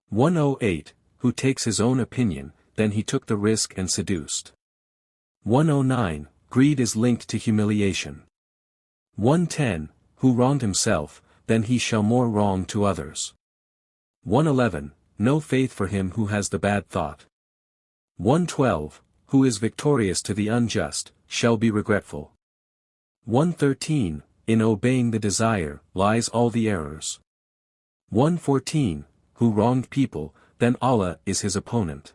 [SPEAKER 1] 108, who takes his own opinion, then he took the risk and seduced. 109, greed is linked to humiliation. 110, who wronged himself, then he shall more wrong to others. 111, no faith for him who has the bad thought. 112, who is victorious to the unjust, shall be regretful. 113, in obeying the desire, lies all the errors. 114, who wronged people, then Allah is his opponent.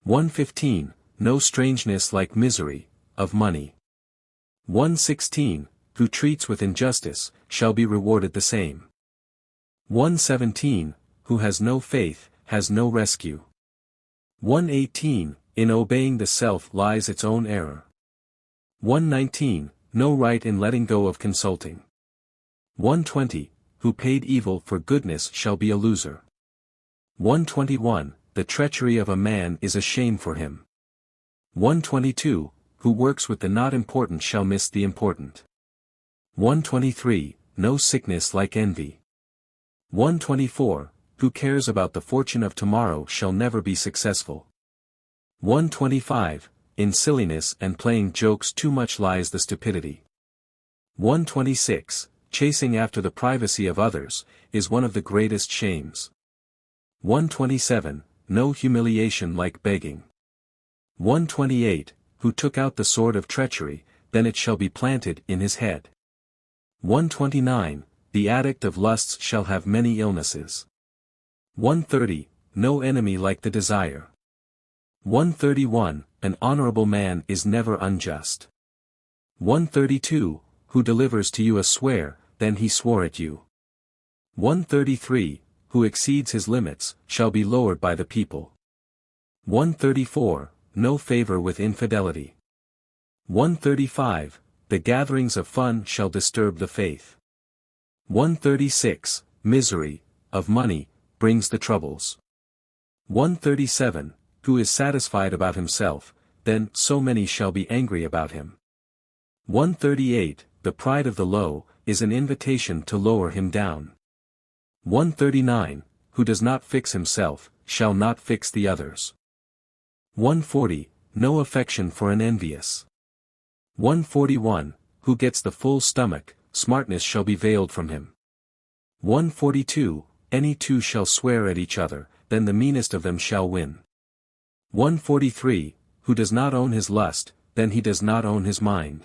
[SPEAKER 1] 115, no strangeness like misery, of money. 116, who treats with injustice, shall be rewarded the same. 117, who has no faith, has no rescue. 118, in obeying the self lies its own error. 119, no right in letting go of consulting. 120, who paid evil for goodness shall be a loser. 121, the treachery of a man is a shame for him. 122, who works with the not important shall miss the important. 123, no sickness like envy. 124, who cares about the fortune of tomorrow shall never be successful. 125, in silliness and playing jokes too much lies the stupidity. 126, chasing after the privacy of others, is one of the greatest shames. 127, no humiliation like begging. 128, who took out the sword of treachery, then it shall be planted in his head. 129, the addict of lusts shall have many illnesses. 130, no enemy like the desire. 131, an honorable man is never unjust. 132, who delivers to you a swear, then he swore at you. 133, who exceeds his limits, shall be lowered by the people. 134, no favor with infidelity. 135, the gatherings of fun shall disturb the faith. 136, misery, of money, brings the troubles. 137, who is satisfied about himself, then so many shall be angry about him. 138, the pride of the low, is an invitation to lower him down. 139, who does not fix himself, shall not fix the others. 140, no affection for an envious. 141, who gets the full stomach, smartness shall be veiled from him. 142, any two shall swear at each other, then the meanest of them shall win. 143, who does not own his lust, then he does not own his mind.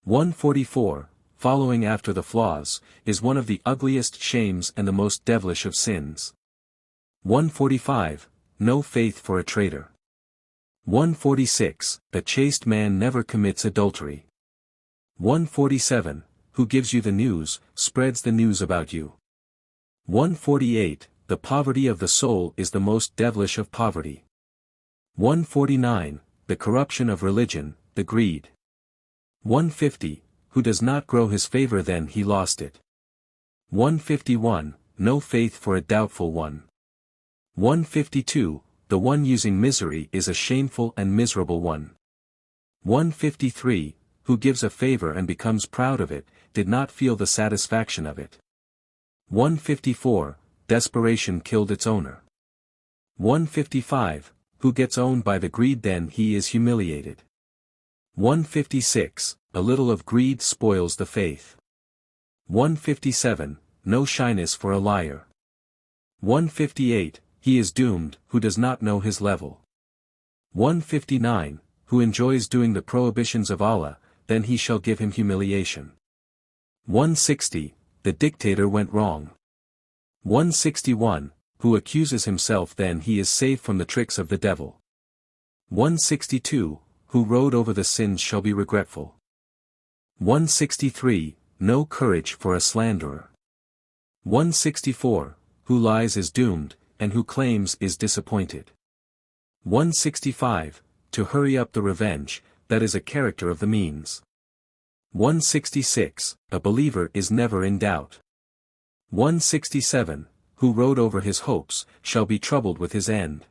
[SPEAKER 1] 144, following after the flaws, is one of the ugliest shames and the most devilish of sins. 145, no faith for a traitor. 146, the chaste man never commits adultery. 147, who gives you the news, spreads the news about you. 148, the poverty of the soul is the most devilish of poverty. 149, the corruption of religion, the greed. 150, who does not grow his favor then he lost it. 151, no faith for a doubtful one. 152, the one using misery is a shameful and miserable one. 153, who gives a favor and becomes proud of it, did not feel the satisfaction of it. 154, desperation killed its owner. 155, who gets owned by the greed then he is humiliated. 156, a little of greed spoils the faith. 157, no shyness for a liar. 158, he is doomed, who does not know his level. 159, who enjoys doing the prohibitions of Allah, then he shall give him humiliation. 160, the dictator went wrong. 161, who accuses himself then he is safe from the tricks of the devil. 162, who rode over the sins shall be regretful. 163, no courage for a slanderer. 164, who lies is doomed, and who claims is disappointed. 165, to hurry up the revenge, that is a character of the means. 166, a believer is never in doubt. 167, who rode over his hopes, shall be troubled with his end.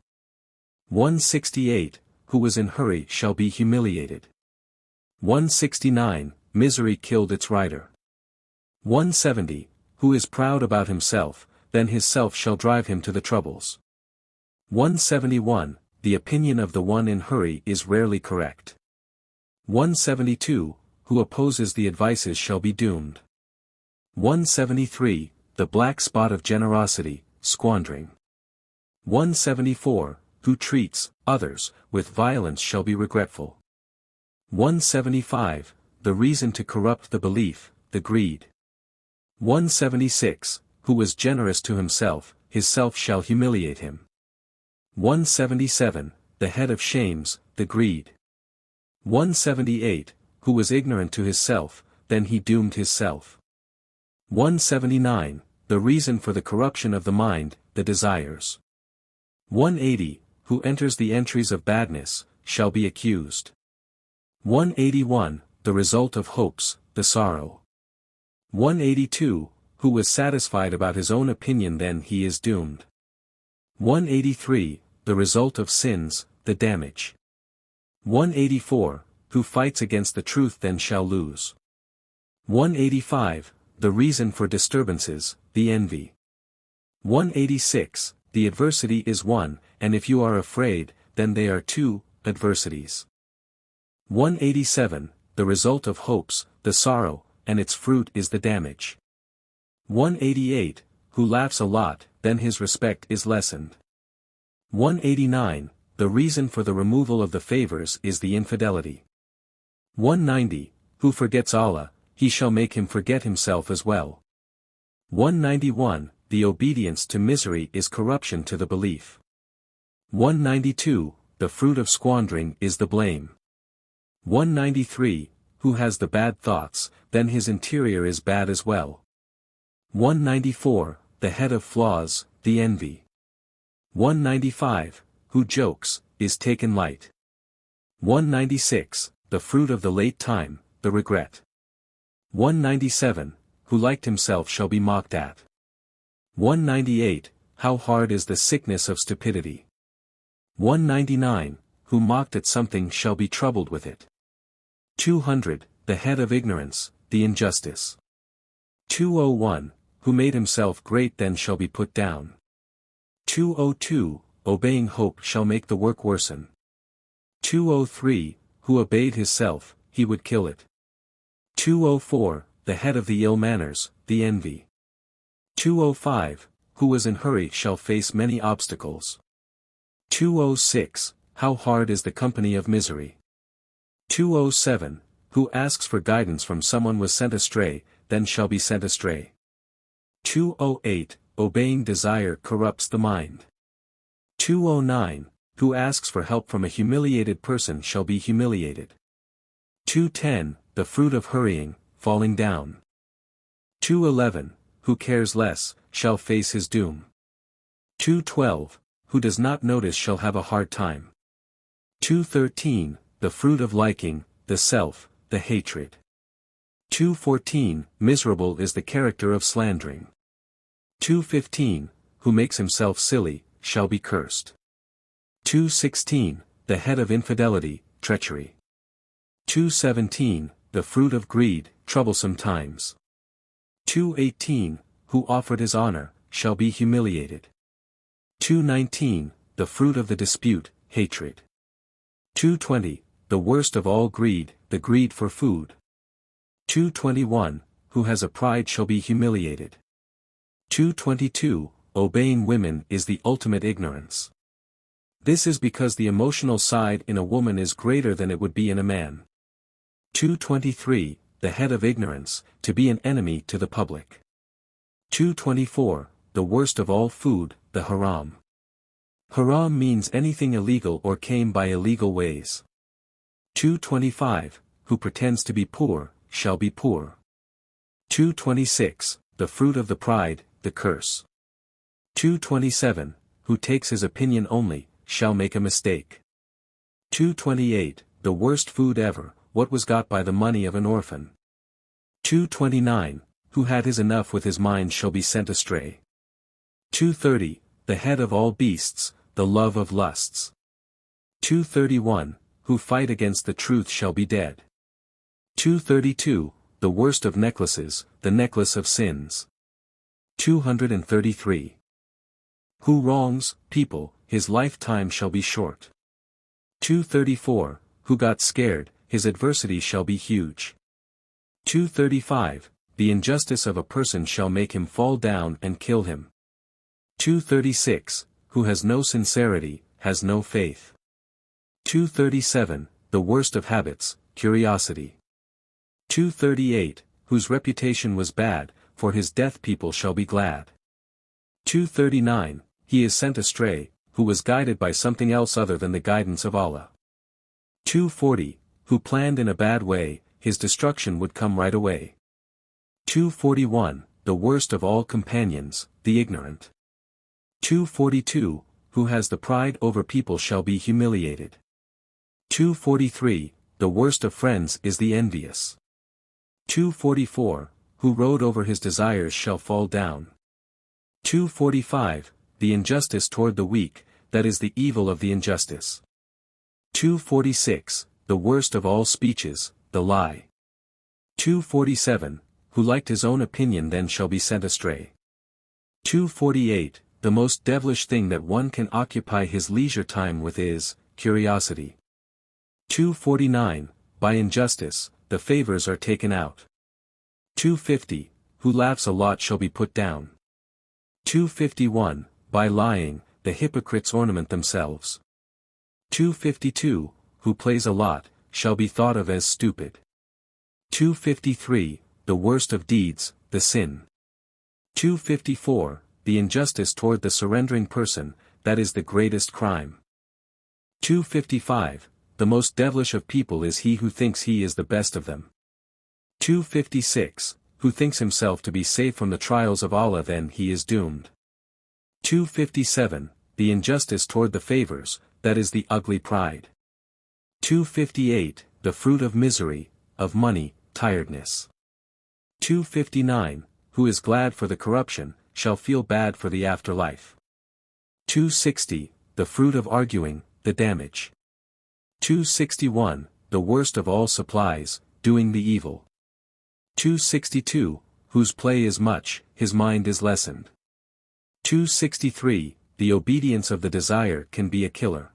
[SPEAKER 1] 168, who was in hurry shall be humiliated. 169, misery killed its rider. 170, who is proud about himself, then his self shall drive him to the troubles. 171. The opinion of the one in hurry is rarely correct. 172. Who opposes the advices shall be doomed. 173. The black spot of generosity, squandering. 174. Who treats others with violence shall be regretful. 175. The reason to corrupt the belief, the greed. 176. Who was generous to himself, his self shall humiliate him. 177. The head of shames, the greed. 178. Who was ignorant to his self, then he doomed his self. 179. The reason for the corruption of the mind, the desires. 180. Who enters the entries of badness, shall be accused. 181. The result of hopes, the sorrow. 182. Who was satisfied about his own opinion then he is doomed. 183. The result of sins, the damage. 184. Who fights against the truth then shall lose. 185. The reason for disturbances, the envy. 186. The adversity is one, and if you are afraid, then they are two, adversities. 187. The result of hopes, the sorrow, and its fruit is the damage. 188. Who laughs a lot, then his respect is lessened. 189. The reason for the removal of the favors is the infidelity. 190. Who forgets Allah, he shall make him forget himself as well. 191. The obedience to misery is corruption to the belief. 192. The fruit of squandering is the blame. 193. Who has the bad thoughts, then his interior is bad as well. 194. The head of flaws, the envy. 195. Who jokes, is taken light. 196. The fruit of the late time, the regret. 197. Who liked himself shall be mocked at. 198. How hard is the sickness of stupidity. 199. Who mocked at something shall be troubled with it. 200. The head of ignorance, the injustice. 201. Who made himself great then shall be put down. 202. Obeying hope shall make the work worsen. 203. Who obeyed his self, he would kill it. 204. The head of the ill manners, the envy. 205. Who was in hurry shall face many obstacles. 206. How hard is the company of misery. 207. Who asks for guidance from someone was sent astray, then shall be sent astray. 208. Obeying desire corrupts the mind. 209. Who asks for help from a humiliated person shall be humiliated. 210. The fruit of hurrying, falling down. 211. Who cares less, shall face his doom. 212. Who does not notice shall have a hard time. 213. The fruit of liking, the self, the hatred. 214. Miserable is the character of slandering. 215. Who makes himself silly, shall be cursed. 216. The head of infidelity, treachery. 217. The fruit of greed, troublesome times. 218. Who offered his honor, shall be humiliated. 219. The fruit of the dispute, hatred. 220. The worst of all greed, the greed for food. 221. Who has a pride shall be humiliated. 222. Obeying women is the ultimate ignorance. This is because the emotional side in a woman is greater than it would be in a man. 223. The head of ignorance, to be an enemy to the public. 224. The worst of all food, the haram. Haram means anything illegal or came by illegal ways. 225. Who pretends to be poor, shall be poor. 226. The fruit of the pride, the curse. 227. Who takes his opinion only, shall make a mistake. 228. The worst food ever, what was got by the money of an orphan. 229. Who had his enough with his mind shall be sent astray. 230. The head of all beasts, the love of lusts. 231. Who fight against the truth shall be dead. 232. The worst of necklaces, the necklace of sins. 233. Who wrongs people, his lifetime shall be short. 234. Who got scared, his adversity shall be huge. 235. The injustice of a person shall make him fall down and kill him. 236. Who has no sincerity, has no faith. 237. The worst of habits, curiosity. 238. Whose reputation was bad, for his death people shall be glad. 239. He is sent astray, who was guided by something else other than the guidance of Allah. 240. Who planned in a bad way, his destruction would come right away. 241. The worst of all companions, the ignorant. 242. Who has the pride over people shall be humiliated. 243. The worst of friends is the envious. 244. Who rode over his desires shall fall down. 245. The injustice toward the weak, that is the evil of the injustice. 246. The worst of all speeches, the lie. 247. Who liked his own opinion then shall be sent astray. 248. The most devilish thing that one can occupy his leisure time with is curiosity. 249. By injustice, the favors are taken out. 250. Who laughs a lot shall be put down. 251. By lying, the hypocrites ornament themselves. 252. Who plays a lot, shall be thought of as stupid. 253. The worst of deeds, the sin. 254. The injustice toward the surrendering person, that is the greatest crime. 255. The most devilish of people is he who thinks he is the best of them. 256. Who thinks himself to be safe from the trials of Allah then he is doomed. 257. The injustice toward the favors, that is the ugly pride. 258. The fruit of misery, of money, tiredness. 259. Who is glad for the corruption, shall feel bad for the afterlife. 260. The fruit of arguing, the damage. 261. The worst of all supplies, doing the evil. 262. Whose play is much, his mind is lessened. 263. The obedience of the desire can be a killer.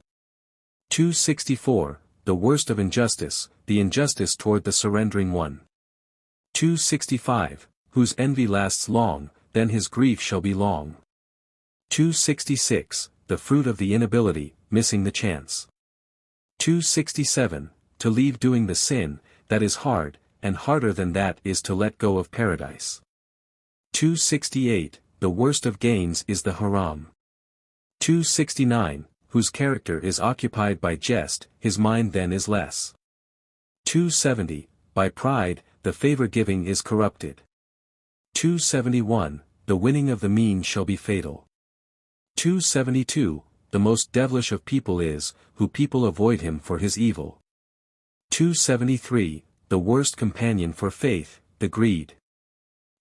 [SPEAKER 1] 264. The worst of injustice, the injustice toward the surrendering one. 265. Whose envy lasts long, then his grief shall be long. 266. The fruit of the inability, missing the chance. 267. To leave doing the sin, that is hard, and harder than that is to let go of paradise. 268. The worst of gains is the haram. 269. Whose character is occupied by jest, his mind then is less. 270. By pride, the favor-giving is corrupted. 271. The winning of the mean shall be fatal. 272. The most devilish of people is, who people avoid him for his evil. 273. The worst companion for faith, the greed.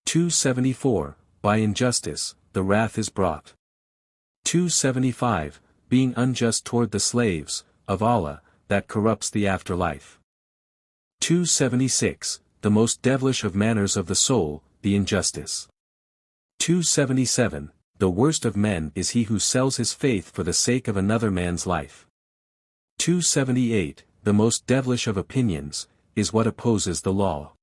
[SPEAKER 1] 274. By injustice, the wrath is brought. 275. Being unjust toward the slaves, of Allah, that corrupts the afterlife. 276. The most devilish of manners of the soul, the injustice. 277. The worst of men is he who sells his faith for the sake of another man's life. 278. The most devilish of opinions, is what opposes the law.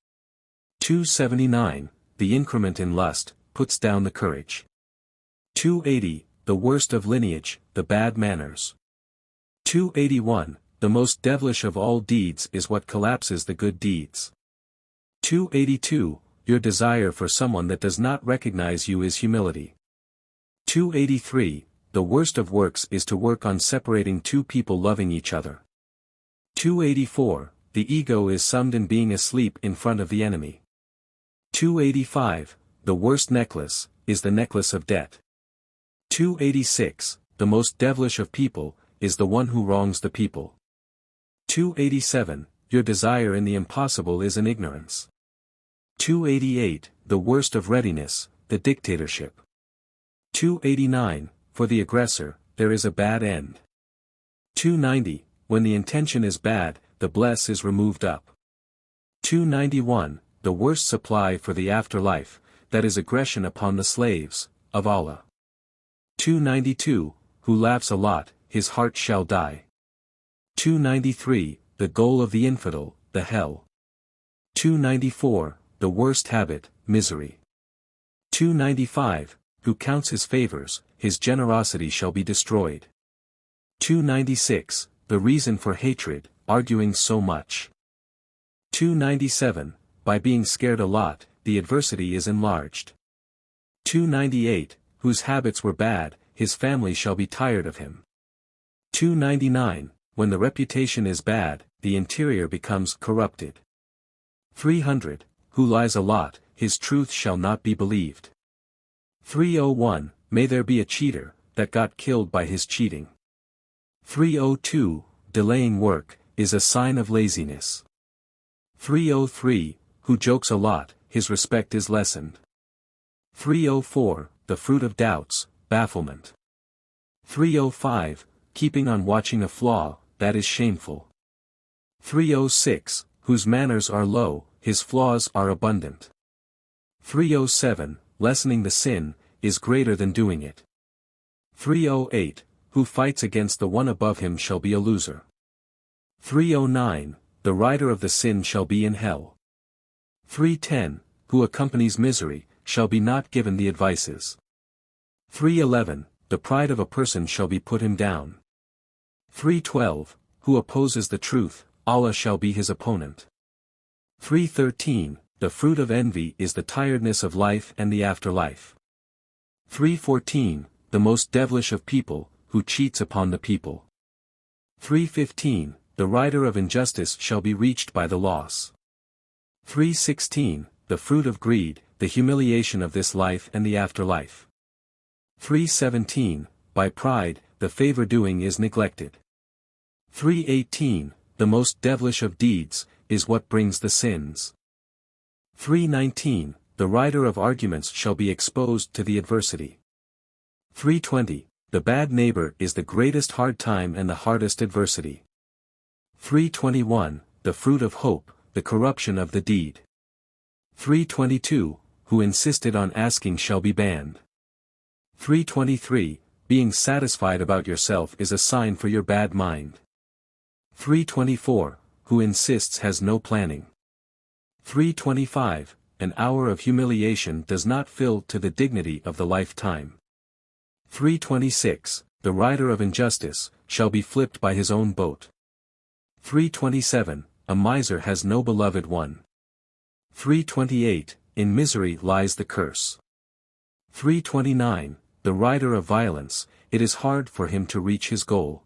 [SPEAKER 1] 279. The increment in lust, puts down the courage. 280. The worst of lineage, the bad manners. 281. The most devilish of all deeds is what collapses the good deeds. 282. Your desire for someone that does not recognize you is humility. 283. The worst of works is to work on separating two people loving each other. 284. The ego is summed in being asleep in front of the enemy. 285. The worst necklace, is the necklace of debt. 286. The most devilish of people, is the one who wrongs the people. 287. Your desire in the impossible is an ignorance. 288. The worst of readiness, the dictatorship. 289. For the aggressor, there is a bad end. 290. When the intention is bad, the bless is removed up. 291. The worst supply for the afterlife, that is aggression upon the slaves, of Allah. 292, who laughs a lot, his heart shall die. 293, the goal of the infidel, the hell. 294, the worst habit, misery. 295, who counts his favors, his generosity shall be destroyed. 296, the reason for hatred, arguing so much. 297, by being scared a lot, the adversity is enlarged. 298, whose habits were bad, his family shall be tired of him. 299, when the reputation is bad, the interior becomes corrupted. 300, who lies a lot, his truth shall not be believed. 301, may there be a cheater, that got killed by his cheating. 302, delaying work, is a sign of laziness. 303, who jokes a lot, his respect is lessened. 304, the fruit of doubts, bafflement. 305, keeping on watching a flaw, that is shameful. 306, whose manners are low, his flaws are abundant. 307, lessening the sin, is greater than doing it. 308, who fights against the one above him shall be a loser. 309, the rider of the sin shall be in hell. 310, who accompanies misery, shall be not given the advices. 311, the pride of a person shall be put him down. 312, who opposes the truth, Allah shall be his opponent. 313, the fruit of envy is the tiredness of life and the afterlife. 314, the most devilish of people, who cheats upon the people. 315, the rider of injustice shall be reached by the loss. 316, the fruit of greed, the humiliation of this life and the afterlife. 317, by pride, the favor-doing is neglected. 318, the most devilish of deeds, is what brings the sins. 319, the rider of arguments shall be exposed to the adversity. 320, the bad neighbor is the greatest hard time and the hardest adversity. 321, the fruit of hope, the corruption of the deed. 322, who insisted on asking shall be banned. 323, being satisfied about yourself is a sign for your bad mind. 324, who insists has no planning. 325, an hour of humiliation does not fill to the dignity of the lifetime. 326, the rider of injustice, shall be flipped by his own boat. 327, a miser has no beloved one. 328, in misery lies the curse. 329, the rider of violence, it is hard for him to reach his goal.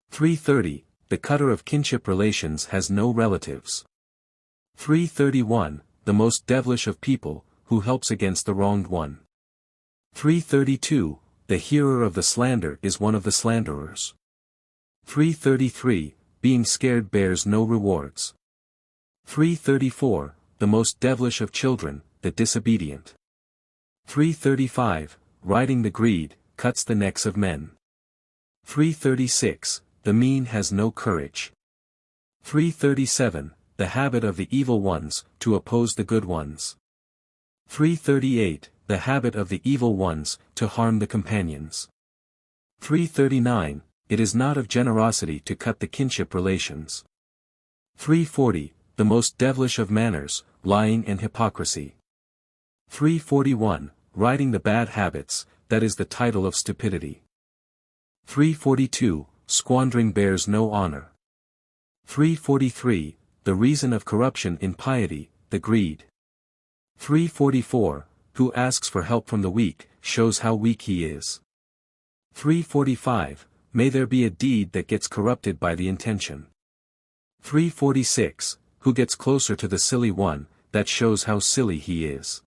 [SPEAKER 1] 330, the cutter of kinship relations has no relatives. 331, the most devilish of people, who helps against the wronged one. 332, the hearer of the slander is one of the slanderers. 333, being scared bears no rewards. 334, the most devilish of children, the disobedient. 335, riding the greed, cuts the necks of men. 336, the mean has no courage. 337, the habit of the evil ones, to oppose the good ones. 338, the habit of the evil ones, to harm the companions. 339, it is not of generosity to cut the kinship relations. 340, the most devilish of manners, lying and hypocrisy. 341, riding the bad habits, that is the title of stupidity. 342, squandering bears no honor. 343, the reason of corruption in piety, the greed. 344, who asks for help from the weak, shows how weak he is. 345, may there be a deed that gets corrupted by the intention. 346, who gets closer to the silly one, that shows how silly he is.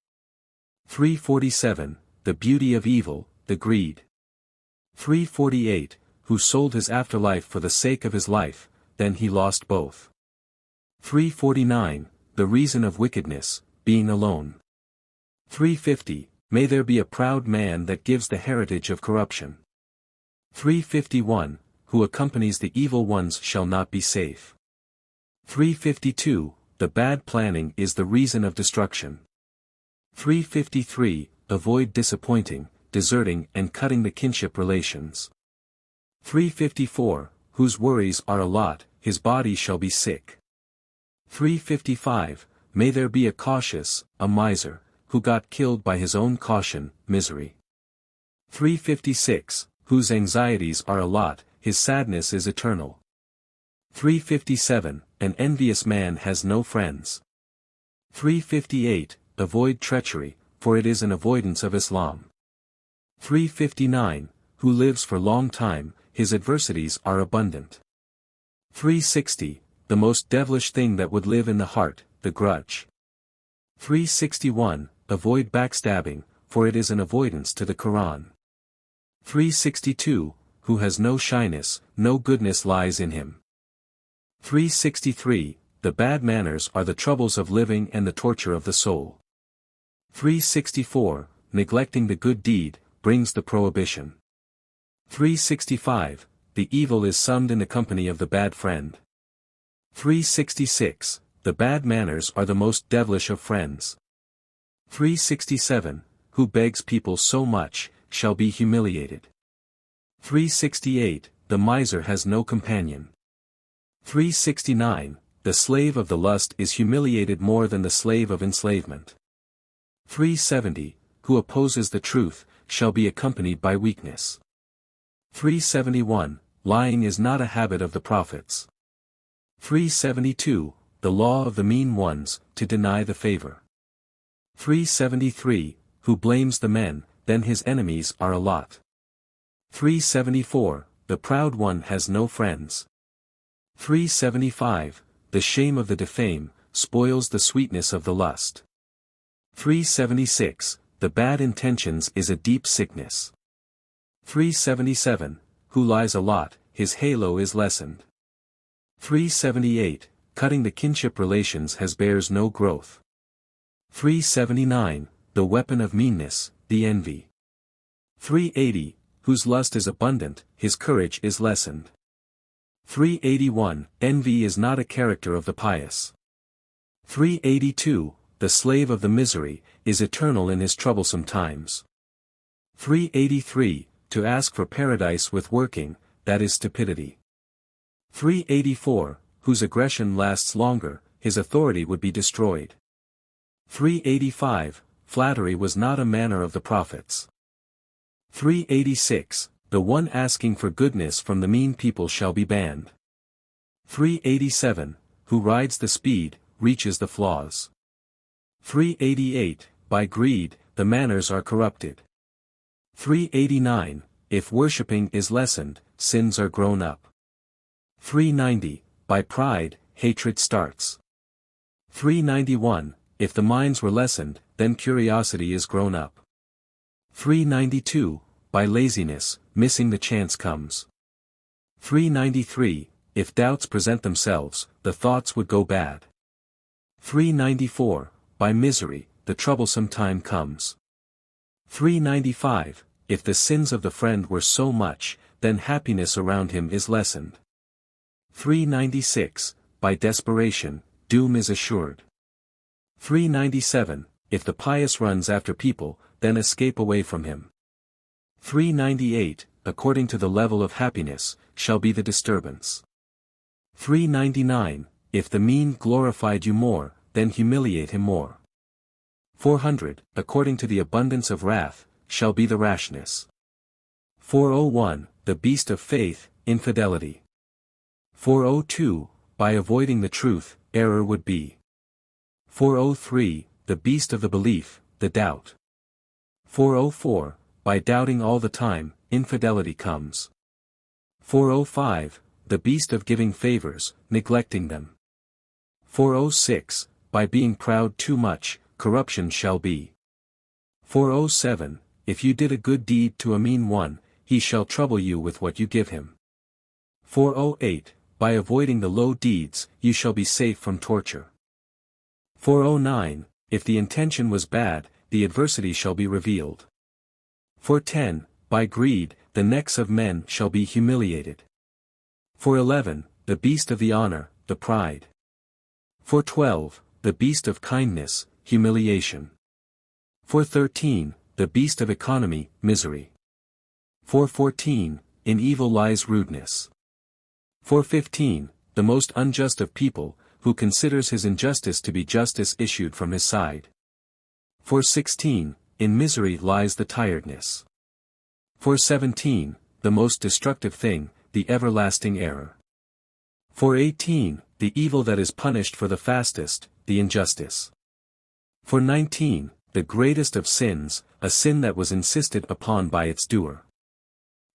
[SPEAKER 1] 347, the beauty of evil, the greed. 348, who sold his afterlife for the sake of his life, then he lost both. 349, the reason of wickedness, being alone. 350, may there be a proud man that gives the heritage of corruption. 351, who accompanies the evil ones shall not be safe. 352, the bad planning is the reason of destruction. 353. Avoid disappointing, deserting and cutting the kinship relations. 354. Whose worries are a lot, his body shall be sick. 355. May there be a cautious, a miser, who got killed by his own caution, misery. 356. Whose anxieties are a lot, his sadness is eternal. 357. An envious man has no friends. 358. Avoid treachery, for it is an avoidance of Islam. 359. Who lives for long time, his adversities are abundant. 360. The most devilish thing that would live in the heart, the grudge. 361. Avoid backstabbing, for it is an avoidance to the Quran. 362. Who has no shyness, no goodness lies in him. 363. The bad manners are the troubles of living and the torture of the soul. 364. Neglecting the good deed, brings the prohibition. 365. The evil is summed in the company of the bad friend. 366. The bad manners are the most devilish of friends. 367. Who begs people so much, shall be humiliated. 368. The miser has no companion. 369. The slave of the lust is humiliated more than the slave of enslavement. 370. Who opposes the truth, shall be accompanied by weakness. 371. Lying is not a habit of the prophets. 372. The law of the mean ones, to deny the favor. 373. Who blames the men, then his enemies are a lot. 374. The proud one has no friends. 375. The shame of the defame, spoils the sweetness of the lust. 376. The bad intentions is a deep sickness. 377. Who lies a lot, his halo is lessened. 378. Cutting the kinship relations bears no growth. 379. The weapon of meanness, the envy. 380. Whose lust is abundant, his courage is lessened. 381. Envy is not a character of the pious. 382. The slave of the misery, is eternal in his troublesome times. 383. To ask for paradise with working, that is stupidity. 384. Whose aggression lasts longer, his authority would be destroyed. 385. Flattery was not a manner of the prophets. 386. The one asking for goodness from the mean people shall be banned. 387. Who rides the speed, reaches the flaws. 388. By greed, the manners are corrupted. 389. If worshipping is lessened, sins are grown up. 390. By pride, hatred starts. 391. If the minds were lessened, then curiosity is grown up. 392. By laziness, missing the chance comes. 393. If doubts present themselves, the thoughts would go bad. 394. By misery, the troublesome time comes. 395. If the sins of the friend were so much, then happiness around him is lessened. 396. By desperation, doom is assured. 397. If the pious runs after people, then escape away from him. 398. According to the level of happiness, shall be the disturbance. 399. If the mean glorified you more, then humiliate him more. 400. According to the abundance of wrath, shall be the rashness. 401. The beast of faith, infidelity. 402. By avoiding the truth, error would be. 403. The beast of the belief, the doubt. 404. By doubting all the time, infidelity comes. 405. The beast of giving favors, neglecting them. 406. By being proud too much, corruption shall be. 407. If you did a good deed to a mean one, he shall trouble you with what you give him. 408. By avoiding the low deeds, you shall be safe from torture. 409. If the intention was bad, the adversity shall be revealed. 410. By greed, the necks of men shall be humiliated. 411. The beast of the honor, the pride. 412. The beast of kindness, humiliation. 413, the beast of economy, misery. 414, in evil lies rudeness. 415, the most unjust of people, who considers his injustice to be justice issued from his side. 416, in misery lies the tiredness. 417, the most destructive thing, the everlasting error. 418, the evil that is punished for the fastest, the injustice. 419, the greatest of sins, a sin that was insisted upon by its doer.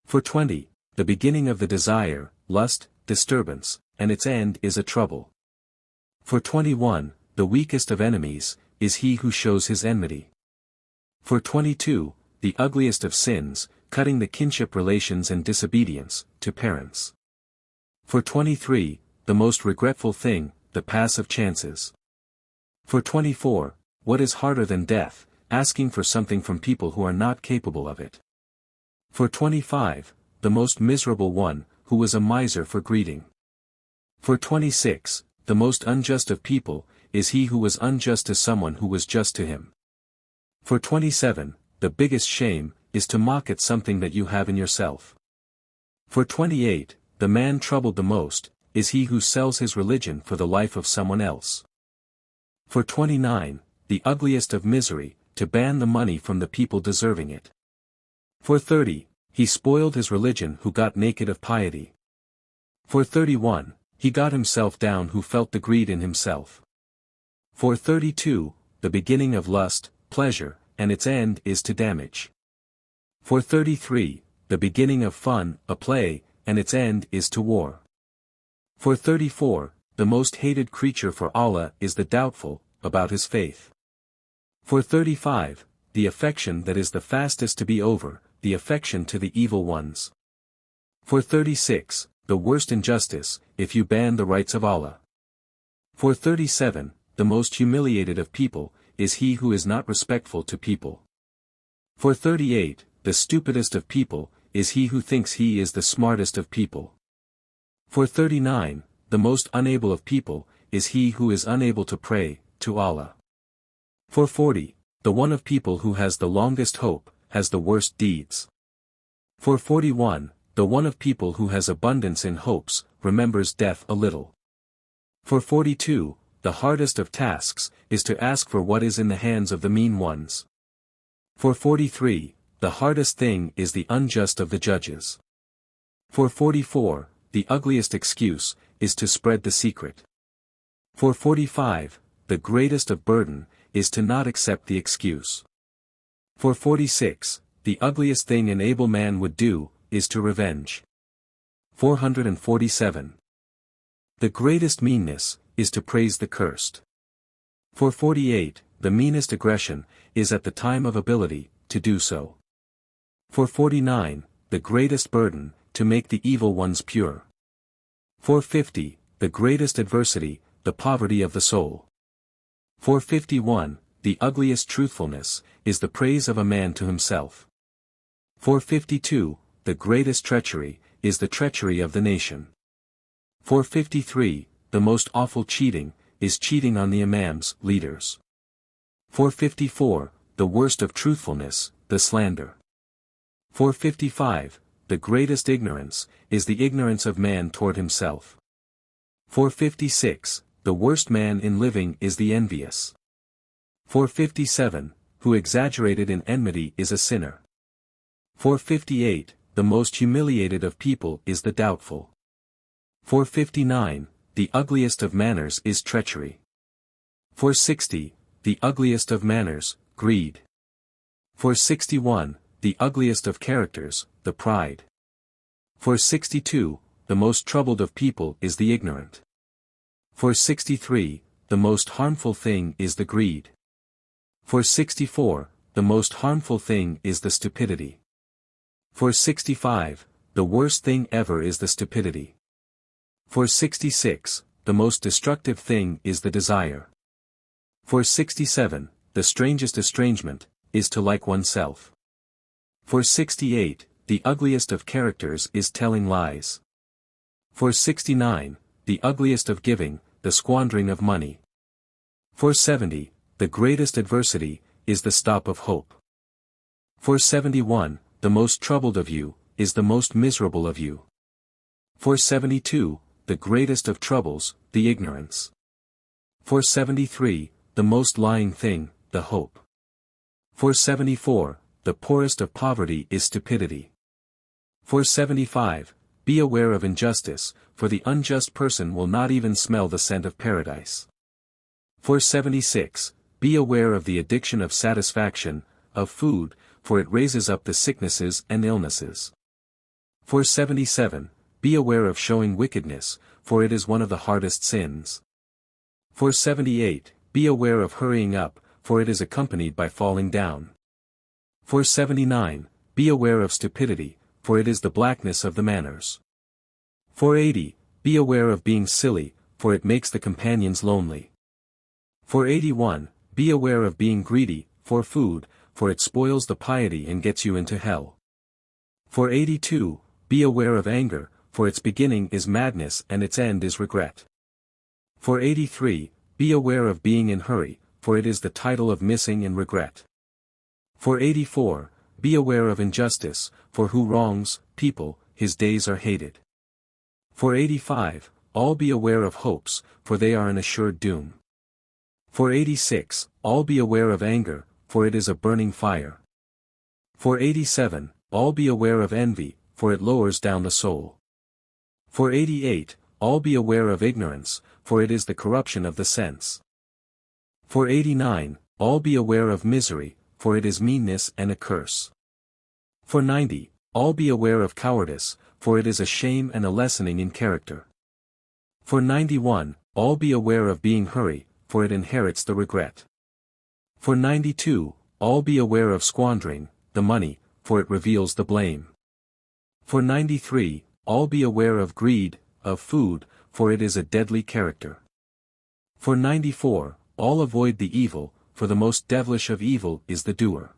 [SPEAKER 1] 420, the beginning of the desire, lust, disturbance, and its end is a trouble. 421, the weakest of enemies, is he who shows his enmity. 422, the ugliest of sins, cutting the kinship relations and disobedience, to parents. 423, the most regretful thing, the pass of chances. 424, what is harder than death, asking for something from people who are not capable of it. 425, the most miserable one, who was a miser for greeting. 426, the most unjust of people, is he who was unjust to someone who was just to him. 427, the biggest shame, is to mock at something that you have in yourself. 428, the man troubled the most, is he who sells his religion for the life of someone else. 429, the ugliest of misery, to ban the money from the people deserving it. 430, he spoiled his religion who got naked of piety. 431, he got himself down who felt the greed in himself. 432, the beginning of lust, pleasure, and its end is to damage. 433, the beginning of fun, a play, and its end is to war. 434, the most hated creature for Allah is the doubtful, about his faith. 435, the affection that is the fastest to be over, the affection to the evil ones. 436, the worst injustice, if you ban the rights of Allah. 437, the most humiliated of people, is he who is not respectful to people. 438, the stupidest of people, is he who thinks he is the smartest of people. 439, the most unable of people, is he who is unable to pray, to Allah. 440, the one of people who has the longest hope, has the worst deeds. 441, the one of people who has abundance in hopes, remembers death a little. 442, the hardest of tasks, is to ask for what is in the hands of the mean ones. 443, the hardest thing is the unjust of the judges. 444, the ugliest excuse, is to spread the secret. 445, the greatest of burden, is to not accept the excuse. 446, the ugliest thing an able man would do, is to revenge. 447. The greatest meanness, is to praise the cursed. 448, the meanest aggression, is at the time of ability, to do so. 449, the greatest burden, to make the evil ones pure. 450, the greatest adversity, the poverty of the soul. 451, the ugliest truthfulness, is the praise of a man to himself. 452, the greatest treachery, is the treachery of the nation. 453, the most awful cheating, is cheating on the imams, leaders. 454, the worst of truthfulness, the slander. 455, the greatest ignorance, is the ignorance of man toward himself. 456, the worst man in living is the envious. 457, who exaggerated in enmity is a sinner. 458, the most humiliated of people is the doubtful. 459, the ugliest of manners is treachery. 460, the ugliest of manners, greed. 461, the ugliest of characters, the pride. 462, the most troubled of people is the ignorant. 463, the most harmful thing is the greed. 464, the most harmful thing is the stupidity. 465, the worst thing ever is the stupidity. 466, the most destructive thing is the desire. 467, the strangest estrangement, is to like oneself. 468, the ugliest of characters is telling lies. 469, the ugliest of giving, the squandering of money. 470, the greatest adversity, is the stop of hope. 471, the most troubled of you, is the most miserable of you. 472, the greatest of troubles, the ignorance. 473, the most lying thing, the hope. 474, the poorest of poverty is stupidity. 475, be aware of injustice, for the unjust person will not even smell the scent of paradise. 476, be aware of the addiction of satisfaction, of food, for it raises up the sicknesses and illnesses. 477, be aware of showing wickedness, for it is one of the hardest sins. 478, be aware of hurrying up, for it is accompanied by falling down. 479, be aware of stupidity, for it is the blackness of the manners. 480, be aware of being silly, for it makes the companions lonely. 481, be aware of being greedy, for food, for it spoils the piety and gets you into hell. 482, be aware of anger, for its beginning is madness and its end is regret. 483, be aware of being in hurry, for it is the title of missing and regret. 484, be aware of injustice, for who wrongs people, his days are hated. 485, all be aware of hopes, for they are an assured doom. 486, all be aware of anger, for it is a burning fire. 487, all be aware of envy, for it lowers down the soul. 488, all be aware of ignorance, for it is the corruption of the sense. 489, all be aware of misery, for it is meanness and a curse. 490, all be aware of cowardice, for it is a shame and a lessening in character. 491, all be aware of being hurry, for it inherits the regret. 492, all be aware of squandering, the money, for it reveals the blame. 493, all be aware of greed, of food, for it is a deadly character. 494, all avoid the evil, for the most devilish of evil is the doer.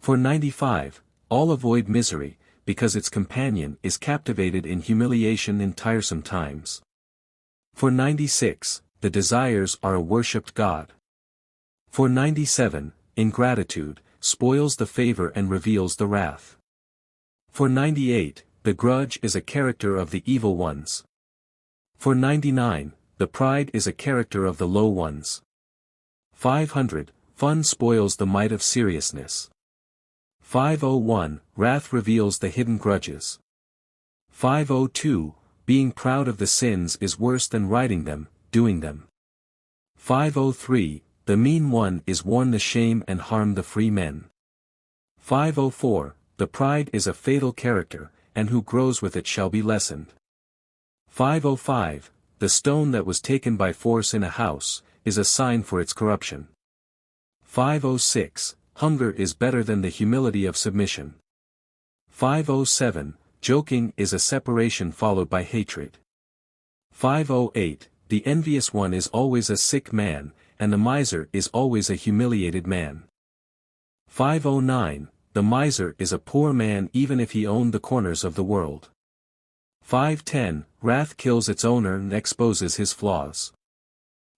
[SPEAKER 1] 495, all avoid misery, because its companion is captivated in humiliation in tiresome times. 496, the desires are a worshipped god. 497, ingratitude, spoils the favor and reveals the wrath. 498, the grudge is a character of the evil ones. 499, the pride is a character of the low ones. 500, fun spoils the might of seriousness. 501, wrath reveals the hidden grudges. 502, being proud of the sins is worse than writing them, doing them. 503, the mean one is worn the shame and harm the free men. 504, the pride is a fatal character, and who grows with it shall be lessened. 505, the stone that was taken by force in a house, is a sign for its corruption. 506, hunger is better than the humility of submission. 507, joking is a separation followed by hatred. 508, the envious one is always a sick man, and the miser is always a humiliated man. 509, the miser is a poor man even if he owned the corners of the world. 510, wrath kills its owner and exposes his flaws.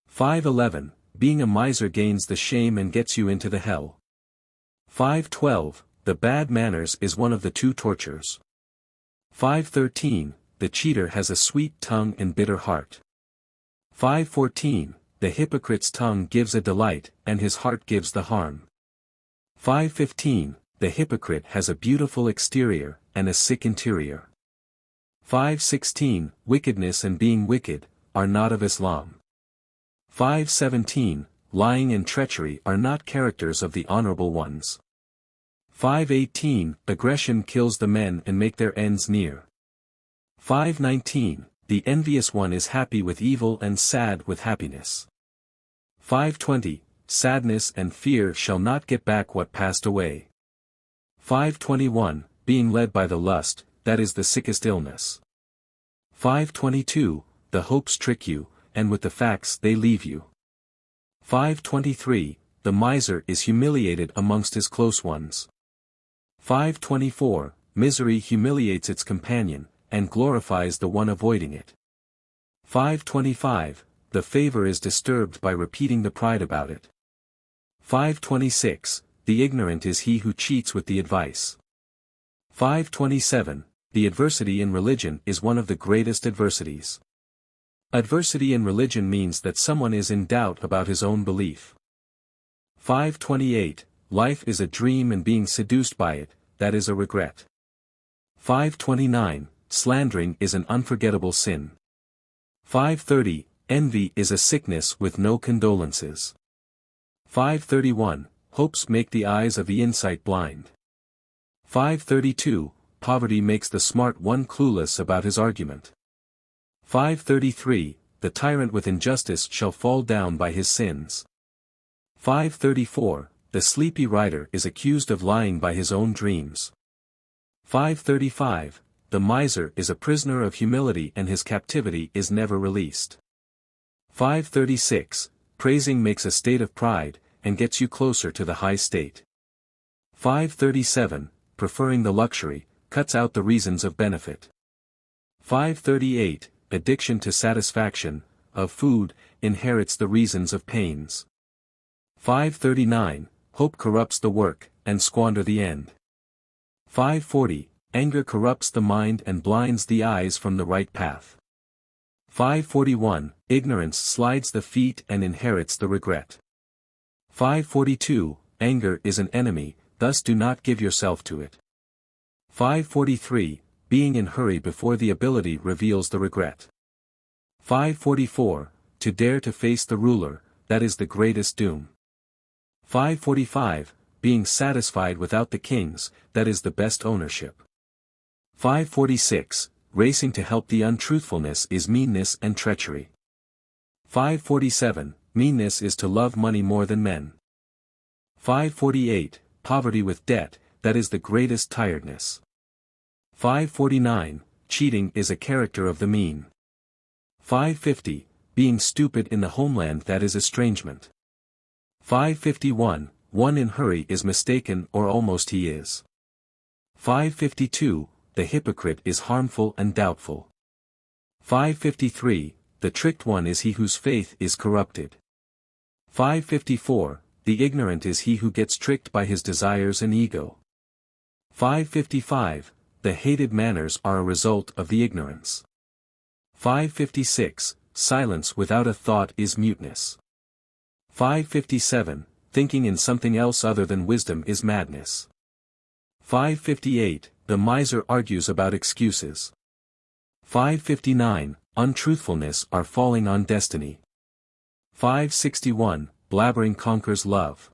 [SPEAKER 1] 511, being a miser gains the shame and gets you into the hell. 512, the bad manners is one of the two tortures. 513, the cheater has a sweet tongue and bitter heart. 514, the hypocrite's tongue gives a delight, and his heart gives the harm. 515, the hypocrite has a beautiful exterior, and a sick interior. 516, wickedness and being wicked, are not of Islam. 517, lying and treachery are not characters of the honorable ones. 518, aggression kills the men and make their ends near. 519, the envious one is happy with evil and sad with happiness. 520, sadness and fear shall not get back what passed away. 521, being led by the lust, that is the sickest illness. 522, the hopes trick you, and with the facts they leave you. 523, the miser is humiliated amongst his close ones. 524, misery humiliates its companion, and glorifies the one avoiding it. 525, the favor is disturbed by repeating the pride about it. 526. The ignorant is he who cheats with the advice. 527. The adversity in religion is one of the greatest adversities. Adversity in religion means that someone is in doubt about his own belief. 528. Life is a dream and being seduced by it, that is a regret. 529. Slandering is an unforgettable sin. 530. Envy is a sickness with no condolences. 531. Hopes make the eyes of the insight blind. 532. Poverty makes the smart one clueless about his argument. 533. The tyrant with injustice shall fall down by his sins. 534. The sleepy writer is accused of lying by his own dreams. 535. The miser is a prisoner of humility and his captivity is never released. 536. Praising makes a state of pride, and gets you closer to the high state. 537. Preferring the luxury, cuts out the reasons of benefit. 538. Addiction to satisfaction, of food, inherits the reasons of pains. 539. Hope corrupts the work, and squander the end. 540. Anger corrupts the mind and blinds the eyes from the right path. 541. Ignorance slides the feet and inherits the regret. 542. Anger is an enemy, thus do not give yourself to it. 543. Being in hurry before the ability reveals the regret. 544. To dare to face the ruler, that is the greatest doom. 545. Being satisfied without the kings, that is the best ownership. 546. Racing to help the untruthfulness is meanness and treachery. 547. Meanness is to love money more than men. 548. Poverty with debt, that is the greatest tiredness. 549. Cheating is a character of the mean. 550. Being stupid in the homeland, that is estrangement. 551. One in hurry is mistaken or almost he is. 552. The hypocrite is harmful and doubtful. 553. The tricked one is he whose faith is corrupted. 554. The ignorant is he who gets tricked by his desires and ego. 555. The hated manners are a result of the ignorance. 556. Silence without a thought is muteness. 557. Thinking in something else other than wisdom is madness. 558. The miser argues about excuses. 559. Untruthfulness are falling on destiny. 561. Blabbering conquers love.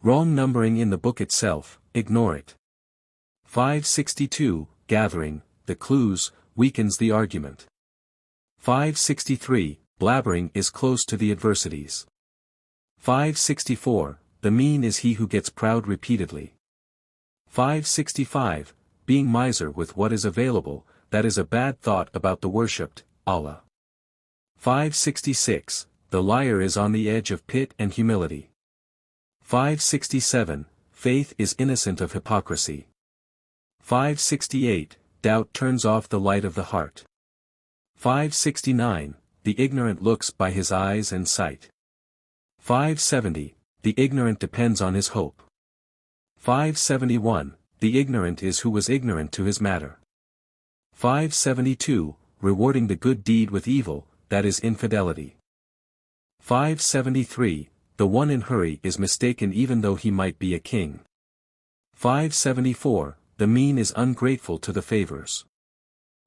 [SPEAKER 1] Wrong numbering in the book itself, ignore it. 562. Gathering, the clues, weakens the argument. 563. Blabbering is close to the adversities. 564. The mean is he who gets proud repeatedly. 565. Being miser with what is available, that is a bad thought about the worshipped, Allah. 566. The liar is on the edge of pit and humility. 567. Faith is innocent of hypocrisy. 568. Doubt turns off the light of the heart. 569. The ignorant looks by his eyes and sight. 570. The ignorant depends on his hope. 571. The ignorant is who was ignorant to his matter. 572. Rewarding the good deed with evil, that is infidelity. 573. The one in hurry is mistaken even though he might be a king. 574. The mean is ungrateful to the favors.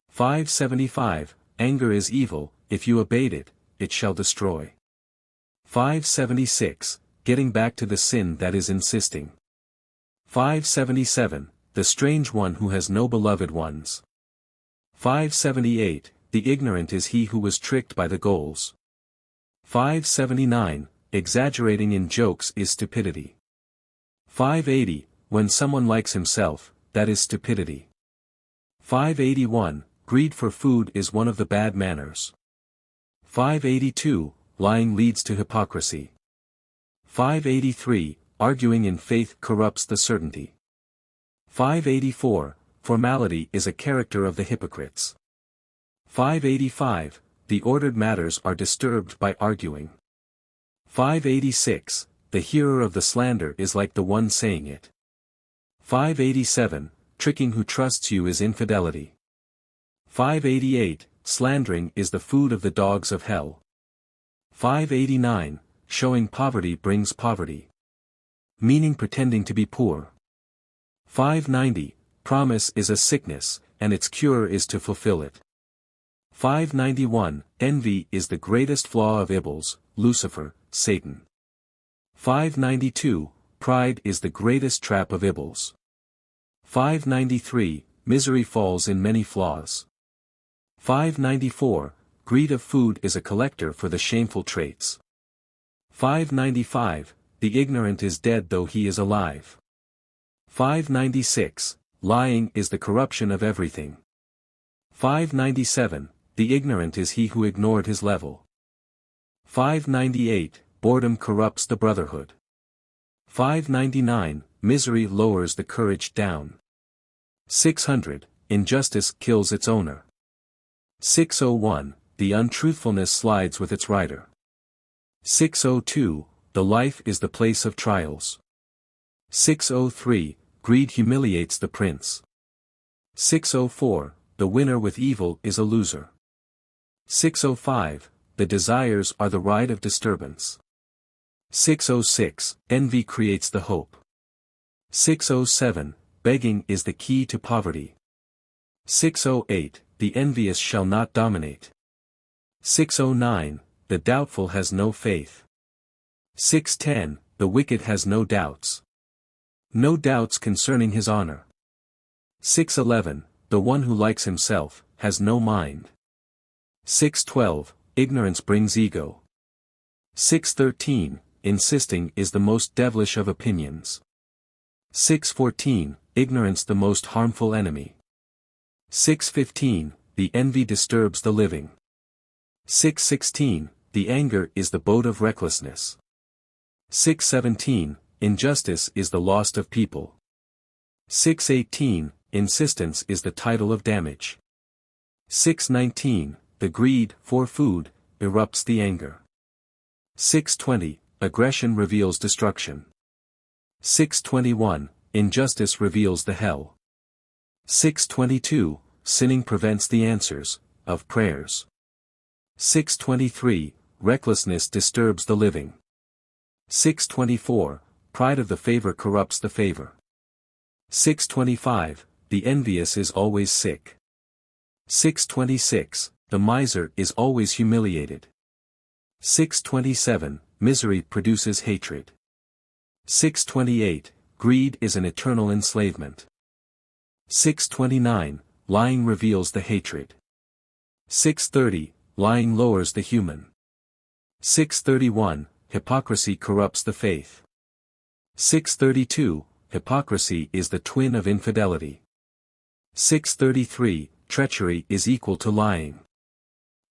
[SPEAKER 1] 575. Anger is evil, if you abate it, it shall destroy. 576. Getting back to the sin that is insisting. 577. The strange one who has no beloved ones. 578. The ignorant is he who was tricked by the goals. 579. Exaggerating in jokes is stupidity. 580. When someone likes himself, that is stupidity. 581. Greed for food is one of the bad manners. 582. Lying leads to hypocrisy. 583. Arguing in faith corrupts the certainty. 584. Formality is a character of the hypocrites. 585. The ordered matters are disturbed by arguing. 586. the hearer of the slander is like the one saying it. 587, tricking who trusts you is infidelity. 588, slandering is the food of the dogs of hell. 589, showing poverty brings poverty. Meaning pretending to be poor. 590, promise is a sickness, and its cure is to fulfill it. 591, envy is the greatest flaw of Iblis, Lucifer, Satan. 592, pride is the greatest trap of Iblis. 593, misery falls in many flaws. 594, greed of food is a collector for the shameful traits. 595, the ignorant is dead though he is alive. 596, lying is the corruption of everything. 597, the ignorant is he who ignored his level. 598, boredom corrupts the brotherhood. 599, misery lowers the courage down. 600, injustice kills its owner. 601, the untruthfulness slides with its rider. 602, the life is the place of trials. 603, greed humiliates the prince. 604, the winner with evil is a loser. 605, the desires are the ride of disturbance. 606, envy creates the hope. 607, begging is the key to poverty. 608, the envious shall not dominate. 609, the doubtful has no faith. 610, the wicked has no doubts. No doubts concerning his honor. 611, the one who likes himself, has no mind. 612, ignorance brings ego. 613, insisting is the most devilish of opinions. 614, ignorance the most harmful enemy. 615, the envy disturbs the living. 616, the anger is the boat of recklessness. 617, injustice is the lost of people. 618, insistence is the title of damage. 619, the greed for food erupts the anger. 620, aggression reveals destruction. 621, injustice reveals the hell. 622, sinning prevents the answers of prayers. 623, recklessness disturbs the living. 624, pride of the favor corrupts the favor. 625, the envious is always sick. 626, the miser is always humiliated. 627, misery produces hatred. 628, greed is an eternal enslavement. 629, lying reveals the hatred. 630, lying lowers the human. 631, hypocrisy corrupts the faith. 632, hypocrisy is the twin of infidelity. 633, treachery is equal to lying.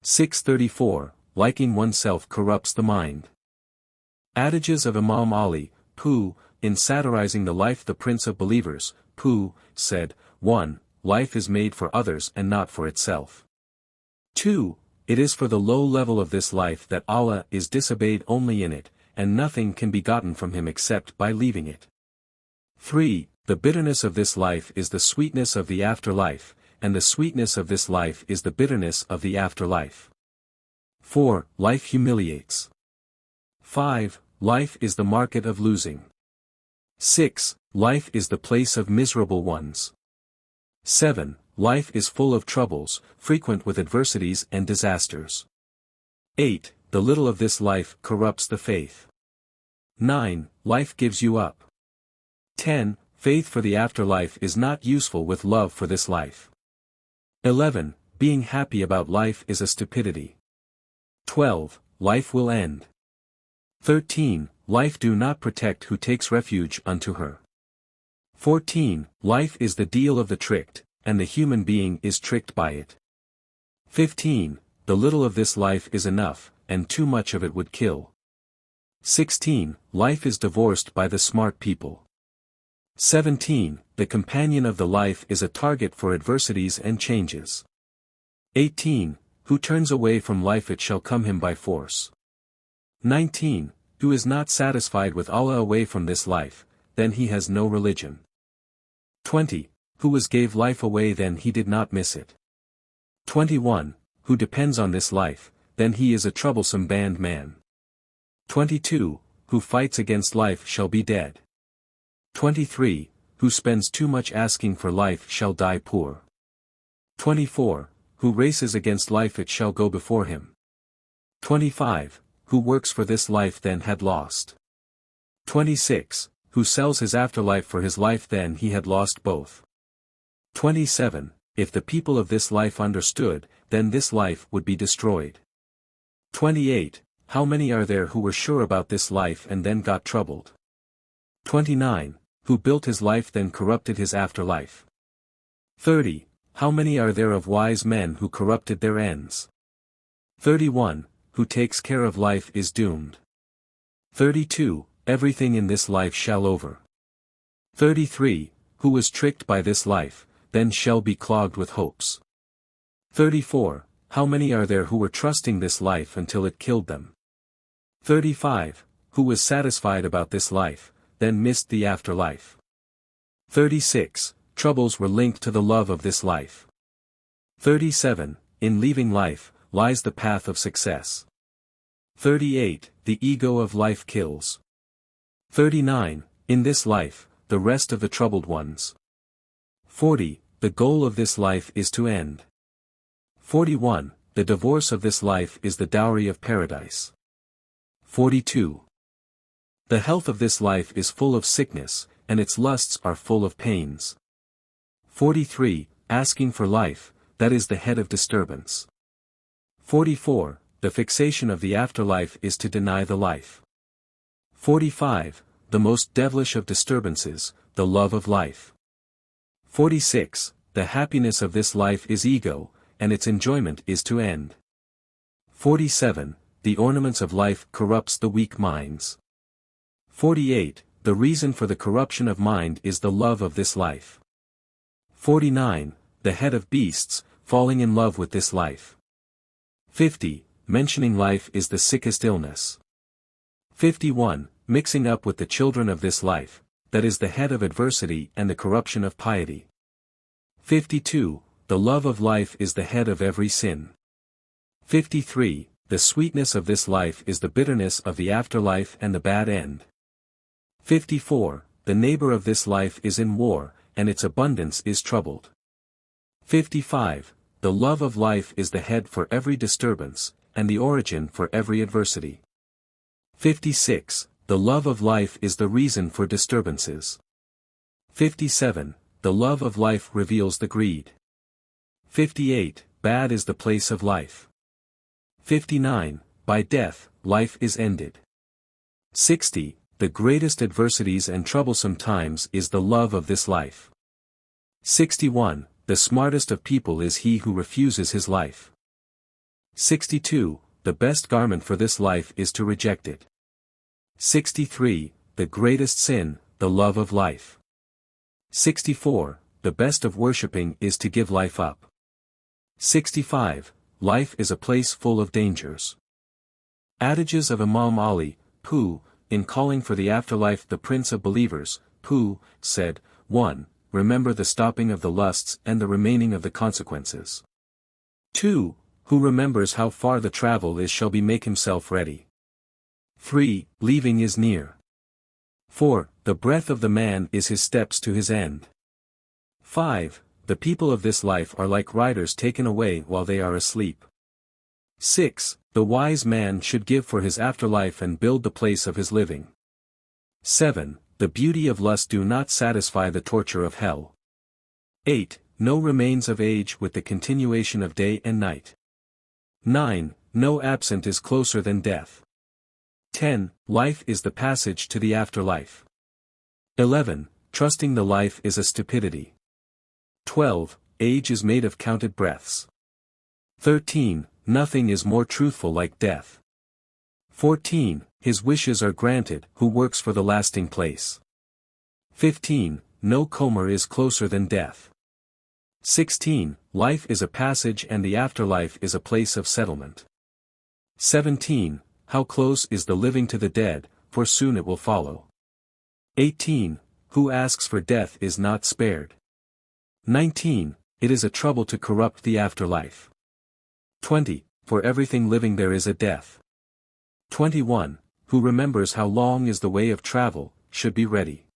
[SPEAKER 1] 634, liking oneself corrupts the mind. Adages of Imam Ali, who, in satirizing the life the Prince of Believers, who, said, 1. Life is made for others and not for itself. 2. It is for the low level of this life that Allah is disobeyed only in it, and nothing can be gotten from him except by leaving it. 3. The bitterness of this life is the sweetness of the afterlife, and the sweetness of this life is the bitterness of the afterlife. 4. Life humiliates. 5. Life is the market of losing. 6. Life is the place of miserable ones. 7. Life is full of troubles, frequent with adversities and disasters. 8. The little of this life corrupts the faith. 9. Life gives you up. 10. Faith for the afterlife is not useful with love for this life. 11. Being happy about life is a stupidity. 12. Life will end. 13. Life do not protect who takes refuge unto her. 14. Life is the deal of the tricked, and the human being is tricked by it. 15. The little of this life is enough, and too much of it would kill. 16. Life is divorced by the smart people. 17. The companion of the life is a target for adversities and changes. 18. Who turns away from life it shall come him by force. 19. Who is not satisfied with Allah away from this life, then he has no religion. 20. Who gave life away then he did not miss it. 21. Who depends on this life, then he is a troublesome banned man. 22. Who fights against life shall be dead. 23. Who spends too much asking for life shall die poor. 24. Who races against life it shall go before him. 25. Who works for this life then had lost. 26. Who sells his afterlife for his life then he had lost both. 27. If the people of this life understood, then this life would be destroyed. 28. How many are there who were sure about this life and then got troubled? 29. Who built his life then corrupted his afterlife. 30. How many are there of wise men who corrupted their ends? 31. Who takes care of life is doomed. 32. Everything in this life shall over. 33. Who was tricked by this life, then shall be clogged with hopes. 34. How many are there who were trusting this life until it killed them? 35. Who was satisfied about this life, then missed the afterlife. 36. Troubles were linked to the love of this life. 37. In leaving life, lies the path of success. 38. The ego of life kills. 39. In this life, the rest of the troubled ones. 40. The goal of this life is to end. 41. The divorce of this life is the dowry of paradise. 42. The health of this life is full of sickness, and its lusts are full of pains. 43. Asking for life, that is the head of disturbance. 44. The fixation of the afterlife is to deny the life. 45. The most devilish of disturbances, the love of life. 46. The happiness of this life is ego, and its enjoyment is to end. 47. The ornaments of life corrupts the weak minds. 48. The reason for the corruption of mind is the love of this life. 49. The head of beasts, falling in love with this life. 50. Mentioning life is the sickest illness. 51. Mixing up with the children of this life, that is the head of adversity and the corruption of piety. 52. The love of life is the head of every sin. 53. The sweetness of this life is the bitterness of the afterlife and the bad end. 54. The neighbor of this life is in war, and its abundance is troubled. 55. The love of life is the head for every disturbance, and the origin for every adversity. 56. The love of life is the reason for disturbances. 57. The love of life reveals the greed. 58. Bad is the place of life. 59. By death, life is ended. 60. The greatest adversities and troublesome times is the love of this life. 61. The smartest of people is he who refuses his life. 62. The best garment for this life is to reject it. 63. The greatest sin, the love of life. 64. The best of worshipping is to give life up. 65. Life is a place full of dangers. Adages of Imam Ali, who, in calling for the afterlife the Prince of Believers, who, said, 1. Remember the stopping of the lusts and the remaining of the consequences. 2. Who remembers how far the travel is shall be make himself ready. 3. Leaving is near. 4. The breath of the man is his steps to his end. 5. The people of this life are like riders taken away while they are asleep. 6. The wise man should give for his afterlife and build the place of his living. 7. The beauty of lust do not satisfy the torture of hell. 8. No remains of age with the continuation of day and night. 9. No absent is closer than death. 10. Life is the passage to the afterlife. 11. Trusting the life is a stupidity. 12. Age is made of counted breaths. 13. Nothing is more truthful like death. 14. His wishes are granted who works for the lasting place. 15. No coma is closer than death. 16. Life is a passage and the afterlife is a place of settlement. 17. How close is the living to the dead, for soon it will follow. 18. Who asks for death is not spared. 19. It is a trouble to corrupt the afterlife. 20. For everything living there is a death. 21. Who remembers how long is the way of travel, should be ready.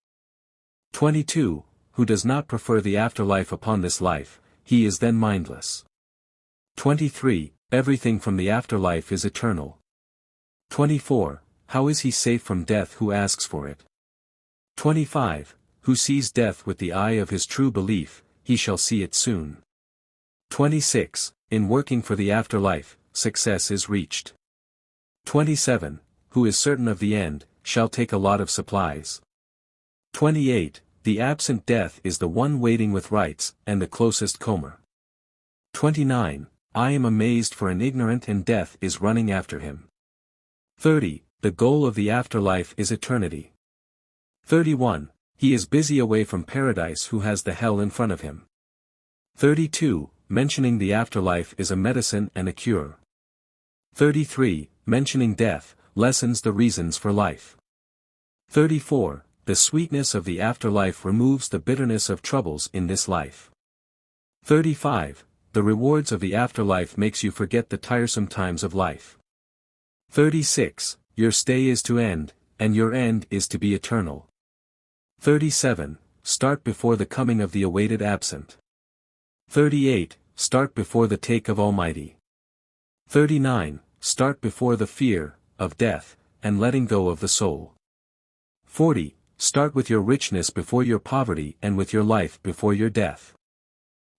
[SPEAKER 1] 22. Who does not prefer the afterlife upon this life, he is then mindless. 23. Everything from the afterlife is eternal. 24. How is he safe from death who asks for it? 25. Who sees death with the eye of his true belief, he shall see it soon. 26. In working for the afterlife, success is reached. 27. Who is certain of the end, shall take a lot of supplies. 28. The absent death is the one waiting with rights, and the closest comer. 29. I am amazed for an ignorant and death is running after him. 30. The goal of the afterlife is eternity. 31. He is busy away from paradise who has the hell in front of him. 32. Mentioning the afterlife is a medicine and a cure. 33. Mentioning death, lessens the reasons for life. 34. The sweetness of the afterlife removes the bitterness of troubles in this life. 35. The rewards of the afterlife makes you forget the tiresome times of life. 36. Your stay is to end, and your end is to be eternal. 37. Start before the coming of the awaited absent. 38. Start before the take of Almighty. 39. Start before the fear of death, and letting go of the soul. 40. Start with your richness before your poverty and with your life before your death.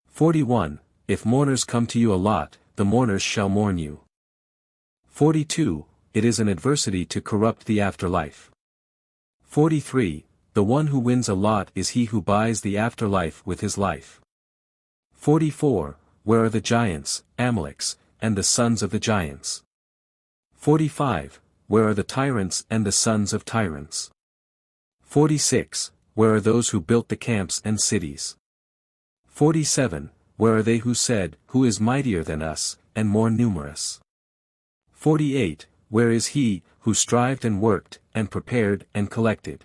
[SPEAKER 1] 41. If mourners come to you a lot, the mourners shall mourn you. 42. It is an adversity to corrupt the afterlife. 43. The one who wins a lot is he who buys the afterlife with his life. 44. Where are the giants, Amaleks, and the sons of the giants? 45. Where are the tyrants and the sons of tyrants? 46. Where are those who built the camps and cities? 47. Where are they who said, Who is mightier than us, and more numerous? 48. Where is he, who strived and worked, and prepared and collected?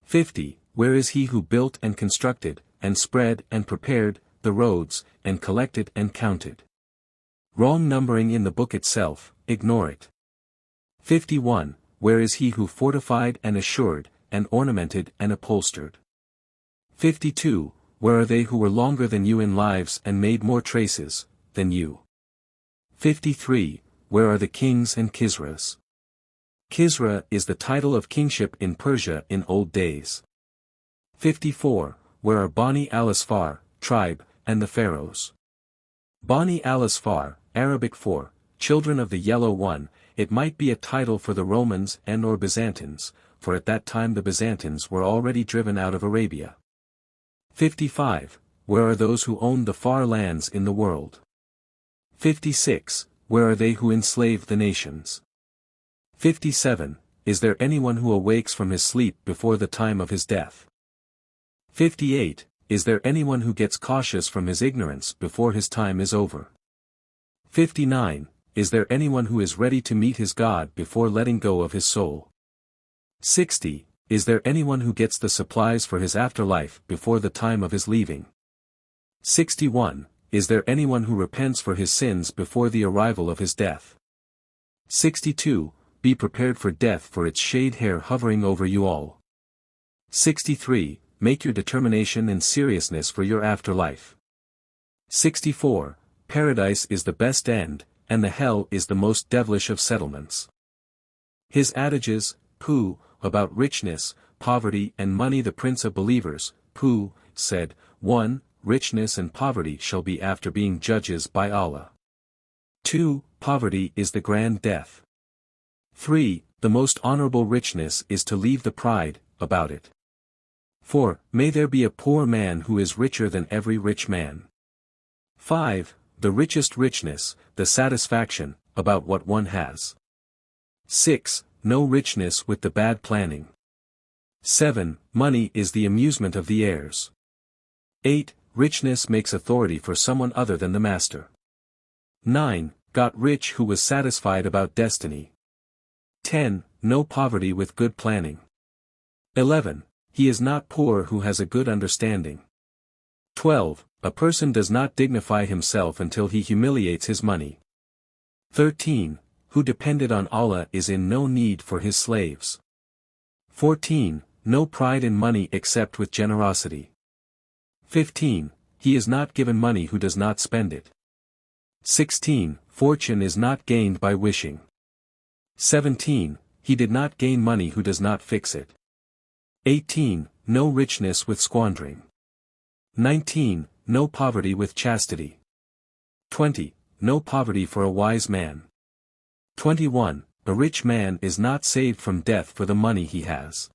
[SPEAKER 1] 50. Where is he who built and constructed, and spread and prepared, the roads, and collected and counted? Wrong numbering in the book itself, ignore it. 51. Where is he who fortified and assured, and ornamented and upholstered? 52. Where are they who were longer than you in lives and made more traces, than you? 53. Where are the kings and Kisras? Kisra is the title of kingship in Persia in old days. 54. Where are Bani al-Asfar, tribe, and the pharaohs? Bani al-Asfar, Arabic for, children of the Yellow One, it might be a title for the Romans and or Byzantines, for at that time the Byzantines were already driven out of Arabia. 55. Where are those who owned the far lands in the world? 56. Where are they who enslaved the nations? 57. Is there anyone who awakes from his sleep before the time of his death? 58. Is there anyone who gets cautious from his ignorance before his time is over? 59. Is there anyone who is ready to meet his God before letting go of his soul? 60. Is there anyone who gets the supplies for his afterlife before the time of his leaving? 61. Is there anyone who repents for his sins before the arrival of his death? 62. Be prepared for death for its shade hair hovering over you all. 63. Make your determination and seriousness for your afterlife. 64. Paradise is the best end, and the hell is the most devilish of settlements. His adages, Pooh, about richness, poverty and money. The Prince of Believers, Pooh, said, 1. Richness and poverty shall be after being judges by Allah. 2. Poverty is the grand death. 3. The most honorable richness is to leave the pride about it. 4. May there be a poor man who is richer than every rich man. 5. The richest richness, the satisfaction, about what one has. 6. No richness with the bad planning. 7. Money is the amusement of the heirs. 8. Richness makes authority for someone other than the master. 9. Got rich who was satisfied about destiny. 10. no poverty with good planning. 11. He is not poor who has a good understanding. 12. A person does not dignify himself until he humiliates his money. 13. Who depended on Allah is in no need for his slaves. 14. No pride in money except with generosity. 15. He is not given money who does not spend it. 16. Fortune is not gained by wishing. 17. He did not gain money who does not fix it. 18. No richness with squandering. 19. No poverty with chastity. 20. No poverty for a wise man. 21. A rich man is not saved from death for the money he has.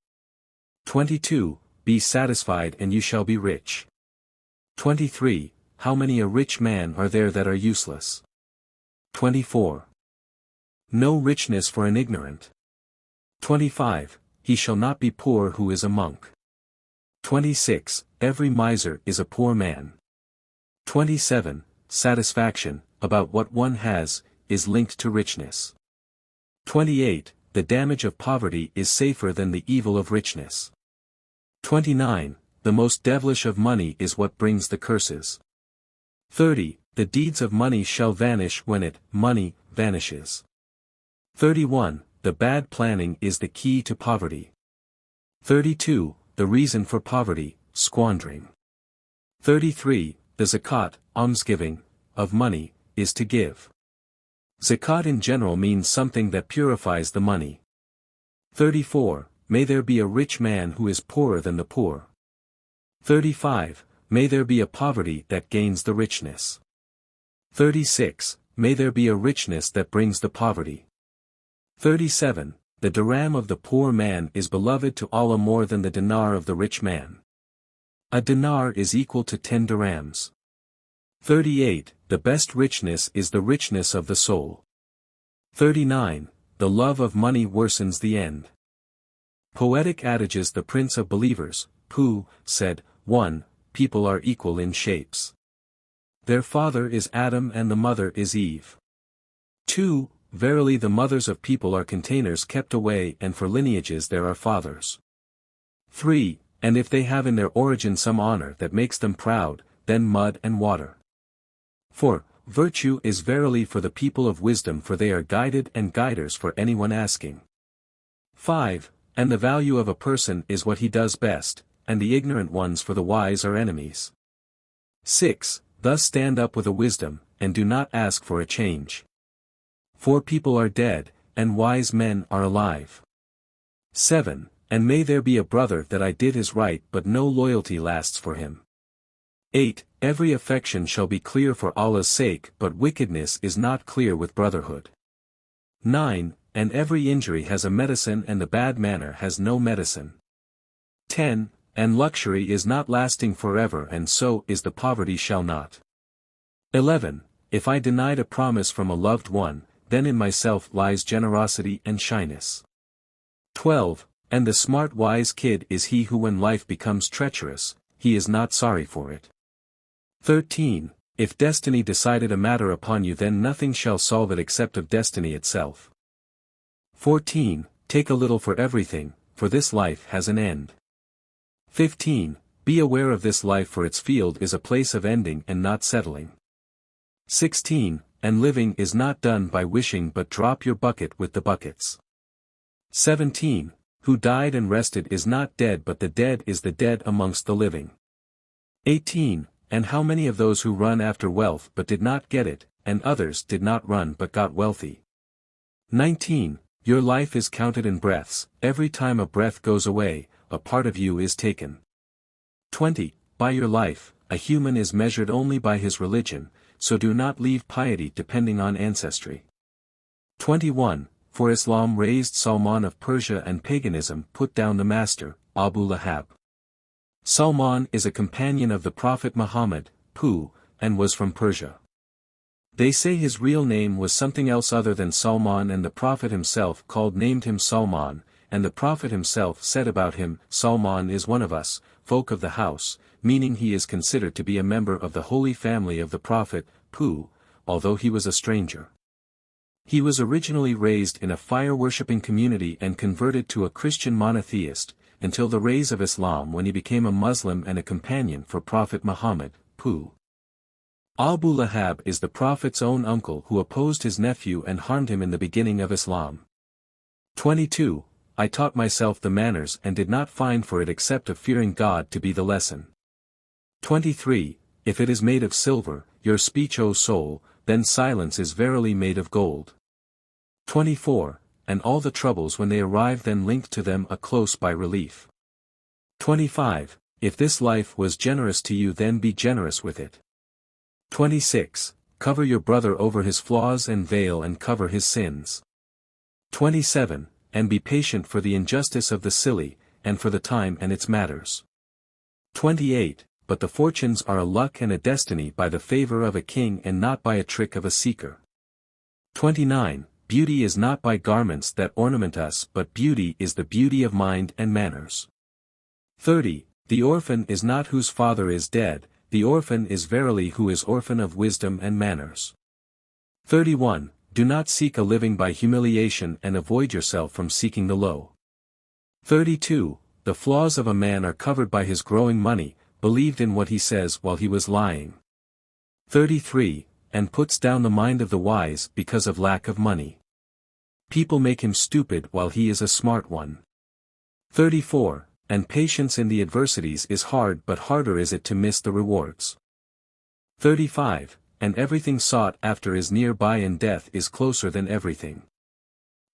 [SPEAKER 1] 22. Be satisfied and you shall be rich. 23. How many a rich man are there that are useless? 24. No richness for an ignorant. 25. He shall not be poor who is a monk. 26. Every miser is a poor man. 27. Satisfaction, about what one has, is linked to richness. 28. The damage of poverty is safer than the evil of richness. 29. The most devilish of money is what brings the curses. 30. The deeds of money shall vanish when it, money, vanishes. 31. The bad planning is the key to poverty. 32. The reason for poverty, squandering. 33. The zakat, almsgiving, of money, is to give. Zakat in general means something that purifies the money. 34. May there be a rich man who is poorer than the poor. 35. May there be a poverty that gains the richness. 36. May there be a richness that brings the poverty. 37. The dirham of the poor man is beloved to Allah more than the dinar of the rich man. A dinar is equal to 10 dirhams. 38. The best richness is the richness of the soul. 39. The love of money worsens the end. Poetic Adages. The Prince of Believers, Pooh, said, 1. People are equal in shapes. Their father is Adam and the mother is Eve. 2. Verily the mothers of people are containers kept away and for lineages there are fathers. 3. And if they have in their origin some honor that makes them proud, then mud and water. 4. Virtue is verily for the people of wisdom for they are guided and guiders for anyone asking. 5. And the value of a person is what he does best, and the ignorant ones for the wise are enemies. 6. Thus stand up with a wisdom, and do not ask for a change. 4 people are dead, and wise men are alive. 7. And may there be a brother that I did his right but no loyalty lasts for him. 8. Every affection shall be clear for Allah's sake but wickedness is not clear with brotherhood. 9. And every injury has a medicine and the bad manner has no medicine. 10. And luxury is not lasting forever and so is the poverty shall not. 11. If I denied a promise from a loved one, then in myself lies generosity and shyness. 12. And the smart wise kid is he who when life becomes treacherous, he is not sorry for it. 13. If destiny decided a matter upon you then nothing shall solve it except of destiny itself. 14. Take a little for everything, for this life has an end. 15. Be aware of this life for its field is a place of ending and not settling. 16. And living is not done by wishing but drop your bucket with the buckets. 17. Who died and rested is not dead but the dead is the dead amongst the living. 18. And how many of those who run after wealth but did not get it, and others did not run but got wealthy. 19. Your life is counted in breaths, every time a breath goes away, a part of you is taken. 20. By your life, a human is measured only by his religion, so do not leave piety depending on ancestry. 21. For Islam raised Salman of Persia and paganism put down the master, Abu Lahab. Salman is a companion of the Prophet Muhammad, Pooh, and was from Persia. They say his real name was something else other than Salman and the Prophet himself named him Salman, and the Prophet himself said about him, Salman is one of us, folk of the house, meaning he is considered to be a member of the holy family of the Prophet, Pooh, although he was a stranger. He was originally raised in a fire-worshipping community and converted to a Christian monotheist, until the rise of Islam when he became a Muslim and a companion for Prophet Muhammad, Pu. Abu Lahab is the Prophet's own uncle who opposed his nephew and harmed him in the beginning of Islam. 22. I taught myself the manners and did not find for it except of fearing God to be the lesson. 23. If it is made of silver, your speech O soul, then silence is verily made of gold. 24. And all the troubles when they arrive then link to them a close by relief. 25. If this life was generous to you then be generous with it. 26. Cover your brother over his flaws and veil and cover his sins. 27. And be patient for the injustice of the silly, and for the time and its matters. 28. But the fortunes are a luck and a destiny by the favor of a king and not by a trick of a seeker. 29. Beauty is not by garments that ornament us but beauty is the beauty of mind and manners. 30. The orphan is not whose father is dead, the orphan is verily who is orphan of wisdom and manners. 31. Do not seek a living by humiliation and avoid yourself from seeking the low. 32. The flaws of a man are covered by his growing money, believed in what he says while he was lying. 33. And puts down the mind of the wise because of lack of money. People make him stupid while he is a smart one. 34. And patience in the adversities is hard but harder is it to miss the rewards. 35. And everything sought after is nearby and death is closer than everything.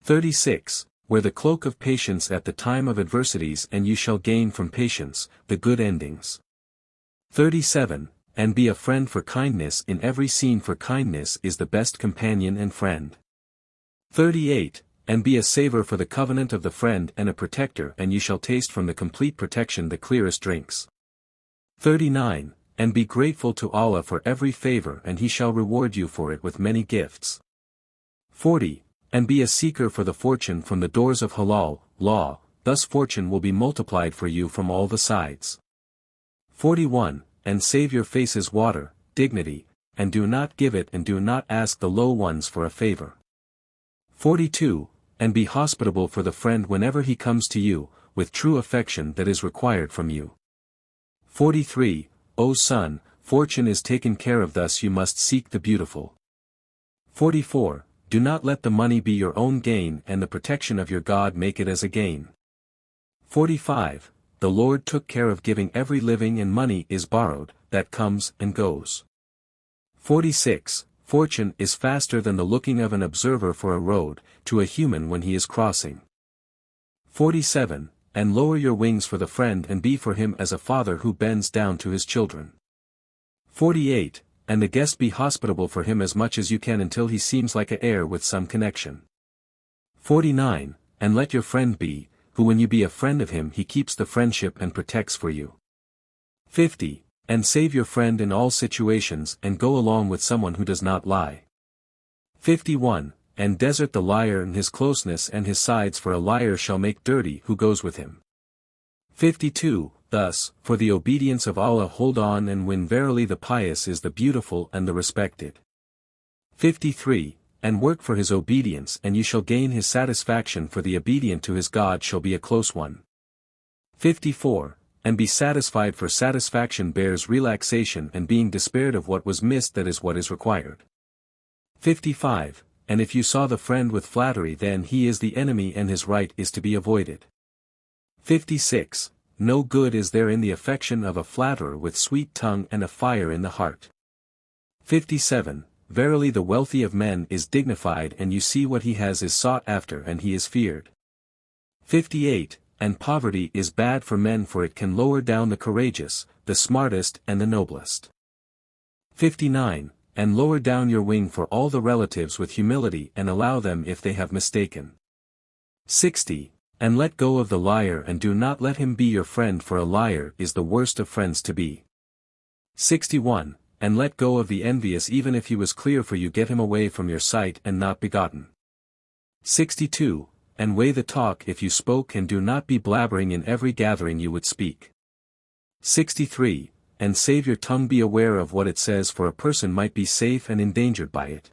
[SPEAKER 1] 36. Wear the cloak of patience at the time of adversities and you shall gain from patience, the good endings. 37. And be a friend for kindness in every scene for kindness is the best companion and friend. 38. And be a saver for the covenant of the friend and a protector and you shall taste from the complete protection the clearest drinks. 39. And be grateful to Allah for every favor and he shall reward you for it with many gifts. 40. And be a seeker for the fortune from the doors of halal, law, thus fortune will be multiplied for you from all the sides. 41. And save your faces water, dignity, and do not give it and do not ask the low ones for a favor. 42. And be hospitable for the friend whenever he comes to you, with true affection that is required from you. 43. O son, fortune is taken care of thus you must seek the beautiful. 44. Do not let the money be your own gain and the protection of your God make it as a gain. 45. The Lord took care of giving every living and money is borrowed, that comes and goes. 46. Fortune is faster than the looking of an observer for a road, to a human when he is crossing. 47. And lower your wings for the friend and be for him as a father who bends down to his children. 48. And the guest be hospitable for him as much as you can until he seems like an heir with some connection. 49. And let your friend be, who when you be a friend of him he keeps the friendship and protects for you. 50. And save your friend in all situations and go along with someone who does not lie. 51. And desert the liar and his closeness and his sides for a liar shall make dirty who goes with him. 52. Thus, for the obedience of Allah hold on and win verily the pious is the beautiful and the respected. 53. And work for his obedience and you shall gain his satisfaction for the obedient to his God shall be a close one. 54. And be satisfied for satisfaction bears relaxation and being despaired of what was missed that is what is required. 55. And if you saw the friend with flattery then he is the enemy and his right is to be avoided. 56. No good is there in the affection of a flatterer with sweet tongue and a fire in the heart. 57. Verily the wealthy of men is dignified and you see what he has is sought after and he is feared. 58. And poverty is bad for men for it can lower down the courageous, the smartest and the noblest. 59. And lower down your wing for all the relatives with humility and allow them if they have mistaken. 60. And let go of the liar and do not let him be your friend for a liar is the worst of friends to be. 61. And let go of the envious even if he was clear for you get him away from your sight and not begotten. 62. And weigh the talk if you spoke and do not be blabbering in every gathering you would speak. 63. And save your tongue be aware of what it says for a person might be safe and endangered by it.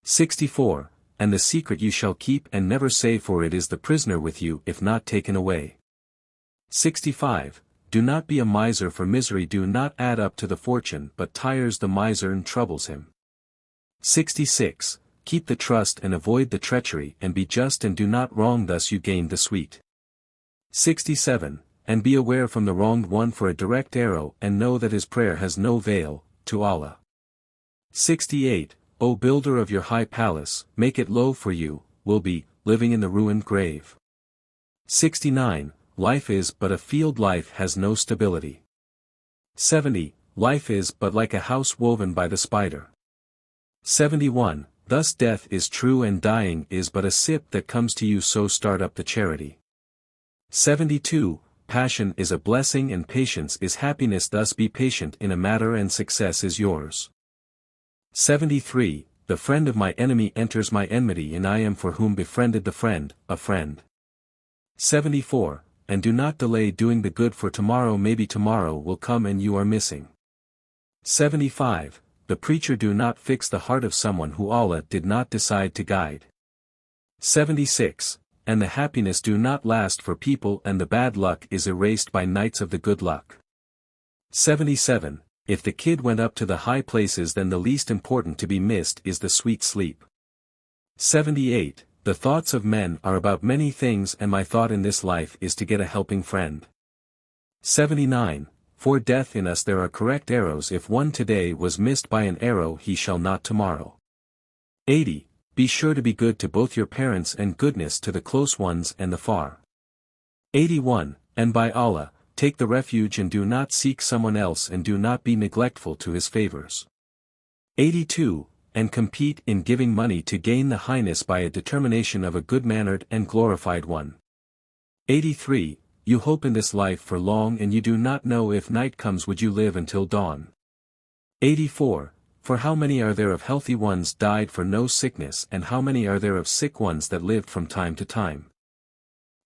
[SPEAKER 1] 64. and the secret you shall keep and never say, for it is the prisoner with you if not taken away. 65. Do not be a miser, for misery do not add up to the fortune but tires the miser and troubles him. 66. Keep the trust and avoid the treachery, and be just and do not wrong, thus you gain the sweet. 67. And be aware from the wronged one for a direct arrow, and know that his prayer has no avail, to Allah. 68. O builder of your high palace, make it low, for you will be living in the ruined grave. 69. Life is but a field, life has no stability. 70. Life is but like a house woven by the spider. 71. Thus death is true and dying is but a sip that comes to you, so start up the charity. 72. Passion is a blessing and patience is happiness, thus be patient in a matter and success is yours. 73. The friend of my enemy enters my enmity, and I am for whom befriended the friend, a friend. 74. And do not delay doing the good, for tomorrow maybe tomorrow will come and you are missing. 75. The preacher do not fix the heart of someone who Allah did not decide to guide. 76. And the happiness do not last for people, and the bad luck is erased by nights of the good luck. 77. If the kid went up to the high places, then the least important to be missed is the sweet sleep. 78. The thoughts of men are about many things, and my thought in this life is to get a helping friend. 79. For death in us there are correct arrows, if one today was missed by an arrow he shall not tomorrow. 80. Be sure to be good to both your parents and goodness to the close ones and the far. 81. And by Allah, take the refuge and do not seek someone else, and do not be neglectful to his favors. 82. And compete in giving money to gain the highness by a determination of a good-mannered and glorified one. 83. You hope in this life for long, and you do not know if night comes would you live until dawn. 84. For how many are there of healthy ones died for no sickness, and how many are there of sick ones that lived from time to time?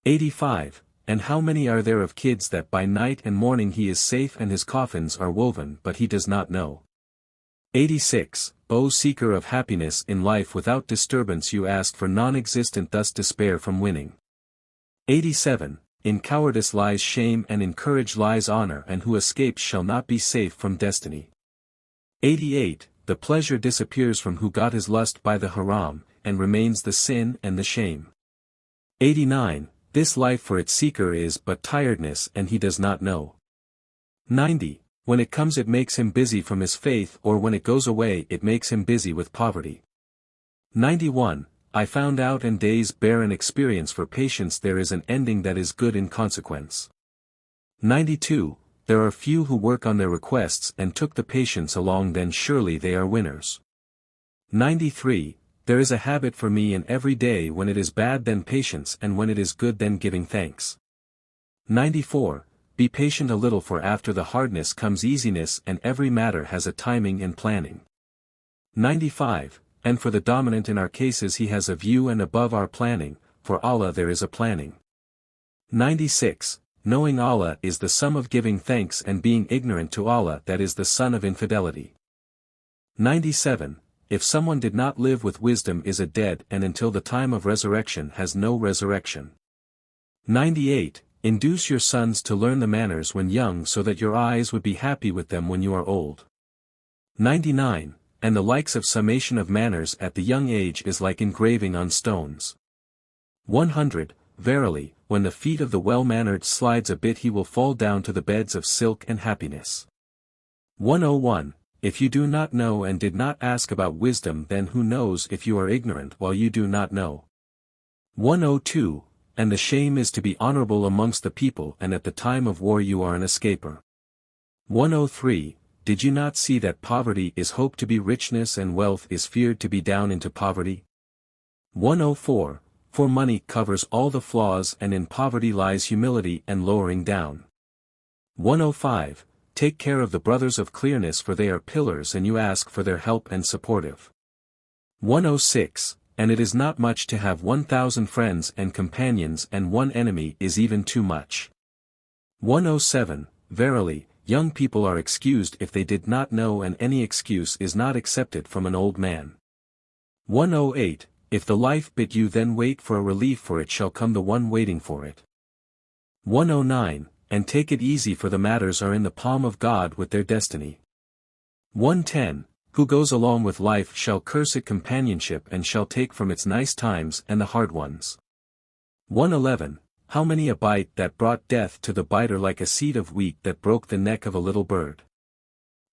[SPEAKER 1] 85. And how many are there of kids that by night and morning he is safe and his coffins are woven but he does not know? 86. O seeker of happiness in life without disturbance, you ask for non-existent, thus despair from winning. 87. In cowardice lies shame, and in courage lies honor, and who escapes shall not be safe from destiny. 88. The pleasure disappears from who got his lust by the haram, and remains the sin and the shame. 89. This life for its seeker is but tiredness, and he does not know. 90. When it comes it makes him busy from his faith, or when it goes away it makes him busy with poverty. 91. I found out, and days bear an experience, for patience there is an ending that is good in consequence. 92. There are few who work on their requests and took the patience along, then surely they are winners. 93. There is a habit for me in every day, when it is bad then patience, and when it is good then giving thanks. 94. Be patient a little, for after the hardness comes easiness, and every matter has a timing and planning. 95. And for the dominant in our cases he has a view, and above our planning, for Allah there is a planning. 96. Knowing Allah is the sum of giving thanks, and being ignorant to Allah that is the son of infidelity. 97. If someone did not live with wisdom is a dead, and until the time of resurrection has no resurrection. 98. Induce your sons to learn the manners when young, so that your eyes would be happy with them when you are old. 99. And the likes of summation of manners at the young age is like engraving on stones. 100. Verily, when the feet of the well-mannered slides a bit he will fall down to the beds of silk and happiness. 101. If you do not know and did not ask about wisdom, then who knows if you are ignorant while you do not know? 102. And the shame is to be honorable amongst the people, and at the time of war you are an escaper. 103. Did you not see that poverty is hoped to be richness, and wealth is feared to be down into poverty? 104. For money covers all the flaws, and in poverty lies humility and lowering down. 105. Take care of the brothers of clearness, for they are pillars, and you ask for their help and supportive. 106. And it is not much to have 1,000 friends and companions, and one enemy is even too much. 107. Verily, young people are excused if they did not know, and any excuse is not accepted from an old man. 108. If the life bit you then wait for a relief for it shall come the one waiting for it. 109, and take it easy for the matters are in the palm of God with their destiny. 110, who goes along with life shall curse it companionship and shall take from its nice times and the hard ones. 111, how many a bite that brought death to the biter like a seed of wheat that broke the neck of a little bird.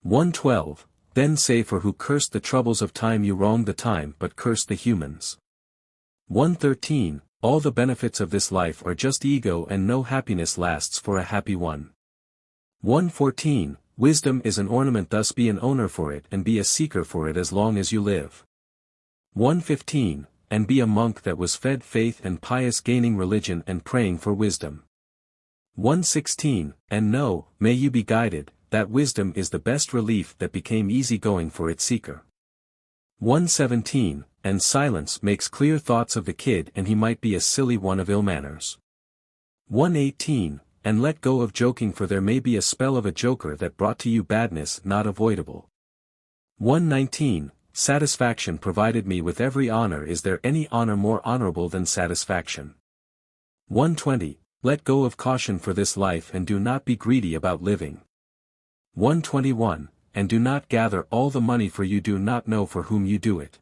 [SPEAKER 1] 112, then say for who cursed the troubles of time you wronged the time but cursed the humans. 113, all the benefits of this life are just ego and no happiness lasts for a happy one. 114, wisdom is an ornament thus be an owner for it and be a seeker for it as long as you live. 115, and be a monk that was fed faith and pious gaining religion and praying for wisdom. 116, and know, may you be guided, that wisdom is the best relief that became easy going for its seeker. 117, and silence makes clear thoughts of the kid and he might be a silly one of ill manners. 118, and let go of joking for there may be a spell of a joker that brought to you badness not avoidable. 119, satisfaction provided me with every honor is there any honor more honorable than satisfaction. 120, let go of caution for this life and do not be greedy about living. 121, and do not gather all the money for you do not know for whom you do it.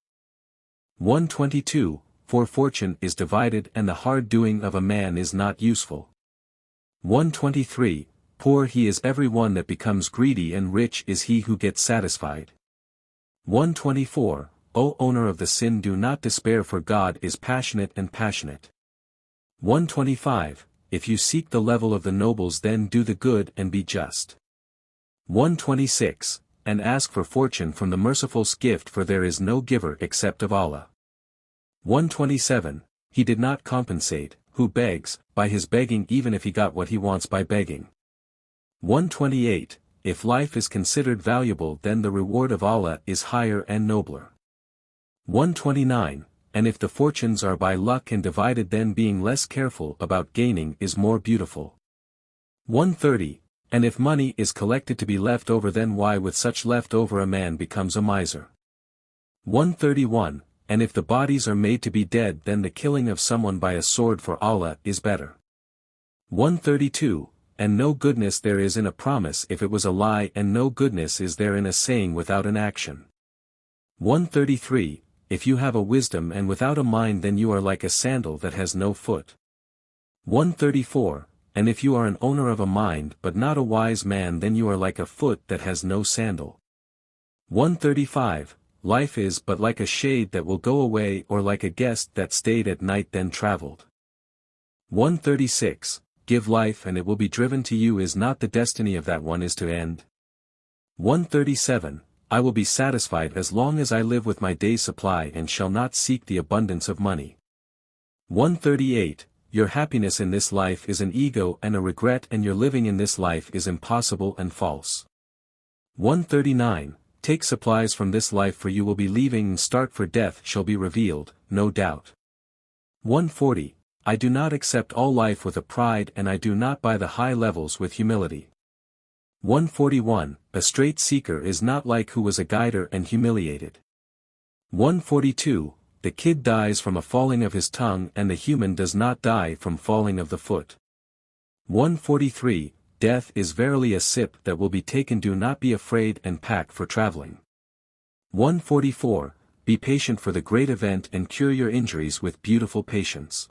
[SPEAKER 1] 122, for fortune is divided and the hard doing of a man is not useful. 123, poor he is every one that becomes greedy and rich is he who gets satisfied. 124, O owner of the sin do not despair for God is passionate and passionate. 125, if you seek the level of the nobles then do the good and be just. 126, and ask for fortune from the merciful's gift for there is no giver except of Allah. 127, he did not compensate, who begs, by his begging even if he got what he wants by begging. 128, if life is considered valuable then the reward of Allah is higher and nobler. 129, and if the fortunes are by luck and divided then being less careful about gaining is more beautiful. 130, and if money is collected to be left over then why with such left over a man becomes a miser. 131, and if the bodies are made to be dead then the killing of someone by a sword for Allah is better. 132, and no goodness there is in a promise if it was a lie and no goodness is there in a saying without an action. 133, if you have a wisdom and without a mind then you are like a sandal that has no foot. 134, and if you are an owner of a mind but not a wise man then you are like a foot that has no sandal. 135, life is but like a shade that will go away or like a guest that stayed at night then traveled. 136, give life and it will be driven to you is not the destiny of that one is to end. 137, I will be satisfied as long as I live with my day's supply and shall not seek the abundance of money. 138, your happiness in this life is an ego and a regret and your living in this life is impossible and false. 139, take supplies from this life for you will be leaving and start for death shall be revealed, no doubt. 140, I do not accept all life with a pride and I do not buy the high levels with humility. 141, a straight seeker is not like who was a guider and humiliated. 142, the kid dies from a falling of his tongue and the human does not die from falling of the foot. 143, death is verily a sip that will be taken do not be afraid and pack for traveling. 144, be patient for the great event and cure your injuries with beautiful patience.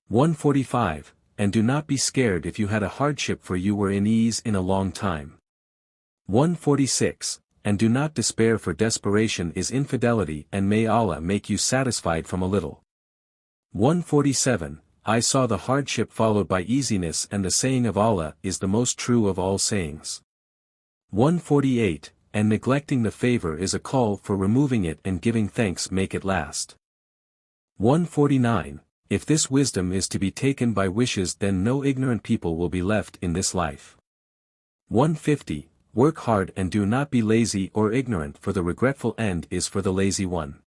[SPEAKER 1] 145, and do not be scared if you had a hardship for you were in ease in a long time. 146, and do not despair for desperation is infidelity and may Allah make you satisfied from a little. 147, I saw the hardship followed by easiness and the saying of Allah is the most true of all sayings. 148, and neglecting the favor is a call for removing it and giving thanks make it last. 149, if this wisdom is to be taken by wishes then no ignorant people will be left in this life. 150, work hard and do not be lazy or ignorant for the regretful end is for the lazy one.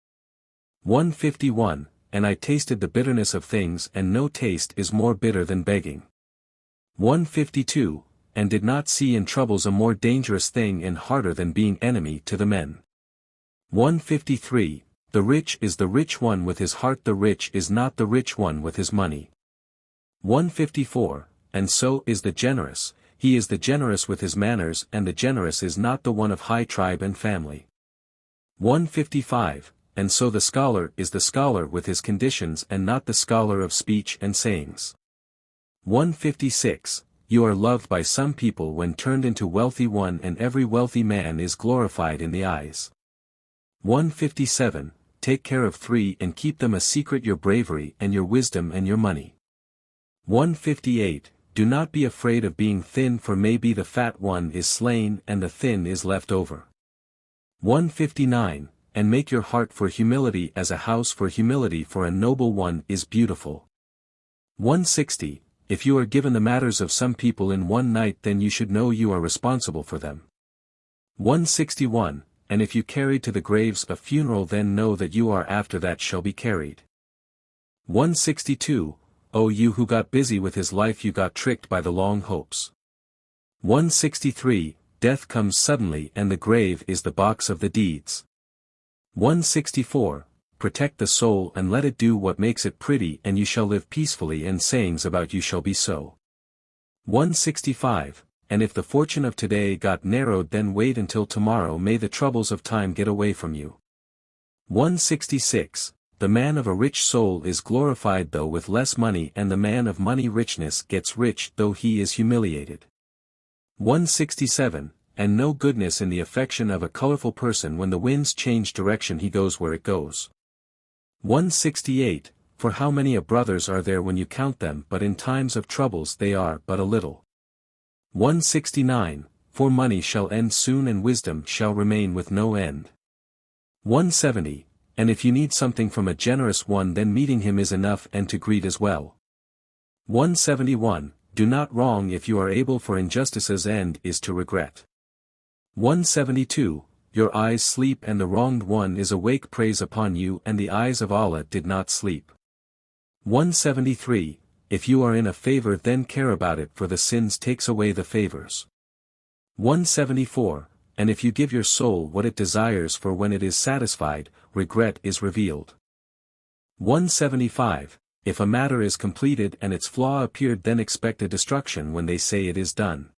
[SPEAKER 1] 151, and I tasted the bitterness of things and no taste is more bitter than begging. 152, and did not see in troubles a more dangerous thing and harder than being enemy to the men. 153, The rich is the rich one with his heart, the rich is not the rich one with his money. 154, and so is the generous, he is the generous with his manners, and the generous is not the one of high tribe and family. 155, and so the scholar is the scholar with his conditions and not the scholar of speech and sayings. 156, you are loved by some people when turned into wealthy one, and every wealthy man is glorified in the eyes. 157, take care of 3 and keep them a secret, your bravery and your wisdom and your money. 158, do not be afraid of being thin, for maybe the fat one is slain and the thin is left over. 159, and make your heart for humility as a house for humility, for a noble one is beautiful. 160, if you are given the matters of some people in one night, then you should know you are responsible for them. 161, and if you carried to the graves a funeral, then know that you are after that shall be carried. 162, O you who got busy with his life, you got tricked by the long hopes. 163, death comes suddenly and the grave is the box of the deeds. 164, protect the soul and let it do what makes it pretty, and you shall live peacefully, and sayings about you shall be so. 165, and if the fortune of today got narrowed, then wait until tomorrow, may the troubles of time get away from you. 166, the man of a rich soul is glorified though with less money, and the man of money richness gets rich though he is humiliated. 167, and no goodness in the affection of a colorful person, when the winds change direction he goes where it goes. 168, for how many a brothers are there when you count them, but in times of troubles they are but a little. 169, for money shall end soon and wisdom shall remain with no end. 170, and if you need something from a generous one, then meeting him is enough, and to greet as well. 171, do not wrong if you are able, for injustice's end is to regret. 172, your eyes sleep and the wronged one is awake, praise upon you, and the eyes of Allah did not sleep. 173, if you are in a favor, then care about it, for the sins takes away the favors. 174, and if you give your soul what it desires, for when it is satisfied, regret is revealed. 175, if a matter is completed and its flaw appeared, then expect a destruction when they say it is done.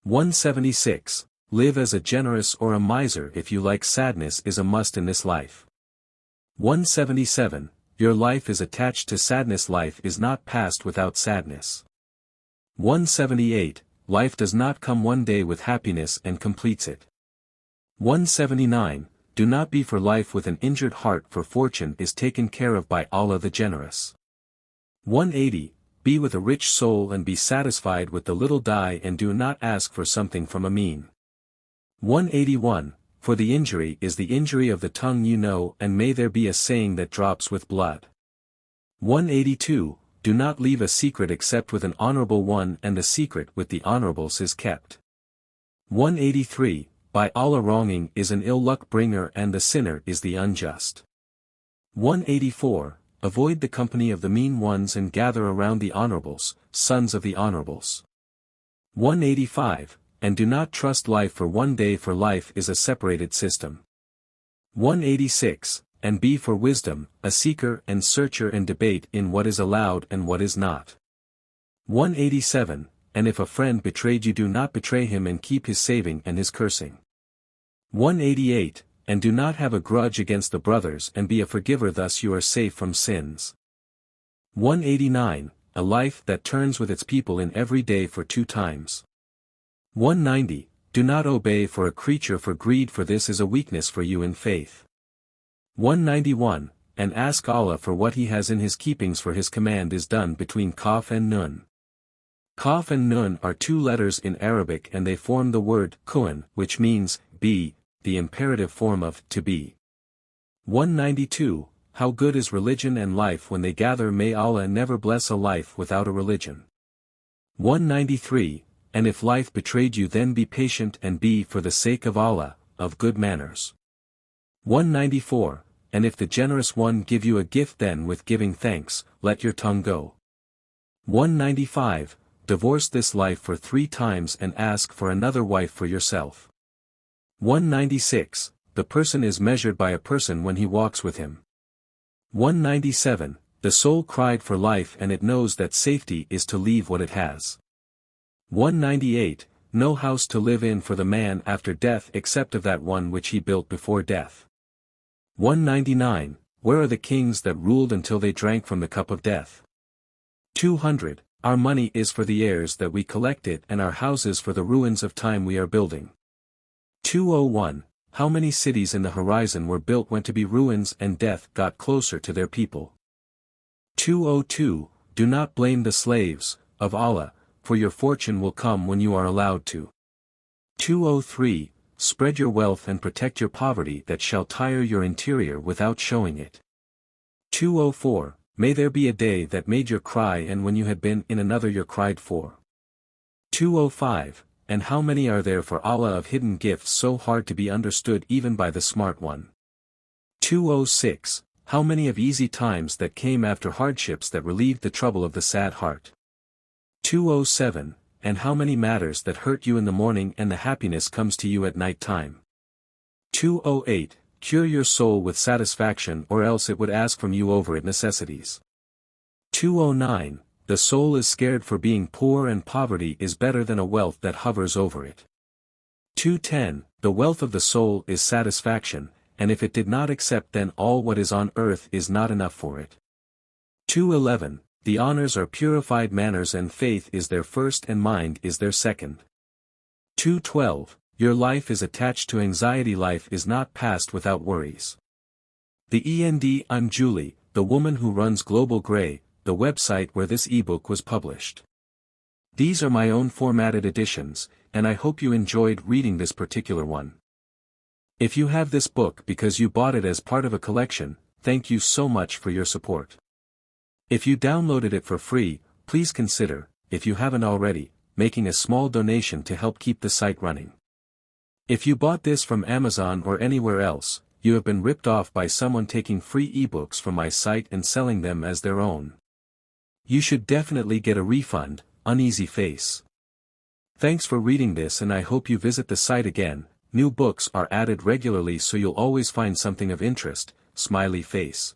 [SPEAKER 1] 176, live as a generous or a miser if you like, sadness is a must in this life. 177, your life is attached to sadness, life is not passed without sadness. 178, life does not come one day with happiness and completes it. 179, do not be for life with an injured heart, for fortune is taken care of by Allah the Generous. 180, be with a rich soul and be satisfied with the little die, and do not ask for something from a mean. 181, for the injury is the injury of the tongue, you know, and may there be a saying that drops with blood. 182, do not leave a secret except with an honorable one, and the secret with the honorables is kept. 183, by Allah wronging is an ill luck bringer, and the sinner is the unjust. 184, avoid the company of the mean ones and gather around the honorables, sons of the honorables. 185, and do not trust life for one day, for life is a separated system. 186, and be for wisdom, a seeker and searcher, and debate in what is allowed and what is not. 187, and if a friend betrayed you, do not betray him, and keep his saving and his cursing. 188, and do not have a grudge against the brothers, and be a forgiver, thus you are safe from sins. 189, a life that turns with its people in every day for 2 times. 190, do not obey for a creature for greed, for this is a weakness for you in faith. 191, and ask Allah for what he has in his keepings, for his command is done between Qaf and Nun. Qaf and Nun are 2 letters in Arabic, and they form the word kun, which means be, the imperative form of to be. 192, how good is religion and life when they gather, may Allah never bless a life without a religion. 193, and if life betrayed you, then be patient and be, for the sake of Allah, of good manners. 194, and if the generous one give you a gift, then with giving thanks, let your tongue go. 195, divorce this life for 3 times and ask for another wife for yourself. 196, the person is measured by a person when he walks with him. 197, the soul cried for life and it knows that safety is to leave what it has. 198, no house to live in for the man after death except of that one which he built before death. 199, where are the kings that ruled until they drank from the cup of death? 200, our money is for the heirs that we collect it and our houses for the ruins of time we are building. 201, how many cities in the horizon were built when to be ruins and death got closer to their people? 202, do not blame the slaves of Allah, for your fortune will come when you are allowed to. 203, spread your wealth and protect your poverty that shall tire your interior without showing it. 204, may there be a day that made your cry and when you had been in another you cried for. 205, and how many are there for Allah of hidden gifts so hard to be understood even by the smart one? 206, how many of easy times that came after hardships that relieved the trouble of the sad heart? 207, and how many matters that hurt you in the morning and the happiness comes to you at night time? 208, cure your soul with satisfaction or else it would ask from you over it necessities. 209, the soul is scared for being poor and poverty is better than a wealth that hovers over it. 210, the wealth of the soul is satisfaction, and if it did not accept then all what is on earth is not enough for it. 211, the honors are purified manners and faith is their first and mind is their second. 212, your life is attached to anxiety life is not passed without worries. The END I'm Julie, the woman who runs Global Grey, the website where this ebook was published. These are my own formatted editions, and I hope you enjoyed reading this particular one. If you have this book because you bought it as part of a collection, thank you so much for your support. If you downloaded it for free, please consider, if you haven't already, making a small donation to help keep the site running. If you bought this from Amazon or anywhere else, you have been ripped off by someone taking free ebooks from my site and selling them as their own. You should definitely get a refund, uneasy face. Thanks for reading this and I hope you visit the site again. New books are added regularly so you'll always find something of interest, smiley face.